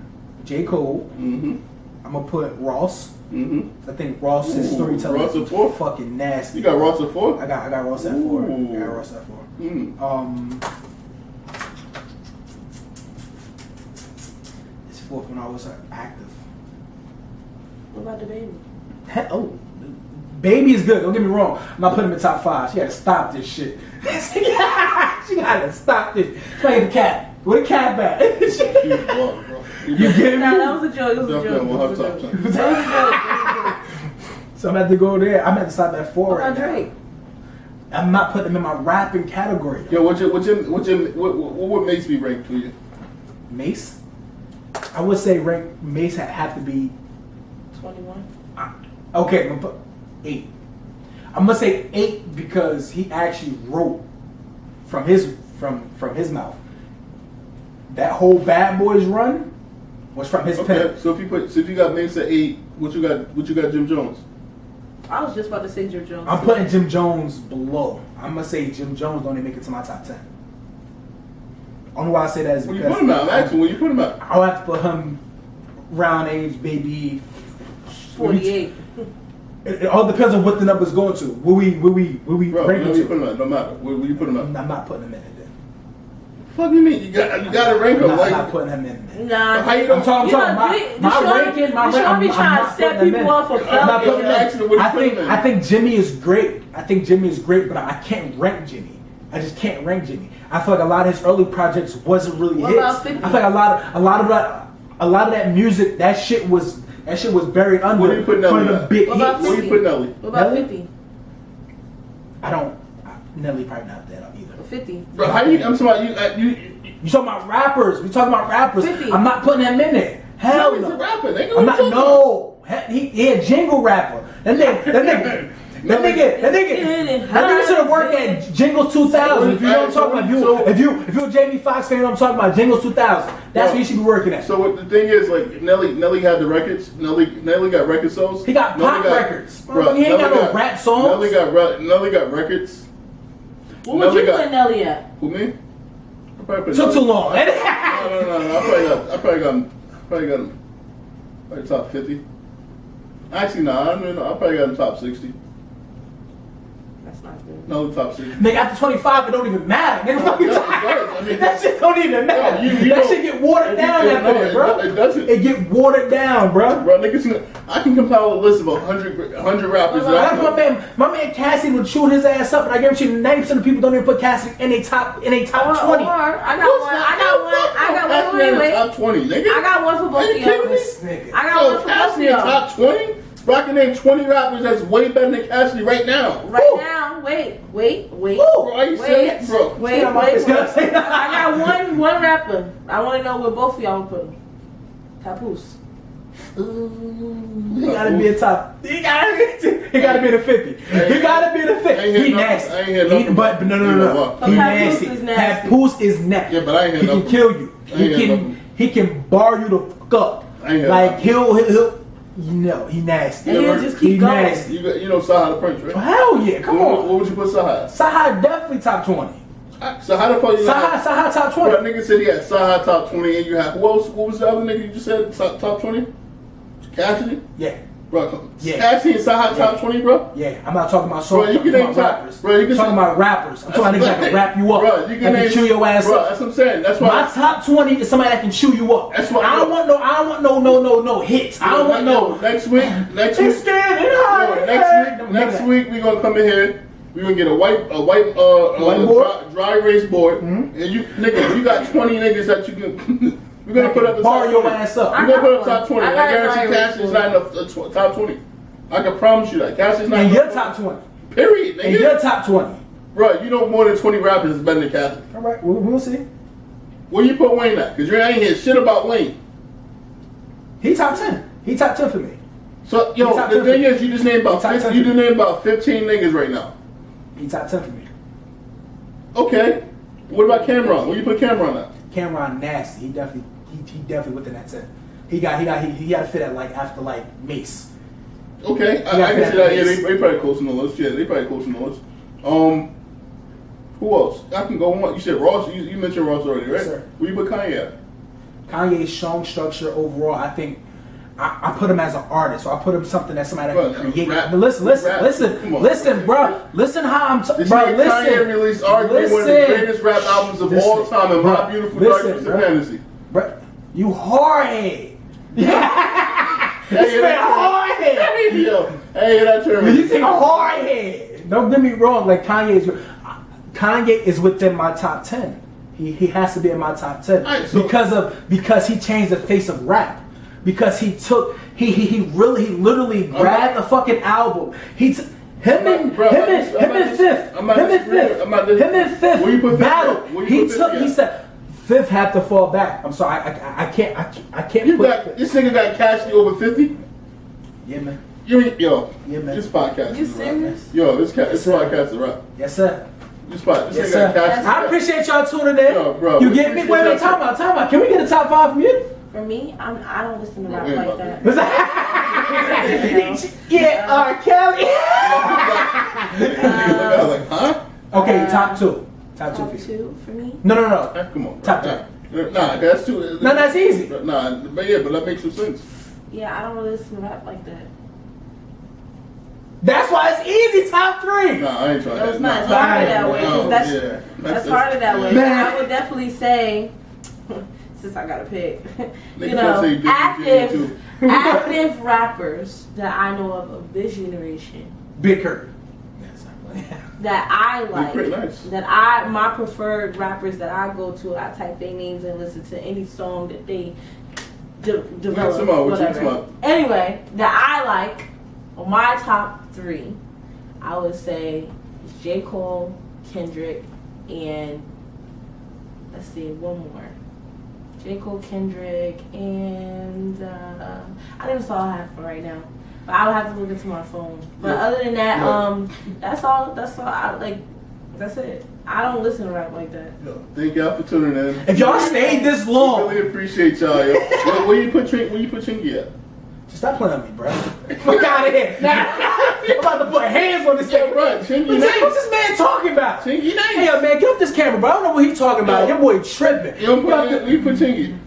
Speaker 1: J. Cole.
Speaker 2: Mm-hmm.
Speaker 1: I'm gonna put Ross.
Speaker 2: Mm-hmm.
Speaker 1: I think Ross's
Speaker 2: Ooh,
Speaker 1: storytelling
Speaker 2: Ross at
Speaker 1: is
Speaker 2: 4?
Speaker 1: fucking nasty.
Speaker 2: You got Ross at 4?
Speaker 1: I got Ross at 4.
Speaker 2: Ooh.
Speaker 1: I got Ross at 4.
Speaker 2: Mm.
Speaker 1: It's 4th when I was active.
Speaker 3: What about the baby?
Speaker 1: Oh, Baby is good. Don't get me wrong. I'm not putting him in top 5. She gotta stop this shit. She gotta stop this. She's like the cat. Where the cat at? You get me?
Speaker 3: Nah, that was a joke. It was a
Speaker 2: Definitely
Speaker 3: joke.
Speaker 2: will
Speaker 3: It
Speaker 2: have
Speaker 3: was a
Speaker 2: top
Speaker 3: joke.
Speaker 2: 10.
Speaker 3: That was a joke.
Speaker 1: So I'm gonna have to go there. I'm gonna have to stop at 4
Speaker 3: What
Speaker 1: right
Speaker 3: about
Speaker 1: now.
Speaker 3: Drake?
Speaker 1: I'm not putting him in my rapping category.
Speaker 2: Yo, what makes me rank for you?
Speaker 1: Mace? I would say rank Mace have to be
Speaker 3: 21.
Speaker 1: okay. I'm gonna put 8. I'm gonna say 8 because he actually wrote from his mouth. That whole Bad Boys run was from his pen.
Speaker 2: Okay, so if you got Mace at 8, what you got Jim Jones?
Speaker 3: I was just about to say Jim Jones.
Speaker 1: I'm putting Jim Jones below. I'm gonna say Jim Jones don't even make it to my top 10. Only why I say that is
Speaker 2: When you
Speaker 1: because
Speaker 2: put him out, I'm asking when you put him out.
Speaker 1: I'll have to put him round age, baby.
Speaker 3: 48.
Speaker 1: It all depends on what the number's going to. Will we
Speaker 2: Bro,
Speaker 1: rank
Speaker 2: where
Speaker 1: him
Speaker 2: you put
Speaker 1: to?
Speaker 2: him out? No matter. Where you put him out?
Speaker 1: I'm not putting him in it then.
Speaker 2: Fuck you mean? You got to rank him
Speaker 1: I'm
Speaker 2: like.
Speaker 1: not putting him in there.
Speaker 3: Nah.
Speaker 2: How you
Speaker 1: I'm
Speaker 2: don't?
Speaker 1: talking
Speaker 3: You
Speaker 1: my
Speaker 3: know,
Speaker 1: ranking. My
Speaker 3: the Sean
Speaker 1: ranking.
Speaker 3: be trying to set people up for
Speaker 1: I'm not putting him
Speaker 2: Actually,
Speaker 1: in.
Speaker 2: what you put him in?
Speaker 1: I think Jimmy is great. But I can't rank Jimmy. I just can't rank Jimmy. I feel like a lot of his early projects wasn't really
Speaker 3: What
Speaker 1: hits.
Speaker 3: about 50?
Speaker 1: I feel like a lot of that music, that shit was buried under.
Speaker 2: What are you putting
Speaker 1: from
Speaker 2: Nelly
Speaker 1: the
Speaker 2: at?
Speaker 1: big
Speaker 3: What about
Speaker 1: hits.
Speaker 2: Where you put Nelly?
Speaker 3: What about
Speaker 1: Nelly?
Speaker 3: 50?
Speaker 1: Nelly probably not that up either.
Speaker 3: 50.
Speaker 2: Bro, how you? I'm talking about you.
Speaker 1: You talking about rappers? We talking about rappers.
Speaker 3: 50.
Speaker 1: I'm not putting him in it. Hell
Speaker 2: Nelly's
Speaker 1: no.
Speaker 2: a rapper, nigga.
Speaker 1: I'm not. No. He a jingle rapper. That nigga should have worked at Jingles 2000. If you know what I'm talking about, if you're a Jamie Foxx fan, I'm talking about Jingles 2000. That's what you should be working at.
Speaker 2: So what the thing is, like Nelly had the records. Nelly got record songs.
Speaker 1: He got pop records.
Speaker 2: Bro,
Speaker 1: He ain't got no rap songs.
Speaker 2: Nelly got records.
Speaker 3: What would you put Nelly at?
Speaker 2: Who me? I probably put
Speaker 1: Took too
Speaker 2: Nelly.
Speaker 1: long.
Speaker 2: No. I probably got him. Like top 50. Actually, no. I probably got him top 60.
Speaker 3: That's not good.
Speaker 2: No, top 60.
Speaker 1: Nigga, after 25, it don't even matter. Nigga, fucking
Speaker 2: It does. I mean,
Speaker 1: that shit don't even matter.
Speaker 2: you
Speaker 1: That
Speaker 2: don't-
Speaker 1: shit get watered
Speaker 2: if you-
Speaker 1: down
Speaker 2: if-
Speaker 1: after
Speaker 2: no,
Speaker 1: that, bro.
Speaker 2: it doesn't.
Speaker 1: It get watered down, bro.
Speaker 2: Bro, niggas, I can compile a list of 100 rappers.
Speaker 3: Well,
Speaker 2: that I know.
Speaker 1: My man Cassie would chew his ass up, and I guarantee you 90% of people don't even put Cassie in a top 20.
Speaker 3: I got one. Wait.
Speaker 2: Top 20, nigga.
Speaker 3: I got one for both of
Speaker 2: Are you kidding
Speaker 3: y'all.
Speaker 2: me?
Speaker 1: This nigga.
Speaker 3: I got one for both of
Speaker 2: Cassie in
Speaker 3: y'all.
Speaker 2: top 20? Bro, I can name 20 rappers that's way better than Cassidy right now.
Speaker 3: Right now, wait.
Speaker 2: Bro, are you serious, bro?
Speaker 3: Wait. I got one rapper. I want to know where both of y'all would put him. Papoose.
Speaker 1: He gotta be a top. He gotta be the 50. He gotta be the 50. He nasty.
Speaker 2: I ain't hear nothing.
Speaker 1: But no. He nasty. Papoose is nasty.
Speaker 2: Yeah, but I ain't hear
Speaker 1: He
Speaker 2: nothing.
Speaker 1: can kill you. He can bar you the fuck up. Like he'll he nasty.
Speaker 3: And he'll just keep going.
Speaker 1: Nasty.
Speaker 2: You know Saha the Prince, right?
Speaker 1: Well, hell yeah, come on.
Speaker 2: What would you put Saha?
Speaker 1: Saha definitely top 20.
Speaker 2: So how the fuck you
Speaker 1: Saha top 20.
Speaker 2: Bro, nigga said he had Saha top 20 and you had who else? What was the other nigga you just said top 20? Cassidy?
Speaker 1: Yeah.
Speaker 2: Bro,
Speaker 1: Yeah.
Speaker 2: Cassidy and Saha top 20, bro?
Speaker 1: Yeah, I'm not talking about songs.
Speaker 2: Bro, you can name
Speaker 1: rappers.
Speaker 2: Bro, you can
Speaker 1: I'm talking about rappers. I'm talking about niggas that can wrap you up.
Speaker 2: Bro, you can name,
Speaker 1: chew your ass
Speaker 2: bro,
Speaker 1: up.
Speaker 2: that's what I'm saying. That's why
Speaker 1: My top 20 is somebody that can chew you up.
Speaker 2: That's what
Speaker 1: I don't want no hits. I don't want no.
Speaker 2: Next week.
Speaker 1: Next
Speaker 2: week we gonna come in here. We gonna get a dry erase board, and you got 20 niggas that you can. We're gonna put up the
Speaker 1: bar
Speaker 2: top
Speaker 1: your
Speaker 2: 20.
Speaker 1: ass up.
Speaker 2: We're gonna put up top 20. I guarantee Cassie's not in the top 20. I can promise you that Cassie's not.
Speaker 1: And your top 20.
Speaker 2: Period. Nigga.
Speaker 1: And your top 20.
Speaker 2: Bro, you know more than 20 rappers is better than Cassie.
Speaker 1: All right, we'll see.
Speaker 2: Where you put Wayne at? Because you ain't hear shit about Wayne.
Speaker 1: He top 10. He top 10 for me.
Speaker 2: So yo, the thing is, you just named about 15 niggas right now.
Speaker 1: He top 10 for me.
Speaker 2: Okay. What about Cameron? Where you put Cameron at?
Speaker 1: Cameron nasty. He definitely within that 10. He got to fit at like after like Mace.
Speaker 2: Okay, I can see that. Yeah, they probably close in the list. Yeah, they probably close in the list. Who else? I can go on. You said Ross. You mentioned Ross already, right?
Speaker 1: Yes, sir.
Speaker 2: Where you put Kanye at?
Speaker 1: Kanye's song structure overall, I think I put him as an artist, so I put him something that somebody that can create.
Speaker 2: Rap,
Speaker 1: but listen, bro. Listen how I'm talking. Bro, listen.
Speaker 2: Kanye released arguably one of the greatest rap albums of all time, in My Beautiful Dark Twisted Fantasy.
Speaker 1: Bro, you hardhead. This man hardhead.
Speaker 2: Yo, hey, that term.
Speaker 1: You think hardhead? Don't get me wrong. Like Kanye is within my top 10. He has to be in my top 10
Speaker 2: right, so,
Speaker 1: because he changed the face of rap. Because he literally grabbed the fucking album. Him and Fifth
Speaker 2: Where you put
Speaker 1: battle. He said Fifth had to fall back. I'm sorry, I can't put
Speaker 2: this nigga got Cassidy over 50?
Speaker 1: Yeah, man.
Speaker 2: Yo,
Speaker 1: yeah, man.
Speaker 2: This podcast
Speaker 3: you
Speaker 2: is
Speaker 3: serious?
Speaker 2: rap. Yo, this podcast is rap.
Speaker 1: Yes, sir.
Speaker 2: This nigga
Speaker 1: yes,
Speaker 2: got Cassidy.
Speaker 1: I appreciate y'all tuning in.
Speaker 2: Yo, bro,
Speaker 1: you get me? Wait, time out. Can we get a top 5 from you?
Speaker 3: For me, I don't listen to rap like that.
Speaker 1: Yeah, Kelly.
Speaker 2: Like, huh?
Speaker 1: Okay, top 2. Top 2
Speaker 3: Top 2 for me?
Speaker 1: No.
Speaker 2: Come on.
Speaker 1: Top 2.
Speaker 2: Nah, that's too.
Speaker 1: No, that's easy.
Speaker 2: Nah, but that makes some sense.
Speaker 3: Yeah, I don't really listen to rap like that.
Speaker 1: That's why it's easy. Top 3.
Speaker 2: Nah, I ain't trying
Speaker 3: No, it's
Speaker 2: that.
Speaker 3: not. It's harder that way. That's harder that way.
Speaker 1: Man.
Speaker 3: I would definitely say, since I gotta pick,
Speaker 2: Nigga
Speaker 3: active rappers that I know of this generation.
Speaker 1: Big Kurt.
Speaker 3: That I like.
Speaker 2: Pretty nice.
Speaker 3: That my preferred rappers that I go to, I type their names and listen to any song that they develop. Whatever. Anyway, that I like. On my top 3, I would say it's J. Cole, Kendrick, and let's see, one more. J. Cole, Kendrick, and I think that's all I have for right now. But I would have to look into my phone. But other than that, that's all. I like. That's it. I don't listen to rap like that.
Speaker 2: Yo, thank y'all for tuning in.
Speaker 1: If y'all stayed this long,
Speaker 2: we really appreciate y'all. Yo. Where you put Chingy at?
Speaker 1: Just stop playing with me, bro. Fuck out of here. I'm about to put hands on this thing.
Speaker 2: Bro, Chingy
Speaker 1: What's this man talking about?
Speaker 2: Chingy nice.
Speaker 1: Hey, man, get off this camera, bro. I don't know what he's talking about. Your boy tripping.
Speaker 2: Yo, where you put Chingy?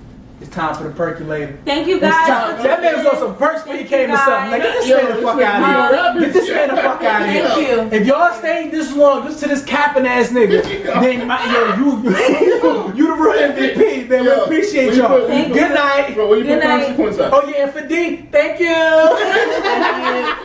Speaker 1: It's time for the percolator.
Speaker 3: Thank you guys.
Speaker 1: That man was on some perks when he came to something. Like, get this man the fuck out of here. Get this man the fuck out of here.
Speaker 3: Thank you.
Speaker 1: If y'all stayed this long, just to this capping ass nigga, then you the real MVP, man. We appreciate y'all. Good night.
Speaker 2: Bro, where you put Consequence at?
Speaker 1: Oh, yeah, and for D, thank you.
Speaker 3: Thank you.